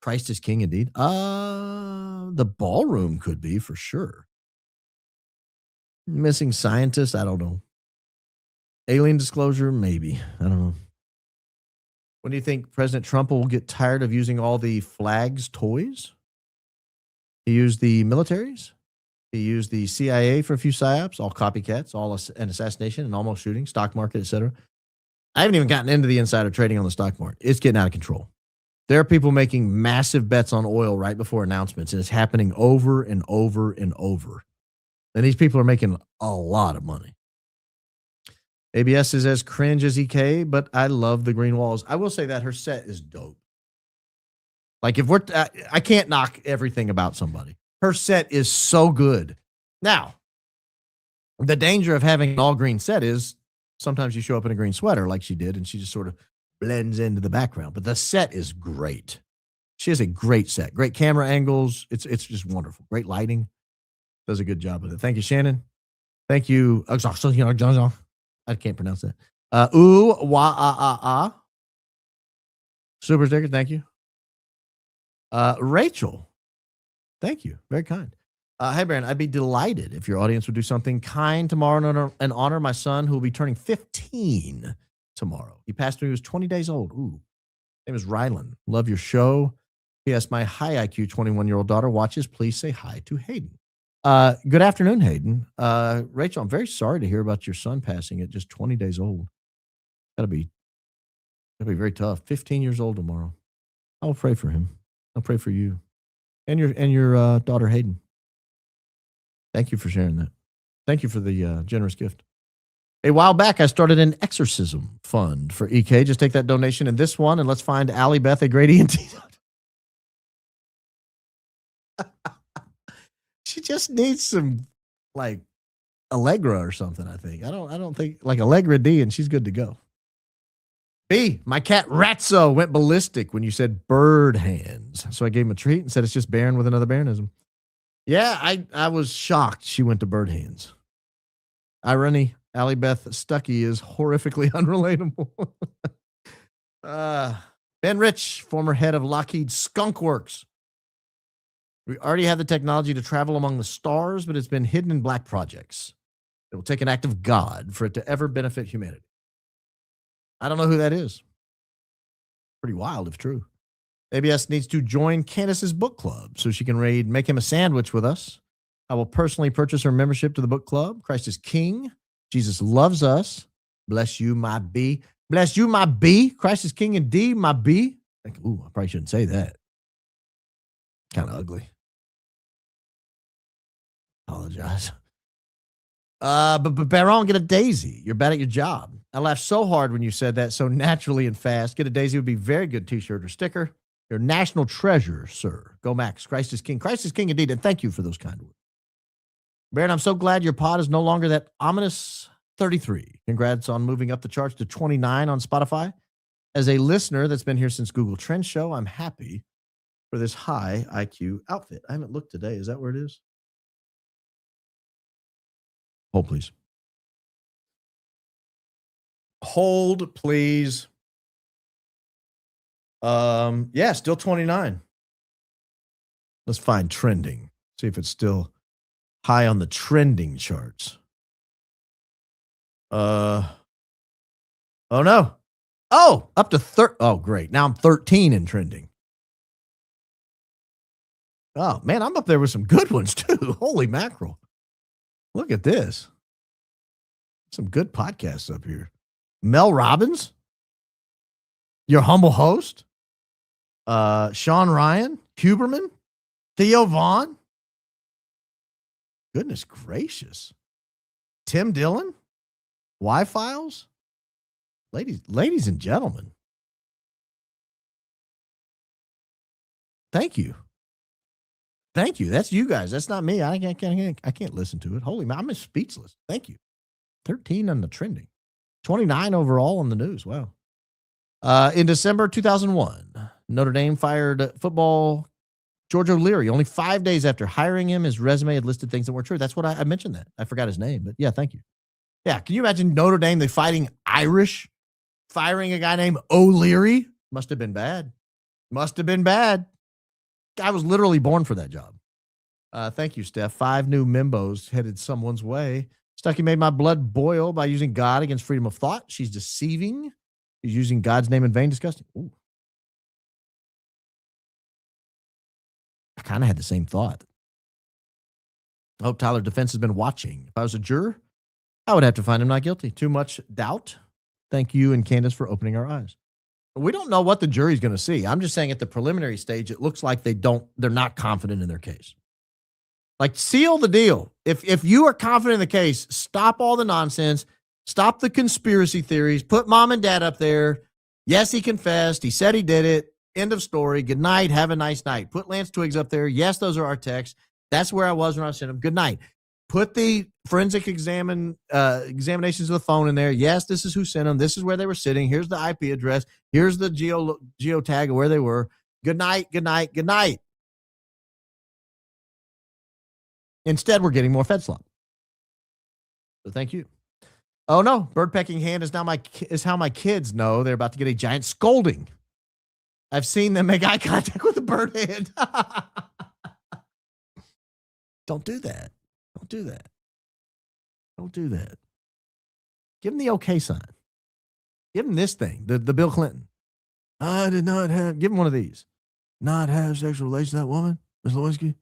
Christ is king indeed. The ballroom could be for sure. Missing scientist, I don't know. Alien disclosure, maybe. I don't know. When do you think President Trump will get tired of using all the flags toys? He used the militaries. He used the CIA for a few psyops, all copycats, all an assassination and almost shooting, stock market, etc. I haven't even gotten into the insider trading on the stock market. It's getting out of control. There are people making massive bets on oil right before announcements, and it's happening over and over and over. And these people are making a lot of money. ABS is as cringe as EK, but I love the green walls. I will say that her set is dope. Like if I can't knock everything about somebody. Her set is so good. Now, the danger of having an all green set is sometimes you show up in a green sweater like she did, and she just sort of blends into the background. But the set is great. She has a great set, great camera angles. It's just wonderful. Great lighting. Does a good job with it. Thank you, Shannon. Thank you. I can't pronounce that. Super sticker. Thank you. Rachel. Thank you. Very kind. Hey, Baron, I'd be delighted if your audience would do something kind tomorrow and honor my son who will be turning 15 tomorrow. He passed when he was 20 days old. Ooh. His name is Rylan. Love your show. P.S. My high IQ 21-year-old daughter watches. Please say hi to Hayden. Good afternoon, Hayden. Rachel, I'm very sorry to hear about your son passing at just 20 days old. That'll be very tough. 15 years old tomorrow. I'll pray for him. I'll pray for you and your daughter Hayden. Thank you for sharing that. Thank you for the generous gift. A while back, I started an exorcism fund for EK. Just take that donation in this one, and let's find Allie Beth a great ENT. She just needs some like Allegra or something. I think. I don't think like Allegra D, and she's good to go. B, my cat Ratso went ballistic when you said bird hands, so I gave him a treat and said it's just Baron with another Baronism. Yeah, I was shocked she went to bird hands. Irony. Allie Beth Stuckey is horrifically unrelatable. Ben Rich, former head of Lockheed Skunk Works. We already have the technology to travel among the stars, but it's been hidden in black projects. It will take an act of God for it to ever benefit humanity. I don't know who that is. Pretty wild if true. ABS needs to join Candace's book club so she can make him a sandwich with us. I will personally purchase her membership to the book club. Christ is King. Jesus loves us. Bless you, my B. Bless you, my B. Christ is King indeed, my B. Ooh, I probably shouldn't say that. Kind of ugly. Apologize. But Baron, get a daisy. You're bad at your job. I laughed so hard when you said that so naturally and fast. Get a daisy would be a very good t-shirt or sticker. You're a national treasure, sir. Go Max. Christ is King. Christ is King indeed. And thank you for those kind words. Baron, I'm so glad your pod is no longer that ominous 33. Congrats on moving up the charts to 29 on Spotify. As a listener that's been here since Google Trends show, I'm happy for this high IQ outfit. I haven't looked today. Is that where it is? Hold, please. Hold, please. Yeah, still 29. Let's find trending. See if it's still high on the trending charts. Oh no. Oh, up to 30. Oh, great. Now I'm 13 in trending. Oh, man, I'm up there with some good ones too. Holy mackerel. Look at this. Some good podcasts up here. Mel Robbins, your humble host. Sean Ryan, Huberman, Theo Vaughn. Goodness gracious. Tim Dillon, Y-Files. Ladies and gentlemen. Thank you. Thank you. That's you guys. That's not me. I can't listen to it. Holy man, I'm speechless. Thank you. 13 on the trending. 29 overall on the news. Wow. In December 2001, Notre Dame fired football George O'Leary. Only 5 days after hiring him, his resume had listed things that weren't true. That's what I mentioned that. I forgot his name, but yeah, thank you. Yeah, can you imagine Notre Dame, they fighting Irish, firing a guy named O'Leary? Must have been bad. Must have been bad. Guy was literally born for that job. Thank you, Steph. 5 new Mimbos headed someone's way. Stuckey made my blood boil by using God against freedom of thought. She's deceiving. She's using God's name in vain. Disgusting. Ooh. I kind of had the same thought. I hope Tyler Defense has been watching. If I was a juror, I would have to find him not guilty. Too much doubt. Thank you and Candace for opening our eyes. We don't know what the jury's going to see. I'm just saying at the preliminary stage, it looks like they're not confident in their case. Like, seal the deal. If you are confident in the case, stop all the nonsense. Stop the conspiracy theories. Put mom and dad up there. Yes, he confessed. He said he did it. End of story. Good night. Have a nice night. Put Lance Twiggs up there. Yes, those are our texts. That's where I was when I sent him. Good night. Put the forensic examinations of the phone in there. Yes, this is who sent them. This is where they were sitting. Here's the IP address. Here's the geotag of where they were. Good night, good night, good night. Instead, we're getting more Fed slop. So thank you. Oh no, bird pecking hand is how my kids know they're about to get a giant scolding. I've seen them make eye contact with a bird hand. Don't do that. Don't do that. Don't do that. Give him the okay sign. Give him this thing, the Bill Clinton. I did not have, give him one of these. Not have sexual relations with that woman, Ms. Lewinsky.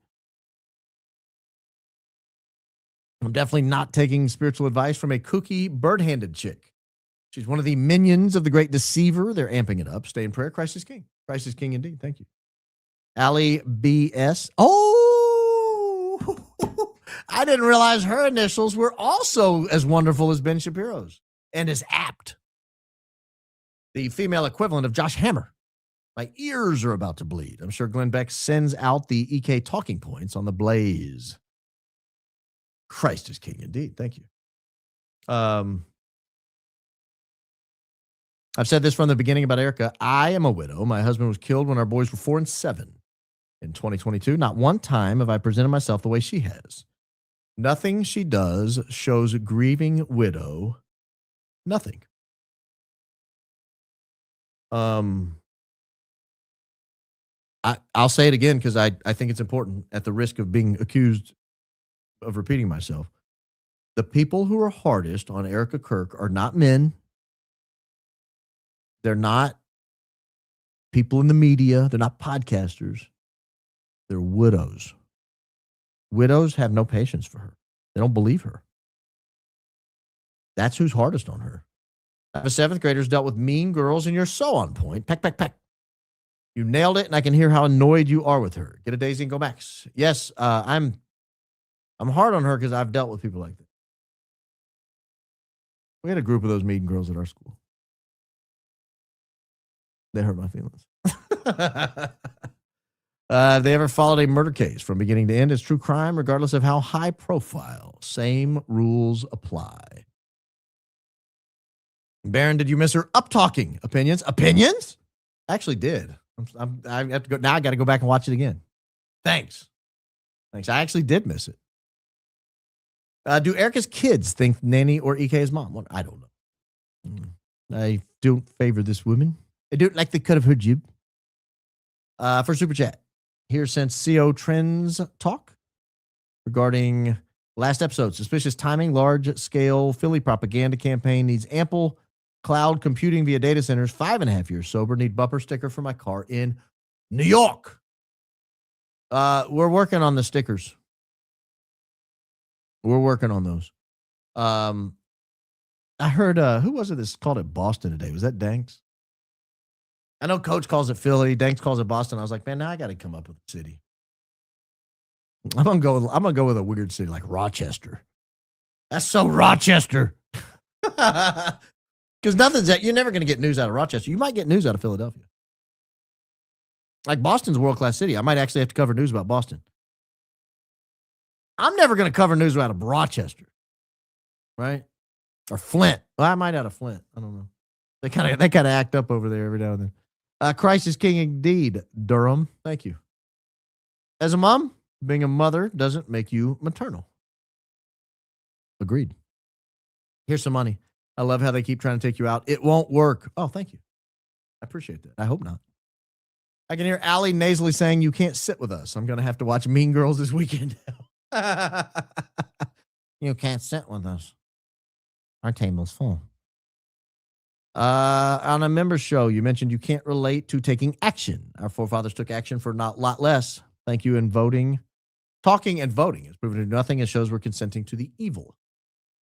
I'm definitely not taking spiritual advice from a kooky, bird-handed chick. She's one of the minions of the great deceiver. They're amping it up. Stay in prayer. Christ is king. Christ is king indeed. Thank you. Allie B.S. Oh, I didn't realize her initials were also as wonderful as Ben Shapiro's and as apt. The female equivalent of Josh Hammer. My ears are about to bleed. I'm sure Glenn Beck sends out the EK talking points on the blaze. Christ is king indeed. Thank you. I've said this from the beginning about Erica. I am a widow. My husband was killed when our boys were 4 and 7 in 2022. Not one time have I presented myself the way she has. Nothing she does shows a grieving widow. Nothing. I'll say it again because I think it's important at the risk of being accused of repeating myself. The people who are hardest on Erica Kirk are not men. They're not people in the media. They're not podcasters. They're widows. Widows have no patience for her. They don't believe her. That's who's hardest on her. I have a 7th grader who's dealt with mean girls, and you're so on point. Peck, peck, peck. You nailed it, and I can hear how annoyed you are with her. Get a Daisy and go Max. Yes, I'm hard on her because I've dealt with people like that. We had a group of those mean girls at our school. They hurt my feelings. They ever followed a murder case from beginning to end as true crime, regardless of how high profile? Same rules apply. Baron, did you miss her up-talking opinions? Opinions? I actually did. I have to go now. I got to go back and watch it again. Thanks. I actually did miss it. Do Erica's kids think Nanny or EK is mom? Well, I don't know. I don't favor this woman. I don't like the cut of her jib. For Super Chat, here since CO Trends talk regarding last episode. Suspicious timing, large-scale Philly propaganda campaign needs ample cloud computing via data centers. 5.5 years sober. Need bumper sticker for my car in New York. We're working on the stickers. We're working on those. I heard, who was it that called it Boston today? Was that Danks? I know Coach calls it Philly. Danks calls it Boston. I was like, man, now I got to come up with a city. I'm gonna go with a weird city like Rochester. That's so Rochester. Because nothing's that you're never gonna get news out of Rochester. You might get news out of Philadelphia. Like Boston's a world-class city. I might actually have to cover news about Boston. I'm never gonna cover news out of Rochester. Right? Or Flint. Well, I might out of Flint. I don't know. They kind of act up over there every now and then. Christ is king indeed, Durham. Thank you. As a mom, being a mother doesn't make you maternal. Agreed. Here's some money. I love how they keep trying to take you out. It won't work. Oh, thank you. I appreciate that. I hope not. I can hear Allie nasally saying, you can't sit with us. I'm going to have to watch Mean Girls this weekend. You can't sit with us. Our table's full. On a member show, you mentioned you can't relate to taking action. Our forefathers took action for not a lot less. Thank you. And voting, talking and voting has proven to do nothing. It shows we're consenting to the evil.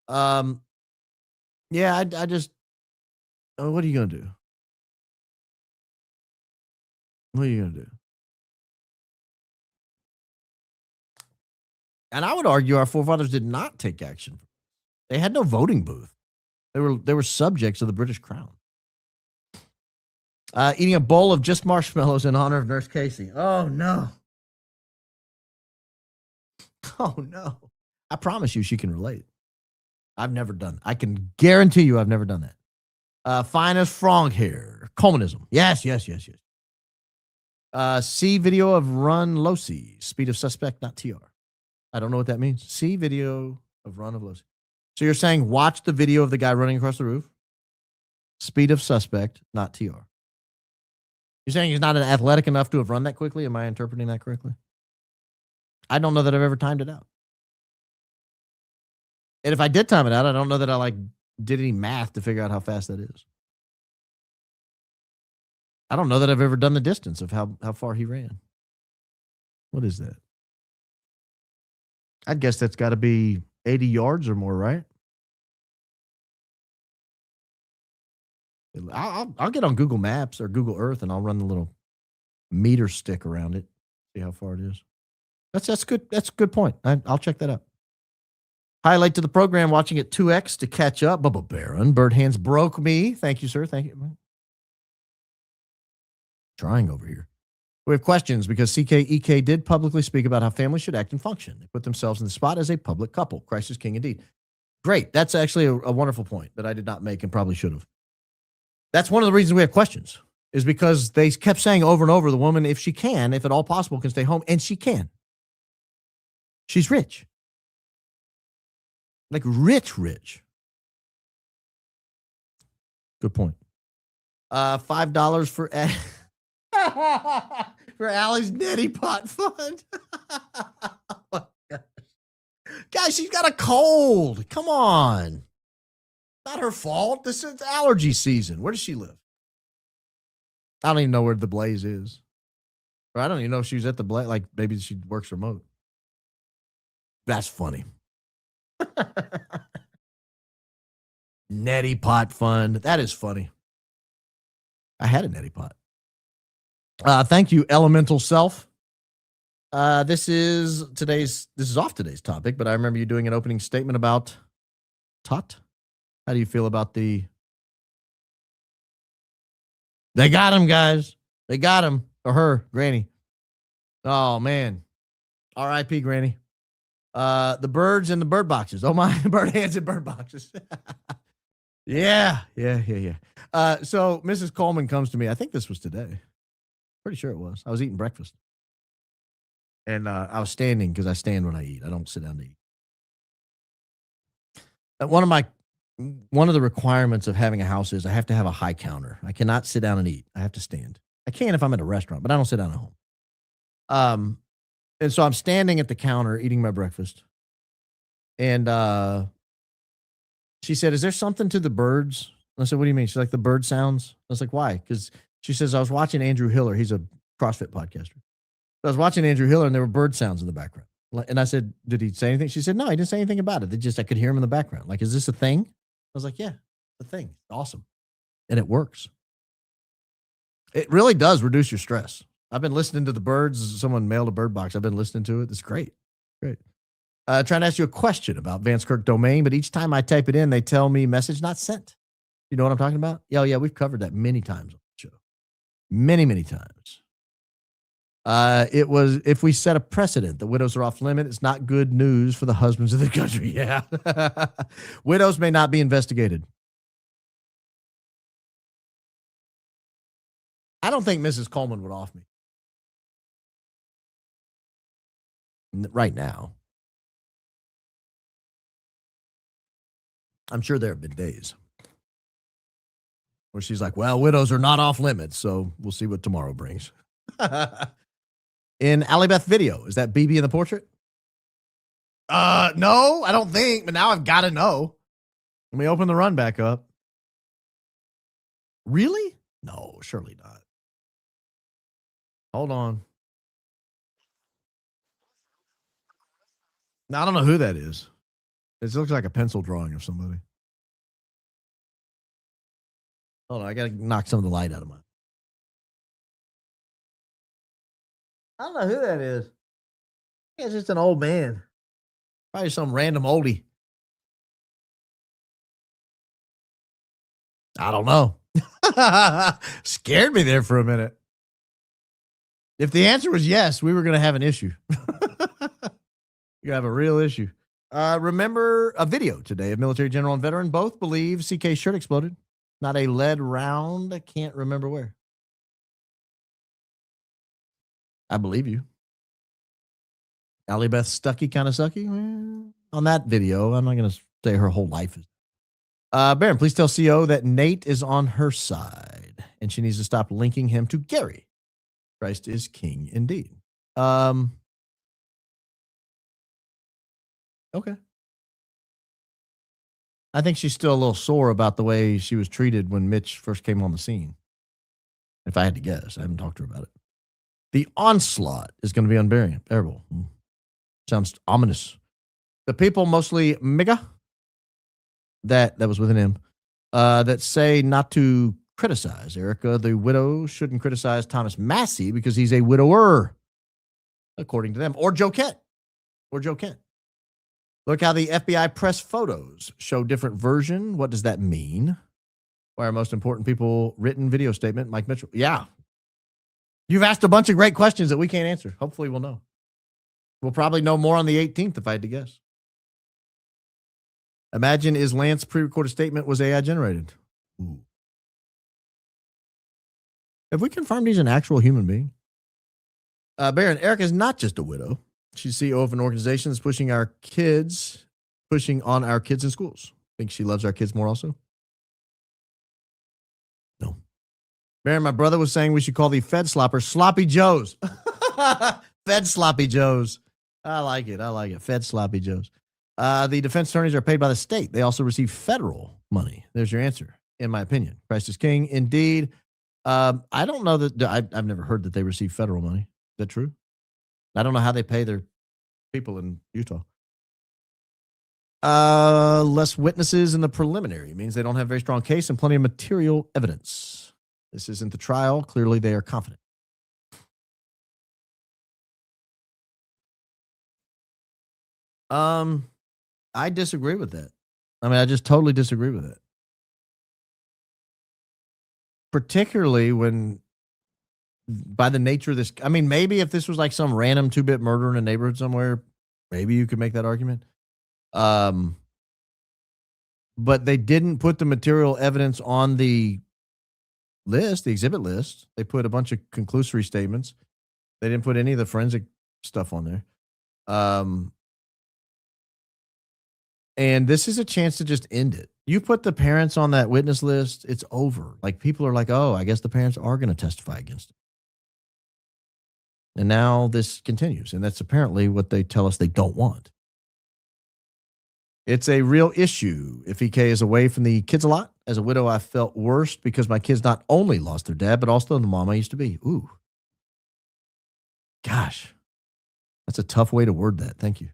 Yeah, I just, what are you going to do? What are you going to do? And I would argue our forefathers did not take action. They had no voting booth. They were subjects of the British crown. Eating a bowl of just marshmallows in honor of Nurse Casey. Oh, no. Oh, no. I promise you she can relate. I've never done. I can guarantee you I've never done that. Finest frog hair. Communism. Yes. See video of Run Losi. Speed of suspect, not TR. I don't know what that means. See video of Run of Losi. So you're saying watch the video of the guy running across the roof? Speed of suspect, not TR. You're saying he's not athletic enough to have run that quickly? Am I interpreting that correctly? I don't know that I've ever timed it out. And if I did time it out, I don't know that I did any math to figure out how fast that is. I don't know that I've ever done the distance of how far he ran. What is that? I'd guess that's got to be 80 yards or more, right? I'll get on Google Maps or Google Earth and I'll run the little meter stick around it, see how far it is. That's good. That's a good point. I'll check that out. Highlight to the program, watching it 2x to catch up. Bubba Baron, Bird Hands broke me. Thank you, sir. Thank you. Trying over here. We have questions because CKEK did publicly speak about how families should act and function. They put themselves in the spot as a public couple. Christ is king indeed. Great. That's actually a wonderful point that I did not make and probably should have. That's one of the reasons we have questions, is because they kept saying over and over, the woman, if she can, if at all possible, can stay home, and she can. She's rich. Like rich. Good point. $5 for for Allie's neti pot fund. Oh, guys, she's got a cold. Come on. Not her fault. This is allergy season. Where does she live? I don't even know where the Blaze is. Or I don't even know if she was at the Blaze. Like maybe she works remote. That's funny. Neti pot fund. That is funny. I had a neti pot. Thank you, Elemental Self. This is off today's topic, but I remember you doing an opening statement about Tot. How do you feel about they got him, guys. They got him. Or her, Granny. Oh, man. R.I.P. Granny. The birds and the bird boxes. Oh, my. Bird hands and bird boxes. Yeah. So Mrs. Coleman comes to me. I think this was today. Pretty sure it was. I was eating breakfast. And I was standing because I stand when I eat. I don't sit down to eat. One of the requirements of having a house is I have to have a high counter. I cannot sit down and eat. I have to stand. I can if I'm at a restaurant, but I don't sit down at home. And so I'm standing at the counter eating my breakfast. And she said, "Is there something to the birds?" And I said, "What do you mean?" She's like, "The bird sounds." I was like, "Why?" Because she says, "I was watching Andrew Hiller. He's a CrossFit podcaster. So I was watching Andrew Hiller and there were bird sounds in the background." And I said, "Did he say anything?" She said, "No, he didn't say anything about it. I could hear him in the background. Like, is this a thing?" I was like, "Yeah, it's a thing. It's awesome." And it works. It really does reduce your stress. I've been listening to the birds. Someone mailed a bird box. I've been listening to it. It's great. Great. Trying to ask you a question about Vance Kirk domain, but each time I type it in, they tell me message not sent. You know what I'm talking about? Yeah, we've covered that many times on the show. Many times. It was, if we set a precedent that widows are off limit, it's not good news for the husbands of the country. Yeah. Widows may not be investigated. I don't think Mrs. Coleman would off me. Right now. I'm sure there have been days where she's like, "Well, widows are not off limits, so we'll see what tomorrow brings." In Allie Beth video, is that BB in the portrait? No, I don't think, but now I've got to know. Let me open the run back up. Really? No, surely not. Hold on. Now, I don't know who that is. It looks like a pencil drawing of somebody. Hold on, I got to knock some of the light out of mine. I don't know who that is. It's just an old man. Probably some random oldie. I don't know. Scared me there for a minute. If the answer was yes, we were going to have an issue. You have a real issue. Remember a video today of military general and veteran. Both believe CK's shirt exploded. Not a lead round. I can't remember where. I believe you. Allie Beth Stuckey, kind of sucky. Well, on that video, I'm not going to say her whole life is. Baron, please tell CO that Nate is on her side and she needs to stop linking him to Gary. Christ is king indeed. Okay. I think she's still a little sore about the way she was treated when Mitch first came on the scene. If I had to guess, I haven't talked to her about it. The onslaught is going to be unbearable. Sounds ominous. The people, mostly MIGA, that was with an M, that say not to criticize Erica, the widow, shouldn't criticize Thomas Massey because he's a widower, according to them, or Joe Kent. Look how the FBI press photos show different version. What does that mean? Why our most important people written video statement, Mike Mitchell. Yeah. You've asked a bunch of great questions that we can't answer. Hopefully we'll know. We'll probably know more on the 18th if I had to guess. Imagine is Lance's pre-recorded statement was AI generated. Ooh. Have we confirmed he's an actual human being? Baron, Erica is not just a widow. She's CEO of an organization that's pushing on our kids in schools. Think she loves our kids more also? No. Baron, my brother was saying we should call the Fed sloppers Sloppy Joes. Fed Sloppy Joes. I like it. Fed Sloppy Joes. The defense attorneys are paid by the state. They also receive federal money. There's your answer, in my opinion. Christ is king. Indeed. I don't know that I've never heard that they receive federal money. Is that true? I don't know how they pay their people in Utah. Less witnesses in the preliminary means they don't have a very strong case and plenty of material evidence. This isn't the trial. Clearly, they are confident. I disagree with that. I just totally disagree with it. Particularly when, by the nature of this, maybe if this was like some random 2-bit murder in a neighborhood somewhere, maybe you could make that argument. But they didn't put the material evidence on the list, the exhibit list. They put a bunch of conclusory statements. They didn't put any of the forensic stuff on there. And this is a chance to just end it. You put the parents on that witness list, it's over. Like, people are like, oh, I guess the parents are going to testify against it. And now this continues. And that's apparently what they tell us they don't want. It's a real issue if EK is away from the kids a lot. As a widow, I felt worse because my kids not only lost their dad, but also the mom I used to be. Ooh. Gosh. That's a tough way to word that. Thank you.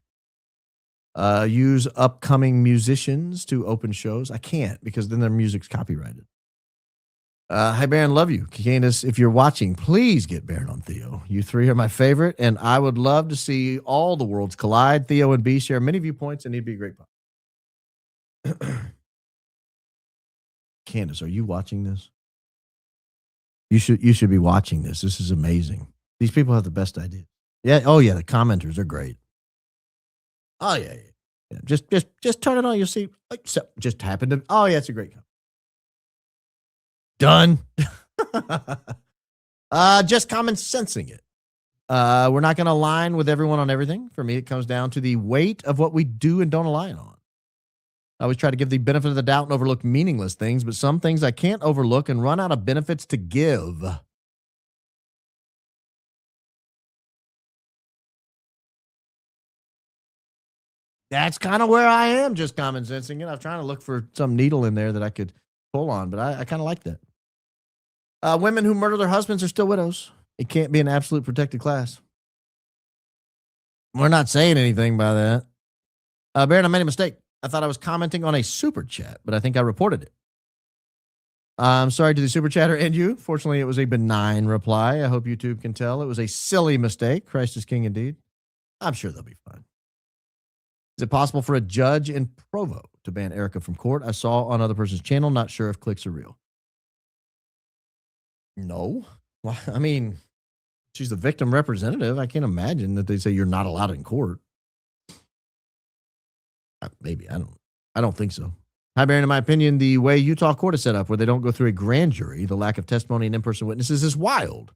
Use upcoming musicians to open shows. I can't because then their music's copyrighted. Hi, Baron. Love you. Candace, if you're watching, please get Baron on Theo. You three are my favorite, and I would love to see all the worlds collide. Theo and B share many viewpoints, and he'd be a great pop. Candace, are you watching this? You should be watching this. This is amazing. These people have the best ideas. Yeah. Oh, yeah. The commenters are great. Oh, yeah. Just turn it on. You'll see. Like, so, just happened to. Oh, yeah. It's a great comment. Done. Just common sensing it. We're not going to align with everyone on everything. For me, it comes down to the weight of what we do and don't align on. I always try to give the benefit of the doubt and overlook meaningless things, but some things I can't overlook and run out of benefits to give. That's kind of where I am, just common sensing it. I'm trying to look for some needle in there that I could pull on, but I kind of like that. Women who murder their husbands are still widows. It can't be an absolute protected class. We're not saying anything by that. Baron, I made a mistake. I thought I was commenting on a super chat, but I think I reported it. I'm sorry to the super chatter and you. Fortunately, it was a benign reply. I hope YouTube can tell it was a silly mistake. Christ is king indeed. I'm sure they'll be fine. Is it possible for a judge in Provo to ban Erica from court? I saw on other person's channel. Not sure if clicks are real. No. Well, she's the victim representative. I can't imagine that they say you're not allowed in court. Maybe. I don't think so. Hi, Baron. In my opinion, the way Utah court is set up, where they don't go through a grand jury, the lack of testimony and in-person witnesses is wild.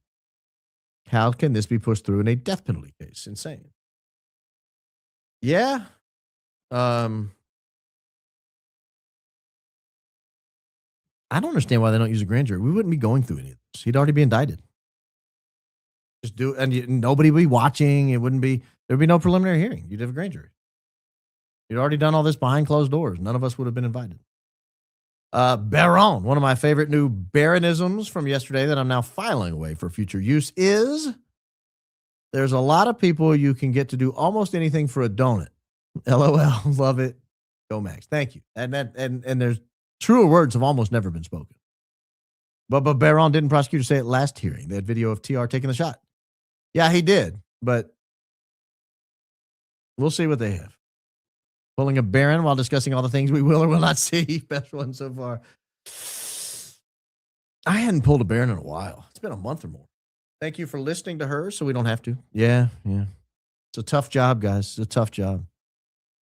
How can this be pushed through in a death penalty case? Insane. Yeah. I don't understand why they don't use a grand jury. We wouldn't be going through any of this. He'd already be indicted. Just do it, and nobody would be watching. There'd be no preliminary hearing. You'd have a grand jury. You'd already done all this behind closed doors. None of us would have been invited. Baron, one of my favorite new Baronisms from yesterday that I'm now filing away for future use is there's a lot of people you can get to do almost anything for a donut. LOL. Love it. Go Max. Thank you. And there's truer words have almost never been spoken. But Baron didn't prosecutor say it last hearing. They had video of TR taking the shot. Yeah, he did. But we'll see what they have. Pulling a Baron while discussing all the things we will or will not see. Best one so far. I hadn't pulled a Baron in a while. It's been a month or more. Thank you for listening to her so we don't have to. Yeah. It's a tough job, guys. It's a tough job.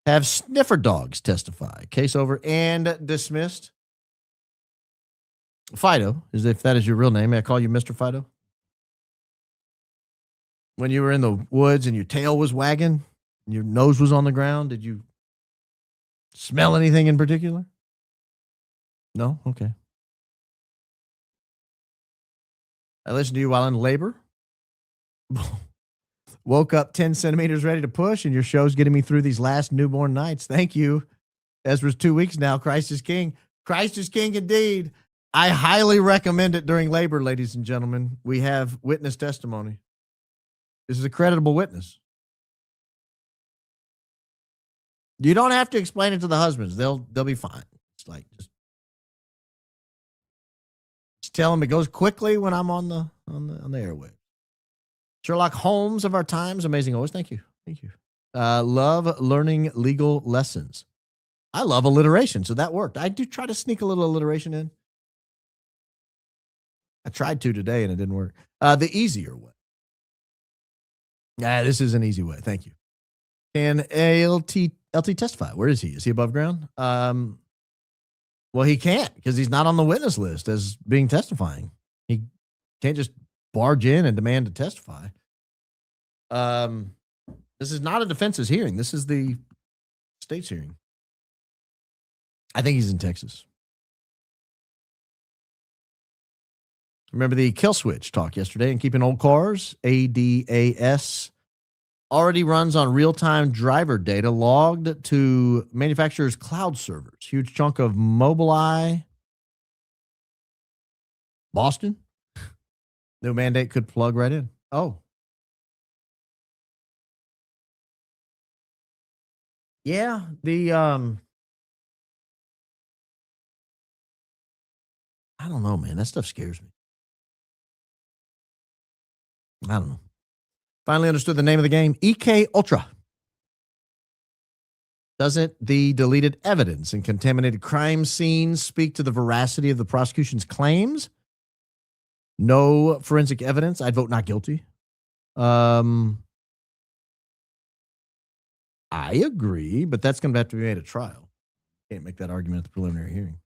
Have sniffer dogs testify. Case over and dismissed. Fido, if that is your real name, may I call you Mr. Fido? When you were in the woods and your tail was wagging, and your nose was on the ground, did you smell anything in particular? No? Okay. I listened to you while in labor. Woke up 10 centimeters ready to push, and your show's getting me through these last newborn nights. Thank you. Ezra's 2 weeks now. Christ is King. Christ is King indeed. I highly recommend it during labor, ladies and gentlemen. We have witness testimony. This is a creditable witness. You don't have to explain it to the husbands. They'll be fine. It's like just tell them it goes quickly when I'm on the airway. Sherlock Holmes of our times, amazing always. Thank you. Love learning legal lessons. I love alliteration, so that worked. I do try to sneak a little alliteration in. I tried to today and it didn't work. The easier way. This is an easy way. Thank you. Can LT testify? Where is he? Is he above ground? Well, he can't because he's not on the witness list as being testifying. He can't just barge in and demand to testify. This is not a defense's hearing. This is the state's hearing. I think he's in Texas. Remember the kill switch talk yesterday and keeping old cars? ADAS already runs on real-time driver data logged to manufacturers' cloud servers. Huge chunk of Mobileye. Boston? New mandate could plug right in. Oh. Yeah, I don't know, man. That stuff scares me. I don't know. Finally understood the name of the game. EK Ultra. Doesn't the deleted evidence and contaminated crime scenes speak to the veracity of the prosecution's claims? No forensic evidence. I'd vote not guilty. I agree, but that's going to have to be made at trial. Can't make that argument at the preliminary hearing.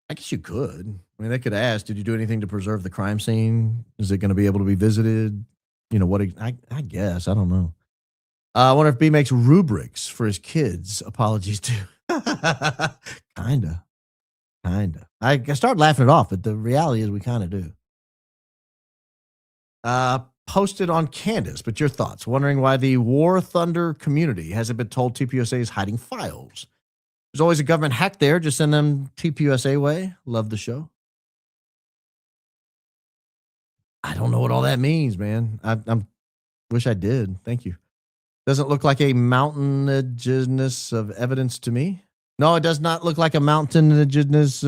I guess you could. I mean, they could ask, did you do anything to preserve the crime scene? Is it going to be able to be visited? You know, what? I guess. I don't know. I wonder if B makes rubrics for his kids. Apologies too. Kinda. I started laughing it off, but the reality is we kind of do. Posted on Candace, but your thoughts. Wondering why the War Thunder community hasn't been told TPUSA is hiding files. There's always a government hack there. Just send them TPUSA way. Love the show. I don't know what all that means, man. I wish I did. Thank you. Doesn't look like a mountainous of evidence to me. No, it does not look like a mountainous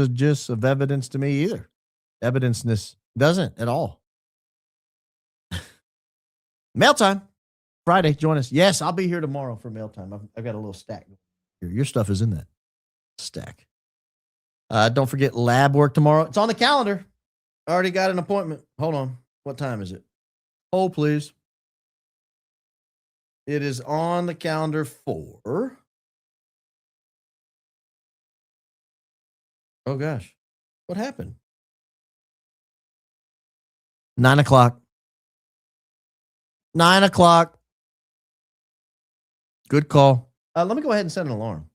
of evidence to me either. Evidenceness doesn't at all. Mail time. Friday, join us. Yes, I'll be here tomorrow for mail time. I've got a little stack. Your stuff is in that stack. Don't forget lab work tomorrow. It's on the calendar. I already got an appointment. Hold on. What time is it? Hold, please. It is on the calendar for... Oh, gosh. What happened? 9 o'clock. 9 o'clock. Good call. Let me go ahead and set an alarm.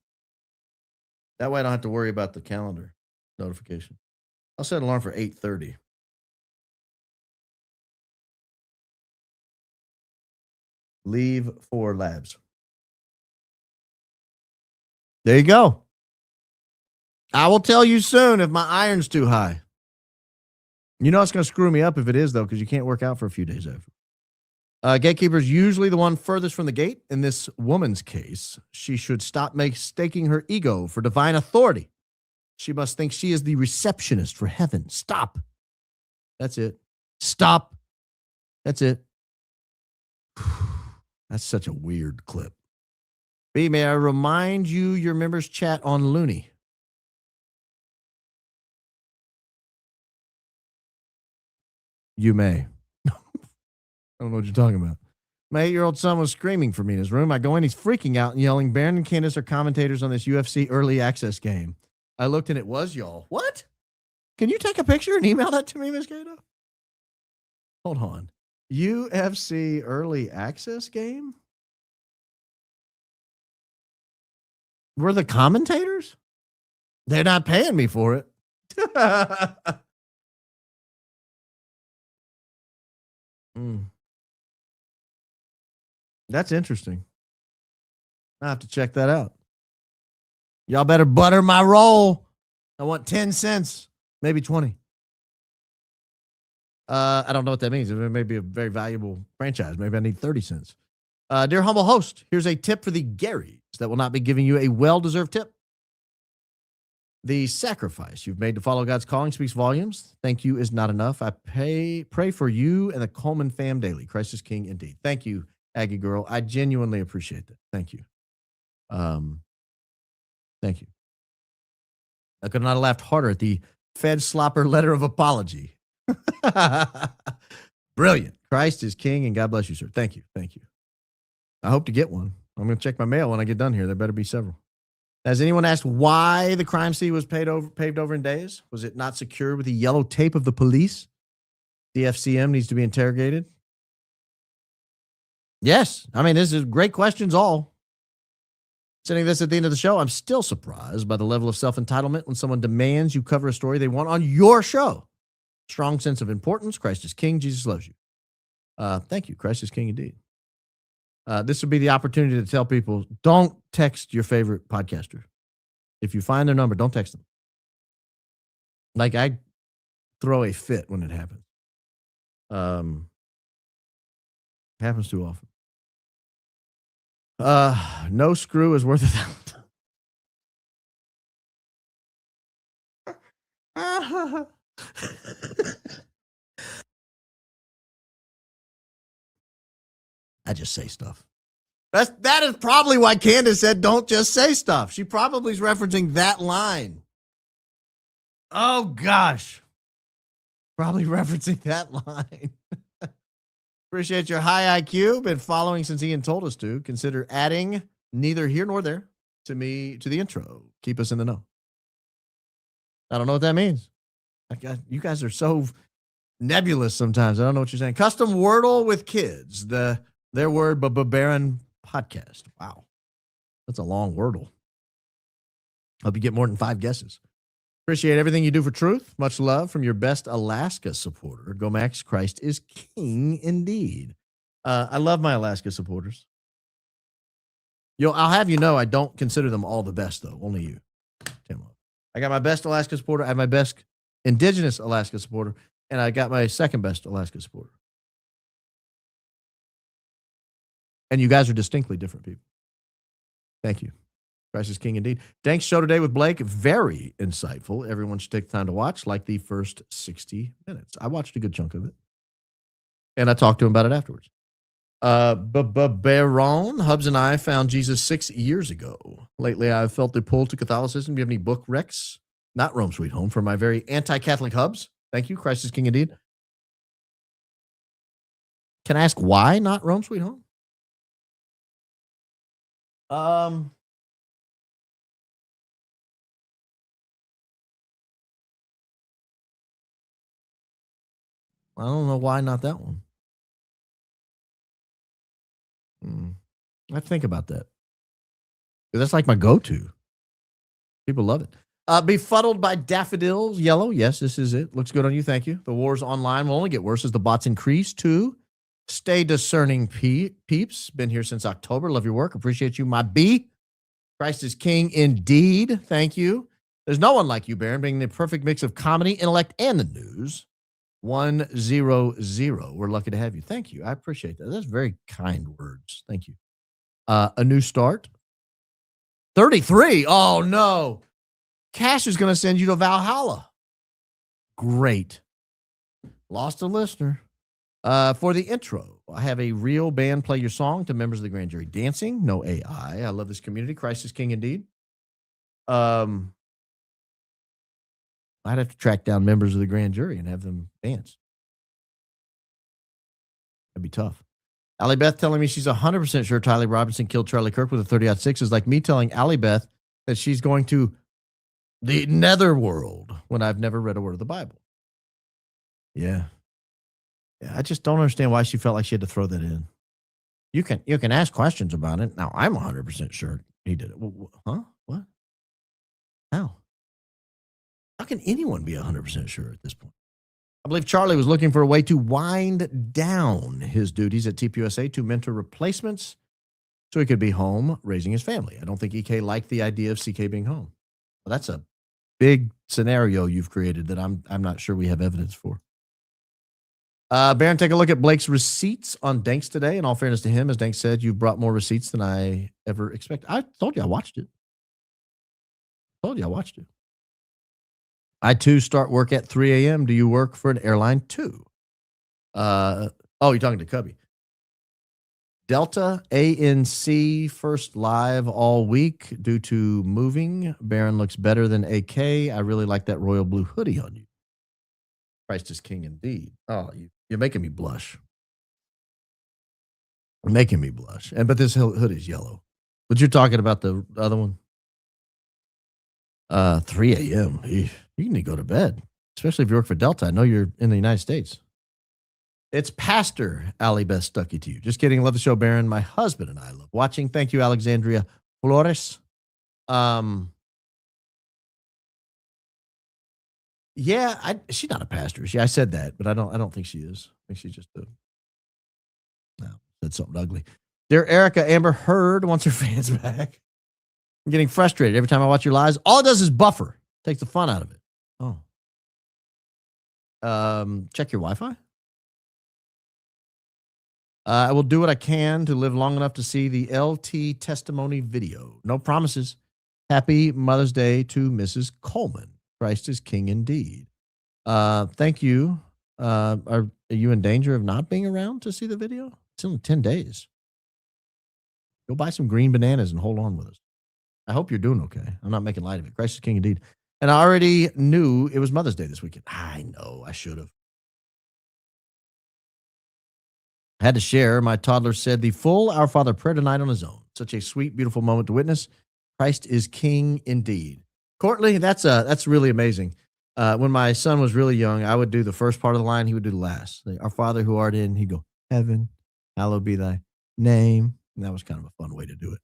That way I don't have to worry about the calendar notification. I'll set an alarm for 8:30. Leave for labs. There you go. I will tell you soon if my iron's too high. You know it's going to screw me up if it is, though, because you can't work out for a few days after. Gatekeeper is usually the one furthest from the gate. In this woman's case, she should stop mistaking her ego for divine authority. She must think she is the receptionist for heaven. Stop. That's it. Stop. That's it. That's such a weird clip. B, may I remind you your members chat on Looney? You may. I don't know what you're talking about. My 8-year-old son was screaming for me in his room. I go in, he's freaking out and yelling, Baron and Candace are commentators on this UFC early access game. I looked and it was y'all. What? Can you take a picture and email that to me, Miss Gato? Hold on. UFC early access game? We're the commentators? They're not paying me for it. That's interesting. I have to check that out. Y'all better butter my roll. I want 10 cents, maybe 20. I don't know what that means. It may be a very valuable franchise. Maybe I need 30 cents. Dear humble host, here's a tip for the Garys that will not be giving you a well-deserved tip. The sacrifice you've made to follow God's calling speaks volumes. Thank you is not enough. I pray for you and the Coleman fam daily. Christ is King indeed. Thank you, Aggie girl. I genuinely appreciate that. Thank you. Thank you. I could not have laughed harder at the Fed Slopper letter of apology. Brilliant. Christ is King and God bless you, sir. Thank you. Thank you. I hope to get one. I'm going to check my mail when I get done here. There better be several. Has anyone asked why the crime scene was paved over in days? Was it not secured with the yellow tape of the police? The FCM needs to be interrogated. Yes. I mean, this is great questions all. Sending this at the end of the show, I'm still surprised by the level of self-entitlement when someone demands you cover a story they want on your show. Strong sense of importance. Christ is King. Jesus loves you. Thank you. Christ is King indeed. This would be the opportunity to tell people, don't text your favorite podcaster. If you find their number, don't text them. Like, I throw a fit when it happens. Happens too often. No screw is worth $1,000. I just say stuff. That is probably why Candace said, don't just say stuff. She probably is referencing that line. Oh, gosh. Probably referencing that line. Appreciate your high IQ. Been following since Ian told us to. Consider adding neither here nor there to the intro. Keep us in the know. I don't know what that means. You guys are so nebulous sometimes. I don't know what you're saying. Custom Wordle with kids. Their word, Baron podcast. Wow. That's a long Wordle. Hope you get more than 5 guesses. Appreciate everything you do for truth. Much love from your best Alaska supporter. Go Max, Christ is King indeed. I love my Alaska supporters. I'll have you know I don't consider them all the best, though. Only you. I got my best Alaska supporter. I have my best indigenous Alaska supporter. And I got my second best Alaska supporter. And you guys are distinctly different people. Thank you. Christ is King indeed. Thanks. Show today with Blake. Very insightful. Everyone should take the time to watch, like the first 60 minutes. I watched a good chunk of it. And I talked to him about it afterwards. Baron, Hubs and I found Jesus 6 years ago. Lately, I've felt the pull to Catholicism. Do you have any book recs? Not Rome Sweet Home for my very anti-Catholic Hubs. Thank you. Christ is King indeed. Can I ask why not Rome Sweet Home? I don't know why not that one. I think about that. That's like my go-to. People love it. Befuddled by daffodils, yellow. Yes, this is it. Looks good on you. Thank you. The wars online will only get worse as the bots increase. 2, Stay discerning, peeps. Been here since October. Love your work. Appreciate you, my B. Christ is King indeed. Thank you. There's no one like you, Baron, bringing the perfect mix of comedy, intellect, and the news. 100. We're lucky to have you. Thank you. I appreciate that. That's very kind words. Thank you. A new start. 33. Oh, no. Cash is going to send you to Valhalla. Great. Lost a listener. For the intro, I have a real band play your song to members of the grand jury dancing. No AI. I love this community. Christ is King indeed. I'd have to track down members of the grand jury and have them dance. That'd be tough. Allie Beth telling me she's 100% sure Tyler Robinson killed Charlie Kirk with a 30-06 is like me telling Allie Beth that she's going to the netherworld when I've never read a word of the Bible. Yeah. I just don't understand why she felt like she had to throw that in. You can ask questions about it. Now, I'm 100% sure he did it. Huh? What? How? How can anyone be 100% sure at this point? I believe Charlie was looking for a way to wind down his duties at TPUSA to mentor replacements so he could be home raising his family. I don't think EK liked the idea of CK being home. Well, that's a big scenario you've created that I'm not sure we have evidence for. Baron, take a look at Blake's receipts on Danks today. In all fairness to him, as Danks said, you brought more receipts than I ever expected. I told you I watched it. I, too, start work at 3 a.m. Do you work for an airline, too? You're talking to Cubby. Delta ANC first live all week due to moving. Baron looks better than AK. I really like that royal blue hoodie on you. Christ is King indeed. Oh, you're making me blush. But this hoodie's yellow. But you're talking about the other one? 3 a.m. You need to go to bed, especially if you work for Delta. I know you're in the United States. It's Pastor Allie Beth Stuckey to you. Just kidding. Love the show, Baron. My husband and I love watching. Thank you, Alexandria Flores. She's not a pastor. I said that, but I don't think she is. I think she's just said something ugly. Dear Erica, Amber Heard wants her fans back. I'm getting frustrated every time I watch your lives. All it does is buffer. Takes the fun out of it. Oh. Check your Wi-Fi. I will do what I can to live long enough to see the LT testimony video. No promises. Happy Mother's Day to Mrs. Coleman. Christ is King indeed. Thank you. Are you in danger of not being around to see the video? It's only 10 days. Go buy some green bananas and hold on with us. I hope you're doing okay. I'm not making light of it. Christ is King indeed. And I already knew it was Mother's Day this weekend. I know. I should have. Had to share. My toddler said the full Our Father prayer tonight on his own. Such a sweet, beautiful moment to witness. Christ is King indeed. Courtney, that's really amazing. When my son was really young, I would do the first part of the line. He would do the last. Like, Our Father who art in, he'd go, heaven, hallowed be thy name. And that was kind of a fun way to do it.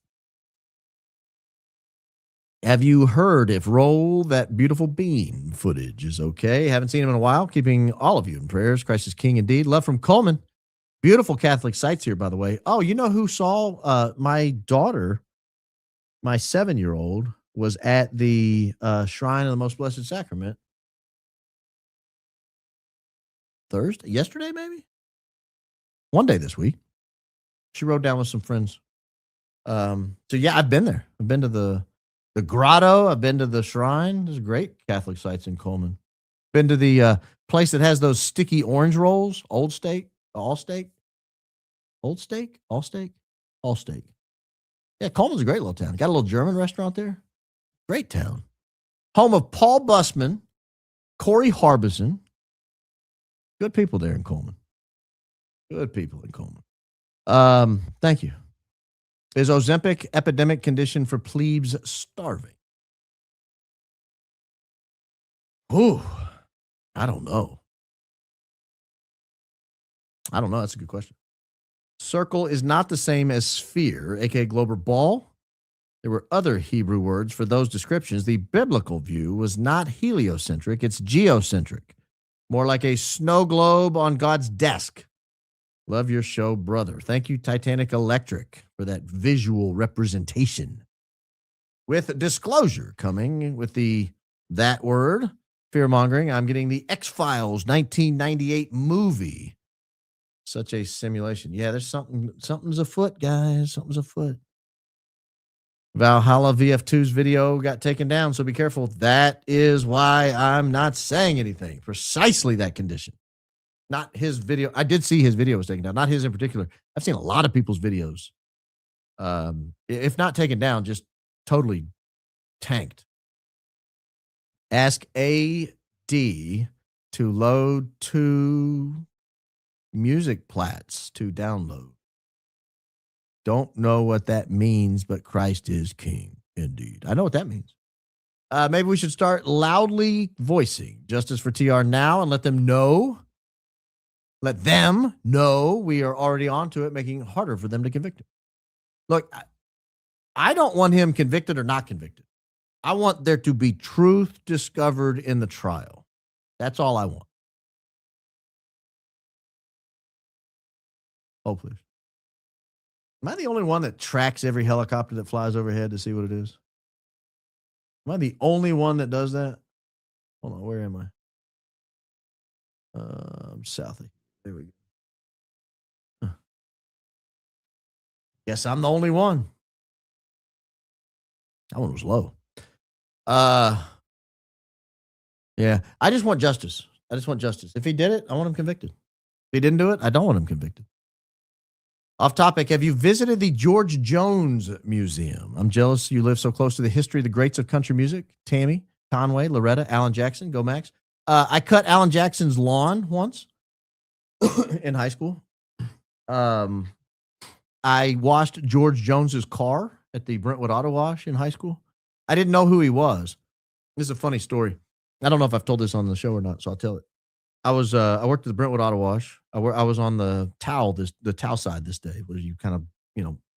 Have you heard if Roll That Beautiful Bean footage is okay? Haven't seen him in a while. Keeping all of you in prayers. Christ is King indeed. Love from Coleman. Beautiful Catholic sites here, by the way. Oh, you know who saw my daughter, my 7-year-old, was at the Shrine of the Most Blessed Sacrament yesterday, maybe? One day this week. She rode down with some friends. I've been there. I've been to the grotto. I've been to the shrine. There's great Catholic sites in Coleman. Been to the place that has those sticky orange rolls, All Steak. Yeah, Coleman's a great little town. Got a little German restaurant there. Great town. Home of Paul Bussman, Corey Harbison. Good people there in Coleman. Thank you. Is Ozempic epidemic condition for plebes starving? Ooh, I don't know. That's a good question. Circle is not the same as sphere, aka globe or ball. There were other Hebrew words for those descriptions. The biblical view was not heliocentric, it's geocentric. More like a snow globe on God's desk. Love your show, brother. Thank you, Titanic Electric, for that visual representation. With disclosure coming with that word, fear-mongering, I'm getting the X-Files 1998 movie. Such a simulation. Yeah, there's something's afoot, guys. Something's afoot. Valhalla VF2's video got taken down, so be careful. That is why I'm not saying anything. Precisely that condition. Not his video. I did see his video was taken down, not his in particular. I've seen a lot of people's videos. If not taken down, just totally tanked. Ask AD to load 2 music plats to download. Don't know what that means, but Christ is King, indeed. I know what that means. Maybe we should start loudly voicing justice for TR now and let them know we are already onto it, making it harder for them to convict him. Look, I don't want him convicted or not convicted. I want there to be truth discovered in the trial. That's all I want. Oh, please. Am I the only one that tracks every helicopter that flies overhead to see what it is? Am I the only one that does that? Hold on, where am I? South. There we go. Guess I'm the only one. That one was low. Yeah, I just want justice. If he did it, I want him convicted. If he didn't do it, I don't want him convicted. Off topic, have you visited the George Jones Museum? I'm jealous you live so close to the history of the greats of country music. Tammy, Conway, Loretta, Alan Jackson, go Max. I cut Alan Jackson's lawn once in high school. I washed George Jones's car at the Brentwood Auto Wash in high school. I didn't know who he was. This is a funny story. I don't know if I've told this on the show or not, so I'll tell it. I worked at the Brentwood Auto Wash. I was on the towel side this day, where you kind of,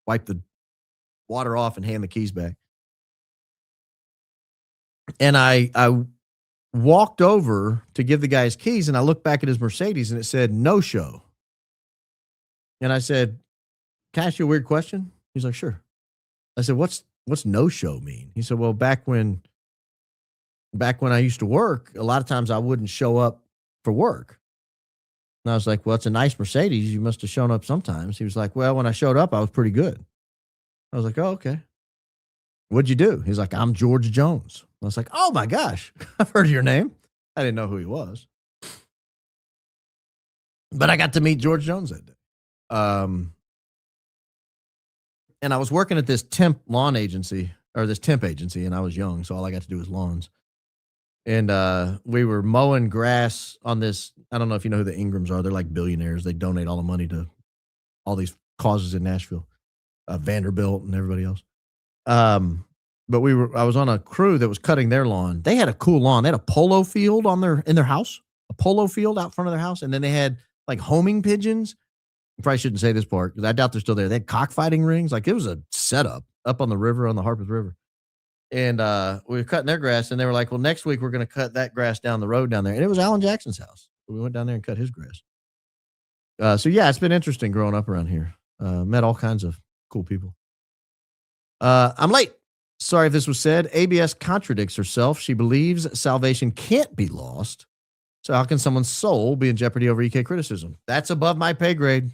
wipe the water off and hand the keys back. And I walked over to give the guy his keys, and I looked back at his Mercedes, and it said no show. And I said, "Can I ask you a weird question?" He's like, "Sure." I said, "What's no show mean?" He said, "Well, back when I used to work, a lot of times I wouldn't show up for work." And I was like, "Well, it's a nice Mercedes. You must have shown up sometimes." He was like, "Well, when I showed up, I was pretty good." I was like, "Oh, okay. What'd you do?" He's like, "I'm George Jones." I was like, "Oh my gosh, I've heard of your name." I didn't know who he was. But I got to meet George Jones that day. And I was working at this temp agency, and I was young, so all I got to do was lawns. And we were mowing grass on this. I don't know if you know who the Ingrams are. They're like billionaires. They donate all the money to all these causes in Nashville, Vanderbilt and everybody else. But I was on a crew that was cutting their lawn. They had a cool lawn. They had a polo field in their house, a polo field out front of their house. And then they had like homing pigeons. I probably shouldn't say this part because I doubt they're still there. They had cockfighting rings. Like it was a setup up on the river, on the Harpeth River. And we were cutting their grass, and they were like, "Well, next week we're going to cut that grass down the road down there." And it was Alan Jackson's house. We went down there and cut his grass. So yeah, it's been interesting growing up around here. Met all kinds of cool people. I'm late. Sorry if this was said. ABS contradicts herself. She believes salvation can't be lost. So how can someone's soul be in jeopardy over EK criticism? That's above my pay grade.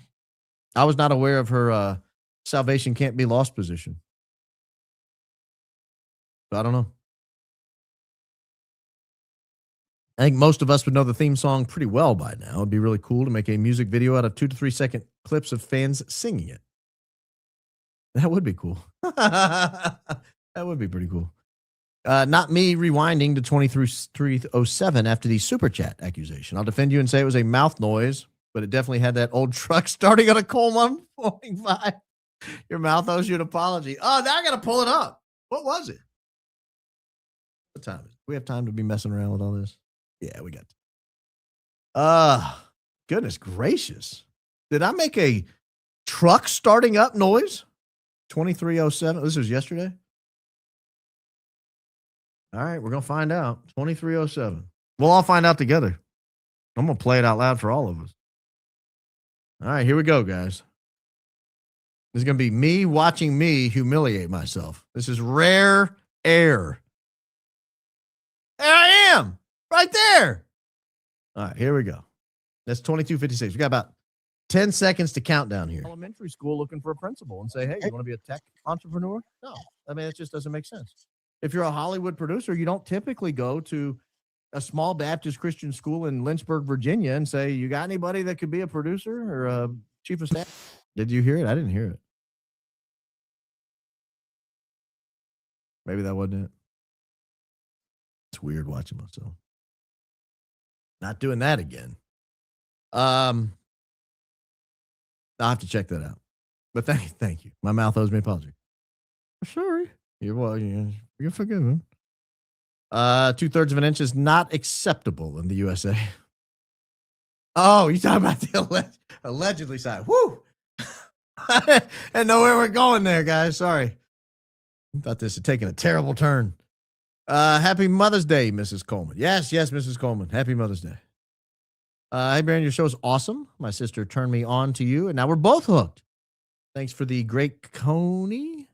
I was not aware of her salvation can't be lost position. I don't know. I think most of us would know the theme song pretty well by now. It'd be really cool to make a music video out of 2 to 3 second clips of fans singing it. That would be cool. That would be pretty cool. Not me rewinding to 2307 after the super chat accusation. I'll defend you and say it was a mouth noise, but it definitely had that old truck starting on a coal mine flowing by. Your mouth owes you an apology. Oh, now I got to pull it up. What was it? What time is it? We have time to be messing around with all this? Yeah, we got goodness gracious. Did I make a truck starting up noise? 2307. This was yesterday. All right, we're going to find out. 2307. We'll all find out together. I'm going to play it out loud for all of us. All right, here we go, guys. This is going to be me watching me humiliate myself. This is rare air. There I am, right there. All right, here we go. That's 22:56. We got about 10 seconds to count down here. Elementary school looking for a principal and say, hey, you want to be a tech entrepreneur? No, I mean, it just doesn't make sense. If you're a Hollywood producer, you don't typically go to a small Baptist Christian school in Lynchburg, Virginia and say, you got anybody that could be a producer or a chief of staff? Did you hear it? I didn't hear it. Maybe that wasn't it. It's weird watching myself. Not doing that again. I'll have to check that out. But thank you. My mouth owes me an apology. Sorry. You're forgiven. 2/3 of an inch is not acceptable in the USA. Oh, you talking about the allegedly side. Woo! I didn't know where we're going there, guys. Sorry. I thought this had taken a terrible turn. Happy Mother's Day, Mrs. Coleman. Yes, Mrs. Coleman. Happy Mother's Day. Hey, Baron, your show is awesome. My sister turned me on to you, and now we're both hooked. Thanks for the great Coney.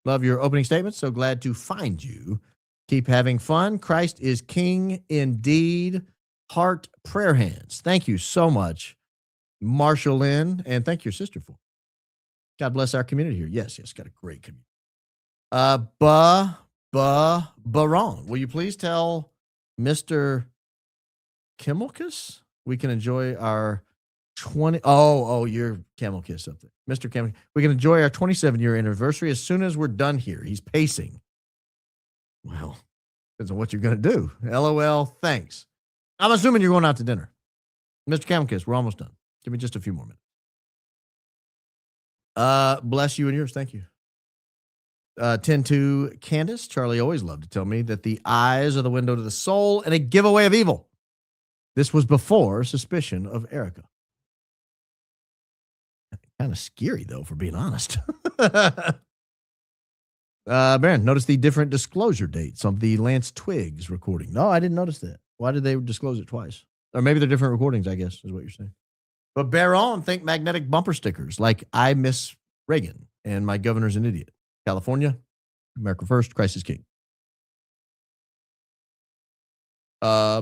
Love your opening statements. So glad to find you. Keep having fun. Christ is King indeed. Heart prayer hands. Thank you so much, Marshall Lynn, and thank your sister for. God bless our community here. Yes, got a great community. Baron, will you please tell Mr. Kimmelkiss we can enjoy our 20. Oh, you're Camel Kiss up there. Mr. Camel. We can enjoy our 27-year anniversary as soon as we're done here. He's pacing. Well, depends on what you're going to do. LOL, thanks. I'm assuming you're going out to dinner. Mr. Camel Kiss, we're almost done. Give me just a few more minutes. Bless you and yours. Thank you. 10-2 Candace. Charlie always loved to tell me that the eyes are the window to the soul and a giveaway of evil. This was before suspicion of Erica. Kind of scary, though, for being honest. Baron, notice the different disclosure dates of the Lance Twiggs recording. No, I didn't notice that. Why did they disclose it twice? Or maybe they're different recordings, I guess, is what you're saying. But Baron, think magnetic bumper stickers like I miss Reagan and my governor's an idiot. California, America first, Christ is king. Yeah,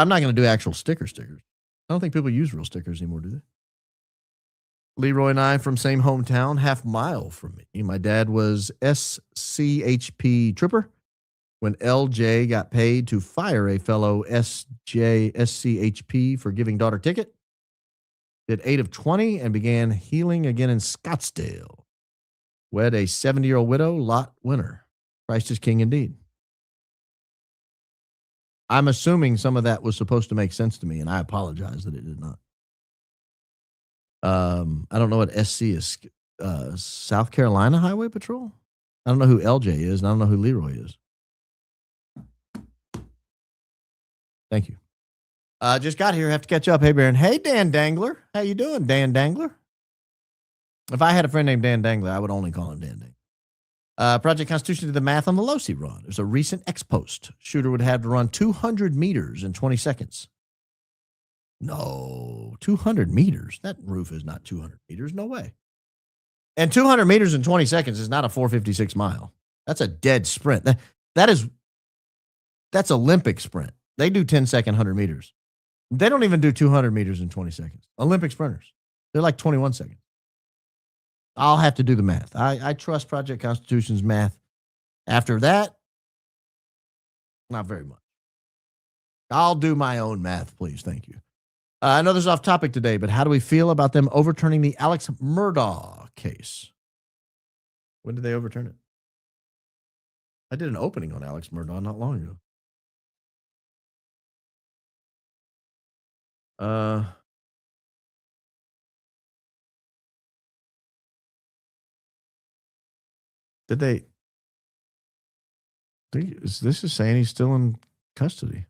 I'm not going to do actual stickers. I don't think people use real stickers anymore, do they? Leroy and I from same hometown, half mile from me. My dad was SCHP trooper when LJ got paid to fire a fellow SCHP for giving daughter ticket. Did 8 of 20 and began healing again in Scottsdale. Wed a 70-year-old widow, lot winner. Christ is king indeed. I'm assuming some of that was supposed to make sense to me, and I apologize that it did not. I don't know what SC is. South Carolina Highway Patrol? I don't know who LJ is, and I don't know who Leroy is. Thank you. Just got here. Have to catch up. Hey, Baron. Hey, Dan Dangler. How you doing, Dan Dangler? If I had a friend named Dan Dangler, I would only call him Dan Dangler. Project Constitution did the math on the Losi run. There's a recent ex-post. Shooter would have to run 200 meters in 20 seconds. No, 200 meters. That roof is not 200 meters. No way. And 200 meters in 20 seconds is not a 456 mile. That's a dead sprint. That's Olympic sprint. They do 10-second 100 meters. They don't even do 200 meters in 20 seconds. Olympic sprinters. They're like 21 seconds. I'll have to do the math. I trust Project Constitution's math. After that, not very much. I'll do my own math, please. Thank you. I know this is off topic today, but how do we feel about them overturning the Alex Murdaugh case? When did they overturn it? I did an opening on Alex Murdaugh not long ago. Did they? This is saying he's still in custody.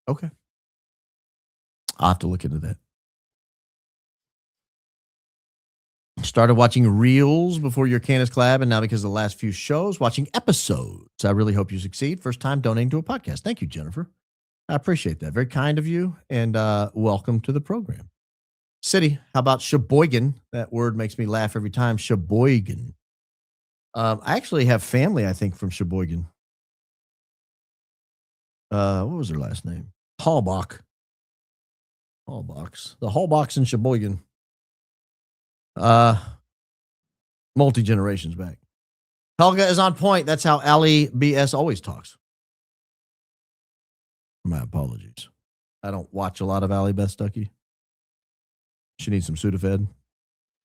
Okay. I'll have to look into that. Started watching reels before your Candace collab, and now because of the last few shows, watching episodes. I really hope you succeed. First time donating to a podcast. Thank you, Jennifer. I appreciate that. Very kind of you, and welcome to the program. City, how about Sheboygan? That word makes me laugh every time. Sheboygan. I actually have family, I think, from Sheboygan. What was her last name? Hallbach. Hallbachs. The Hallbachs in Sheboygan. Multi-generations back. Helga is on point. That's how Allie BS always talks. My apologies. I don't watch a lot of Allie Beth Stuckey. She needs some Sudafed.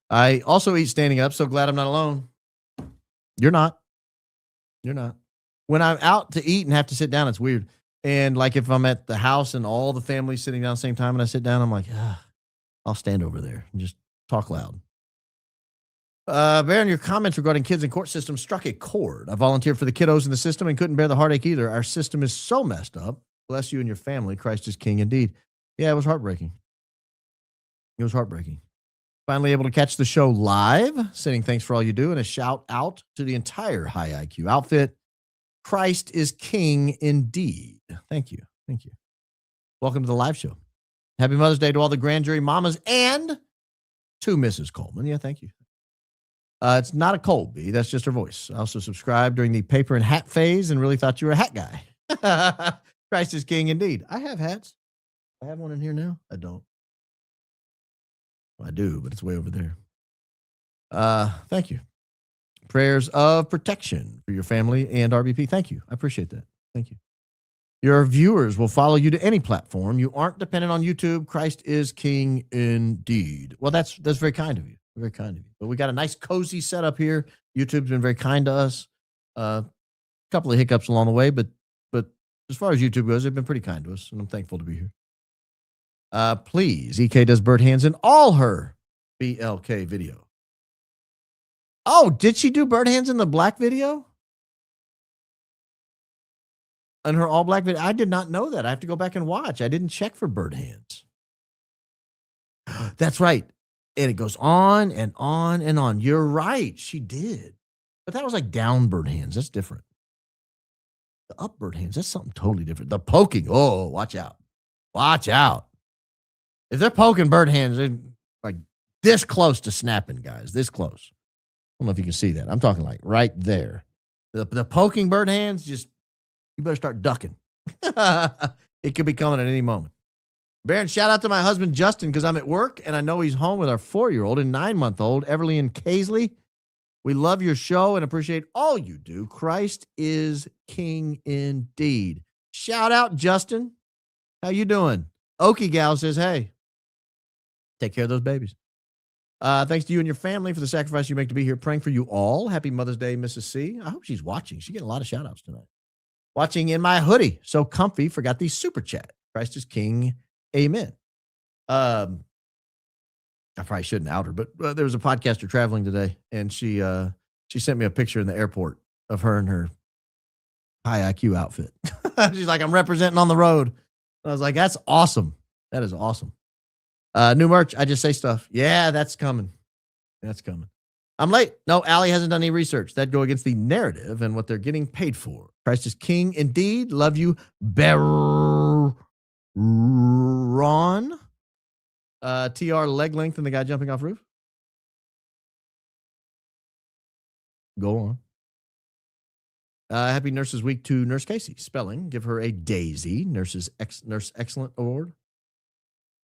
I also eat standing up, so glad I'm not alone. You're not. You're not. When I'm out to eat and have to sit down, it's weird. And like if I'm at the house and all the family's sitting down at the same time and I sit down, I'm like, I'll stand over there and just talk loud. Baron, your comments regarding kids in court system struck a chord. I volunteered for the kiddos in the system and couldn't bear the heartache either. Our system is so messed up. Bless you and your family. Christ is king indeed. Yeah, it was heartbreaking. It was heartbreaking. Finally able to catch the show live. Saying thanks for all you do and a shout out to the entire High IQ outfit. Christ is king indeed. Thank you. Thank you. Welcome to the live show. Happy Mother's Day to all the grand jury mamas and to Mrs. Coleman. Yeah, thank you. It's not a cold bee. That's just her voice. I also subscribed during the paper and hat phase and really thought you were a hat guy. Christ is king indeed. I have hats. I have one in here now. I don't. Well, I do, but it's way over there. Thank you. Prayers of protection for your family and RBP. Thank you. I appreciate that. Thank you. Your viewers will follow you to any platform. You aren't dependent on YouTube. Christ is king indeed. Well, that's very kind of you. Very kind of you. But we got a nice cozy setup here. YouTube's been very kind to us. A couple of hiccups along the way, but as far as YouTube goes, they've been pretty kind to us, and I'm thankful to be here. Please, EK does bird hands in all her BLK video. Oh, did she do bird hands in the black video? In her all black video? I did not know that. I have to go back and watch. I didn't check for bird hands. That's right. And it goes on and on and on. You're right. She did. But that was like down bird hands. That's different. The up bird hands, that's something totally different. The poking. Oh, watch out. Watch out. If they're poking bird hands, they're like this close to snapping, guys. This close. I don't know if you can see that. I'm talking like right there. The poking bird hands, just, you better start ducking. It could be coming at any moment. Baron, shout out to my husband, Justin, because I'm at work and I know he's home with our 4-year-old and 9-month-old, Everly and Kaisley. We love your show and appreciate all you do. Christ is king indeed. Shout out, Justin. How you doing? Okie Gal says, hey, take care of those babies. Thanks to you and your family for the sacrifice you make to be here. Praying for you all. Happy Mother's Day, Mrs. C. I hope she's watching. She's getting a lot of shout outs tonight. Watching in my hoodie. So comfy. Forgot the super chat. Christ is king. Amen. I probably shouldn't out her, but there was a podcaster traveling today, and she sent me a picture in the airport of her in her high IQ outfit. She's like, I'm representing on the road. And I was like, that's awesome. That is awesome. New merch. I just say stuff. Yeah, that's coming. That's coming. I'm late. No, Allie hasn't done any research. That'd go against the narrative and what they're getting paid for. Christ is king indeed. Love you, Baron. TR leg length and the guy jumping off roof. Go on. Happy Nurses Week to Nurse Casey. Spelling. Give her a Daisy. Nurse Excellent Award.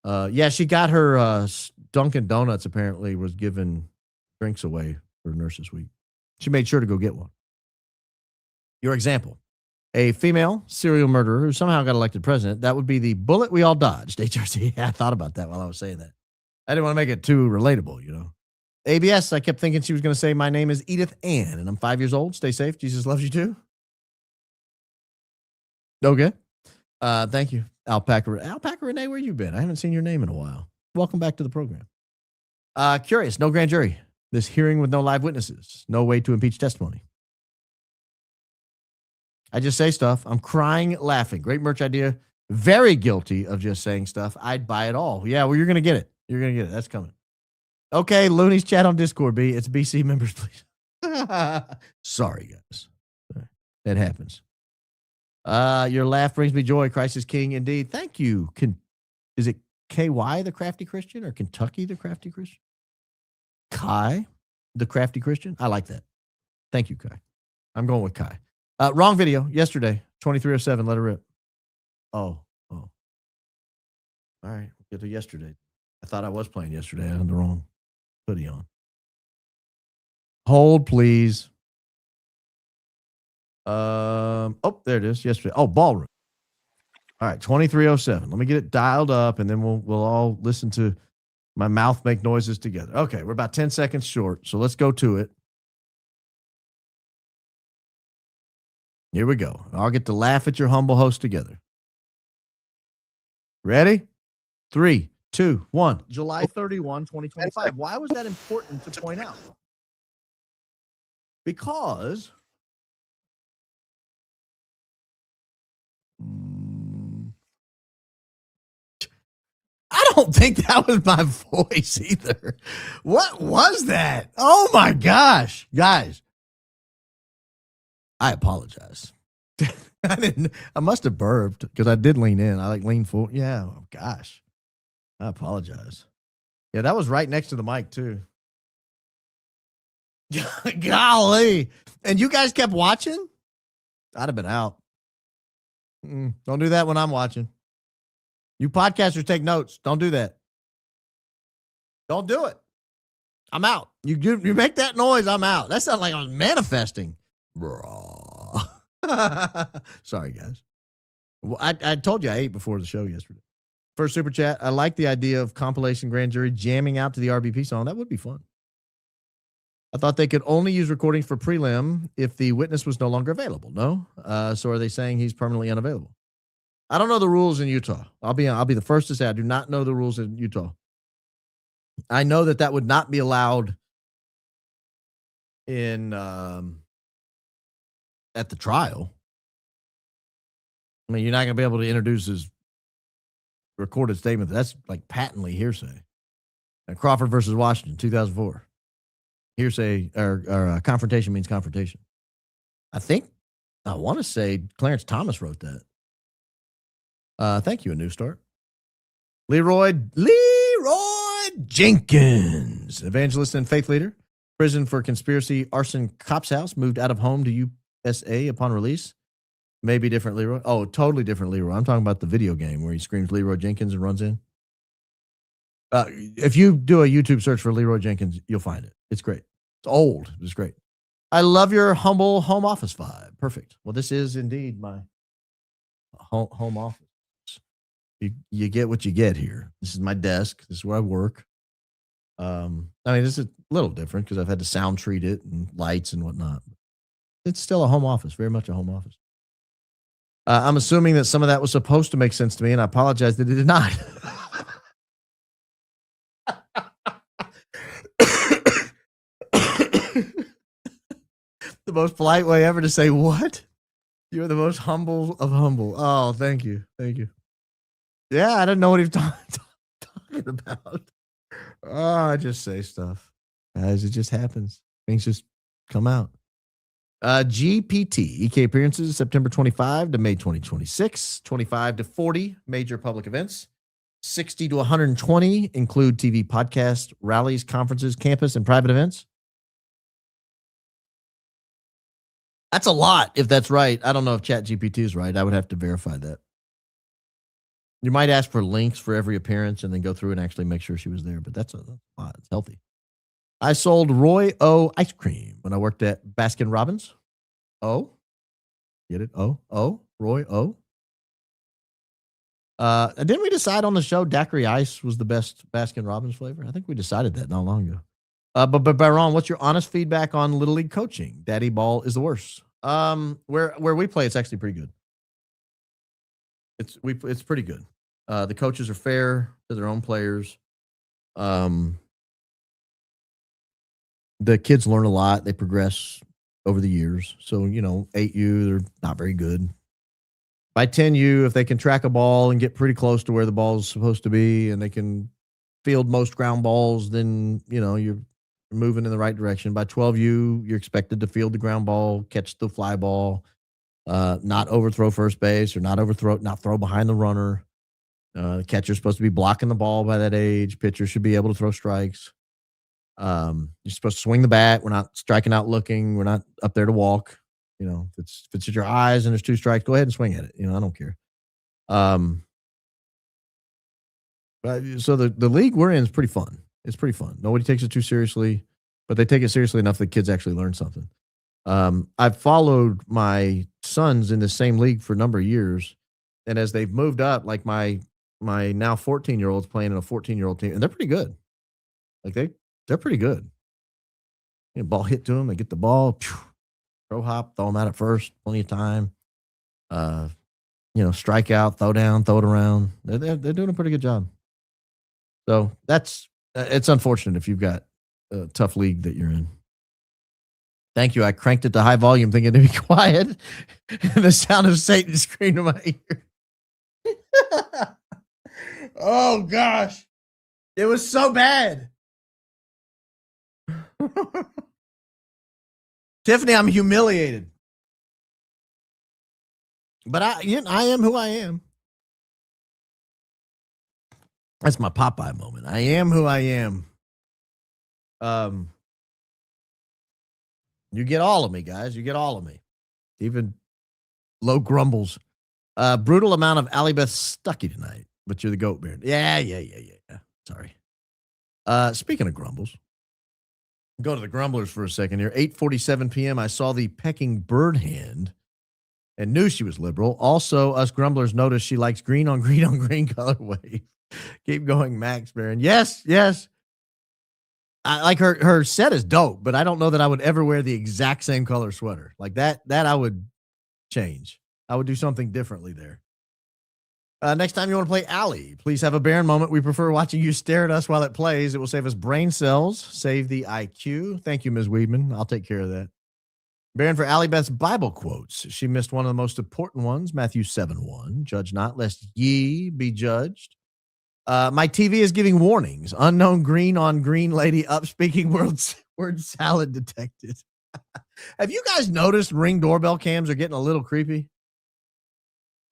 Yeah, she got her Dunkin' Donuts apparently was giving drinks away for Nurses Week. She made sure to go get one. Your example. A female serial murderer who somehow got elected president. That would be the bullet we all dodged. HRC. Yeah, I thought about that while I was saying that. I didn't want to make it too relatable, you know. ABS, I kept thinking she was going to say, my name is Edith Ann, and I'm 5 years old. Stay safe. Jesus loves you too. Okay. Thank you. Alpaca Renee, where you been? I haven't seen your name in a while. Welcome back to the program. Curious, no grand jury. This hearing with no live witnesses. No way to impeach testimony. I just say stuff. I'm crying, laughing. Great merch idea. Very guilty of just saying stuff. I'd buy it all. Yeah, well, you're going to get it. You're going to get it. That's coming. Okay, Looney's chat on Discord, B. It's BC members, please. Sorry, guys. That happens. Your laugh brings me joy. Christ is King indeed. Thank you. Is it KY, the crafty Christian, or Kentucky, the crafty Christian? Kai, the crafty Christian? I like that. Thank you, Kai. I'm going with Kai. Wrong video yesterday, 2307. Let it rip. Oh. All right. We'll get to yesterday. I thought I was playing yesterday. I had the wrong hoodie on. Hold, please. Oh, there it is. Yesterday. Oh, ballroom. All right, 2307. Let me get it dialed up, and then we'll all listen to my mouth make noises together. Okay, we're about 10 seconds short, so let's go to it. Here we go. I'll get to laugh at your humble host together. Ready? 3, 2, 1. July 31, 2025. Why was that important to point out? Because I don't think that was my voice either. What was that? Oh my gosh, guys. I apologize. I must have burped because I did lean in. I lean forward. Yeah, oh gosh. I apologize. Yeah, that was right next to the mic too. Golly. And you guys kept watching? I'd have been out. Don't do that when I'm watching. You podcasters take notes. Don't do that. Don't do it. I'm out. You make that noise, I'm out. That sounds like I was manifesting. Sorry, guys. Well, I told you I ate before the show yesterday. First super chat. I like the idea of compilation grand jury jamming out to the RBP song. That would be fun. I thought they could only use recordings for prelim if the witness was no longer available. No? So are they saying he's permanently unavailable? I don't know the rules in Utah. I'll be the first to say I do not know the rules in Utah. I know that would not be allowed in at the trial. I mean, you're not going to be able to introduce his recorded statement. That's like patently hearsay. Crawford versus Washington, 2004. Hearsay or confrontation means confrontation. I want to say Clarence Thomas wrote that. Thank you, A New Start. Leroy Jenkins, evangelist and faith leader, prison for conspiracy, arson, cop's house, moved out of home to USA upon release. Maybe different Leroy. Oh, totally different Leroy. I'm talking about the video game where he screams Leroy Jenkins and runs in. If you do a YouTube search for Leroy Jenkins, you'll find it. It's great. It's old. It's great. I love your humble home office vibe. Perfect. Well, this is indeed my home office. You get what you get here. This is my desk. This is where I work. I mean, this is a little different because I've had to sound treat it and lights and whatnot. It's still a home office, very much a home office. I'm assuming that some of that was supposed to make sense to me, and I apologize that it did not. The most polite way ever to say what? You're the most humble of humble. Oh, thank you. Thank you. Yeah, I didn't know what he was talking about. Oh, I just say stuff. Guys, it just happens. Things just come out. GPT, EK appearances, September 25 to May 2026. 25 to 40 major public events. 60 to 120 include TV podcasts, rallies, conferences, campus, and private events. That's a lot if that's right. I don't know if ChatGPT is right. I would have to verify that. You might ask for links for every appearance and then go through and actually make sure she was there, but that's a lot. It's healthy. I sold Roy O ice cream when I worked at Baskin Robbins. Oh, get it? Oh, Roy O. Didn't we decide on the show daiquiri ice was the best Baskin Robbins flavor? I think we decided that not long ago. But Byron, what's your honest feedback on Little League coaching? Daddy ball is the worst. Where we play, it's actually pretty good. It's pretty good. The coaches are fair to their own players. The kids learn a lot. They progress over the years. So, 8U, they're not very good. By 10U, if they can track a ball and get pretty close to where the ball is supposed to be and they can field most ground balls, then, you're moving in the right direction. By 12U, you're expected to field the ground ball, catch the fly ball, not overthrow first base or not throw behind the runner. The catcher's supposed to be blocking the ball by that age. Pitcher should be able to throw strikes. You're supposed to swing the bat. We're not striking out looking. We're not up there to walk. If it's at your eyes and there's 2 strikes, go ahead and swing at it. I don't care. So the league we're in is pretty fun. It's pretty fun. Nobody takes it too seriously, but they take it seriously enough that kids actually learn something. I've followed my sons in the same league for a number of years, and as they've moved up, like my now 14-year-old's playing in a 14-year-old team, and they're pretty good. Like they're pretty good. Ball hit to them, they get the ball, throw hop, throw them out at first, plenty of time. Strike out, throw down, throw it around. They're doing a pretty good job. So it's unfortunate if you've got a tough league that you're in. Thank you. I cranked it to high volume thinking to be quiet. And the sound of Satan screamed in my ear. Oh, gosh. It was so bad. Tiffany, I'm humiliated. But I am who I am. That's my Popeye moment. I am who I am. You get all of me, guys. You get all of me. Even low grumbles. Brutal amount of Allie Beth Stuckey tonight, but you're the goat bear. Yeah. Sorry. Speaking of grumbles, go to the grumblers for a second here. 8:47 p.m. I saw the pecking bird hand and knew she was liberal. Also, us grumblers noticed she likes green on green on green colorway. Keep going, Max Barron. Yes. I like her set is dope, but I don't know that I would ever wear the exact same color sweater. Like that I would change. I would do something differently there. Next time you want to play Allie, please have a Baron moment. We prefer watching you stare at us while it plays. It will save us brain cells, save the IQ. Thank you, Ms. Weedman. I'll take care of that. Baron for Allie Beth's Bible quotes. She missed one of the most important ones, Matthew 7:1. Judge not, lest ye be judged. My TV is giving warnings. Unknown green on green lady up speaking word salad detected. Have you guys noticed Ring doorbell cams are getting a little creepy?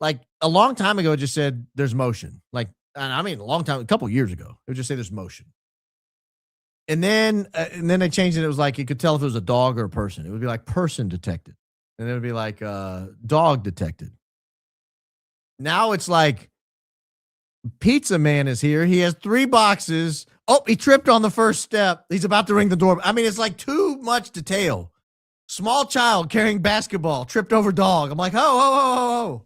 Like a long time ago, it just said there's motion. Like, a long time, a couple years ago, it would just say there's motion. And then they changed it. It was like, you could tell if it was a dog or a person. It would be like person detected. And it would be like dog detected. Now it's like, Pizza man is here. He has 3 boxes. Oh, he tripped on the first step. He's about to ring the doorbell. It's like too much detail. Small child carrying basketball, tripped over dog. I'm like, oh.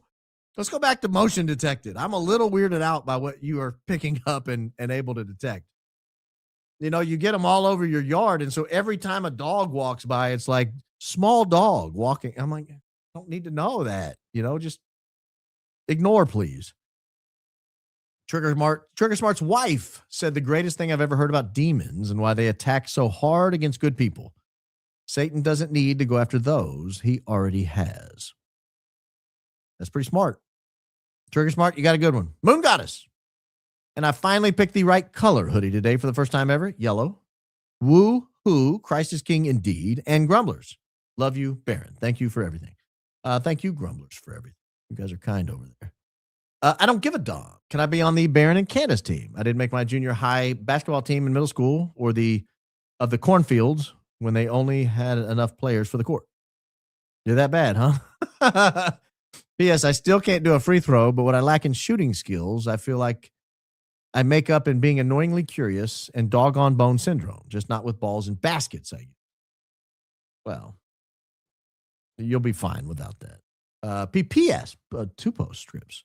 Let's go back to motion detected. I'm a little weirded out by what you are picking up and able to detect. You get them all over your yard. And so every time a dog walks by, it's like small dog walking. I'm like, I don't need to know that, just ignore, please. Trigger Smart's wife said the greatest thing I've ever heard about demons and why they attack so hard against good people. Satan doesn't need to go after those he already has. That's pretty smart. Trigger Smart, you got a good one. Moon Goddess. And I finally picked the right color hoodie today for the first time ever. Yellow. Woo hoo, Christ is King indeed. And Grumblers. Love you, Baron. Thank you for everything. Thank you, Grumblers, for everything. You guys are kind over there. I don't give a dog. Can I be on the Baron and Candace team? I didn't make my junior high basketball team in middle school or the cornfields when they only had enough players for the court. You're that bad, huh? P.S. I still can't do a free throw, but what I lack in shooting skills, I feel like I make up in being annoyingly curious and doggone bone syndrome, just not with balls and baskets. Well, you'll be fine without that. P.P.S. 2 post strips.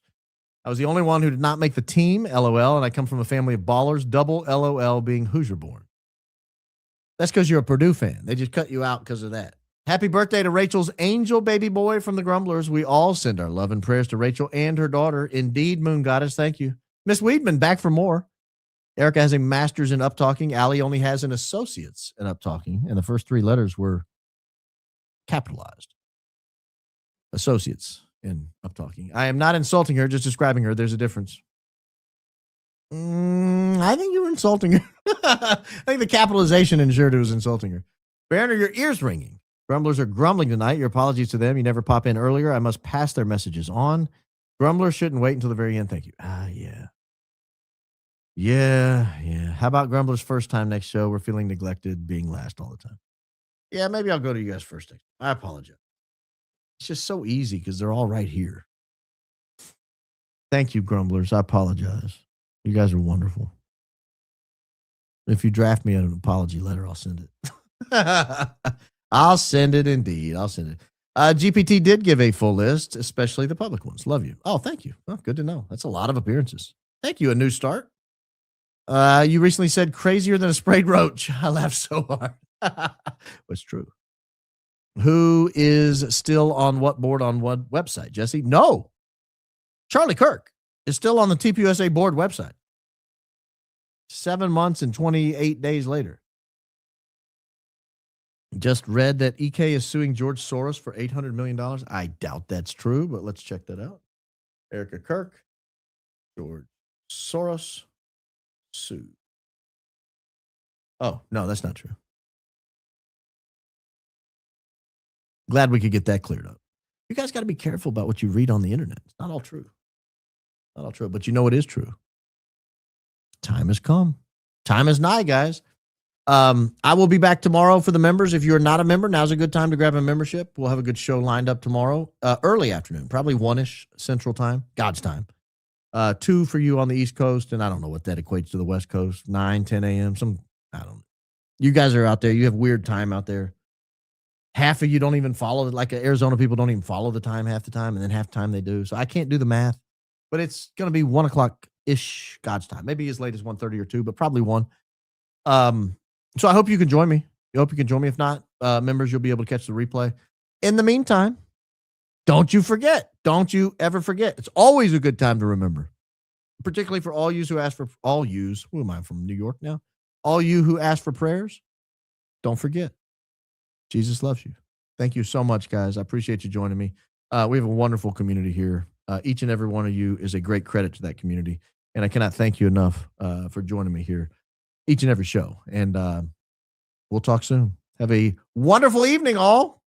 I was the only one who did not make the team, LOL, and I come from a family of ballers, double LOL being Hoosier born. That's because you're a Purdue fan. They just cut you out because of that. Happy birthday to Rachel's angel baby boy from the Grumblers. We all send our love and prayers to Rachel and her daughter. Indeed, Moon Goddess, thank you. Miss Weedman, back for more. Erica has a master's in uptalking. Allie only has an associate's in uptalking, and the first 3 letters were capitalized. Associates in uptalking. I am not insulting her, just describing her. There's a difference. I think you were insulting her. I think the capitalization ensured it was insulting her. Banner, your ears ringing. Grumblers are grumbling tonight. Your apologies to them. You never pop in earlier. I must pass their messages on. Grumblers shouldn't wait until the very end. Thank you. Yeah. Yeah. How about Grumblers first time next show? We're feeling neglected, being last all the time. Yeah, maybe I'll go to you guys first. I apologize. It's just so easy because they're all right here. Thank you, Grumblers. I apologize. You guys are wonderful. If you draft me an apology letter, I'll send it. I'll send it indeed. I'll send it. GPT did give a full list, especially the public ones. Love you. Oh, thank you. Well, good to know. That's a lot of appearances. Thank you. A new start. You recently said crazier than a sprayed roach. I laughed so hard. What's true? Who is still on what board on what website, Jesse? No. Charlie Kirk is still on the TPUSA board website. 7 months and 28 days later. Just read that EK is suing George Soros for $800 million. I doubt that's true, but let's check that out. Erica Kirk, George Soros, sued. Oh, no, that's not true. Glad we could get that cleared up. You guys got to be careful about what you read on the internet. It's not all true. Not all true, but you know what is true. Time has come. Time is nigh, guys. I will be back tomorrow for the members. If you're not a member, now's a good time to grab a membership. We'll have a good show lined up tomorrow, early afternoon, probably 1-ish Central Time, God's time. 2 for you on the East Coast, and I don't know what that equates to the West Coast, 9, 10 a.m. I don't know. You guys are out there. You have weird time out there. Half of you don't even follow it. Like Arizona people don't even follow the time half the time, and then half the time they do. So I can't do the math, but it's going to be 1 o'clock-ish God's time. Maybe as late as 1:30 or 2, but probably 1. So I hope you can join me. I hope you can join me. If not, members, you'll be able to catch the replay. In the meantime, don't you forget. Don't you ever forget. It's always a good time to remember, particularly for all yous who ask for all yous. Who am I from New York now? All you who ask for prayers, don't forget. Jesus loves you. Thank you so much, guys. I appreciate you joining me. We have a wonderful community here. Each and every one of you is a great credit to that community. And I cannot thank you enough for joining me here each and every show. And we'll talk soon. Have a wonderful evening, all.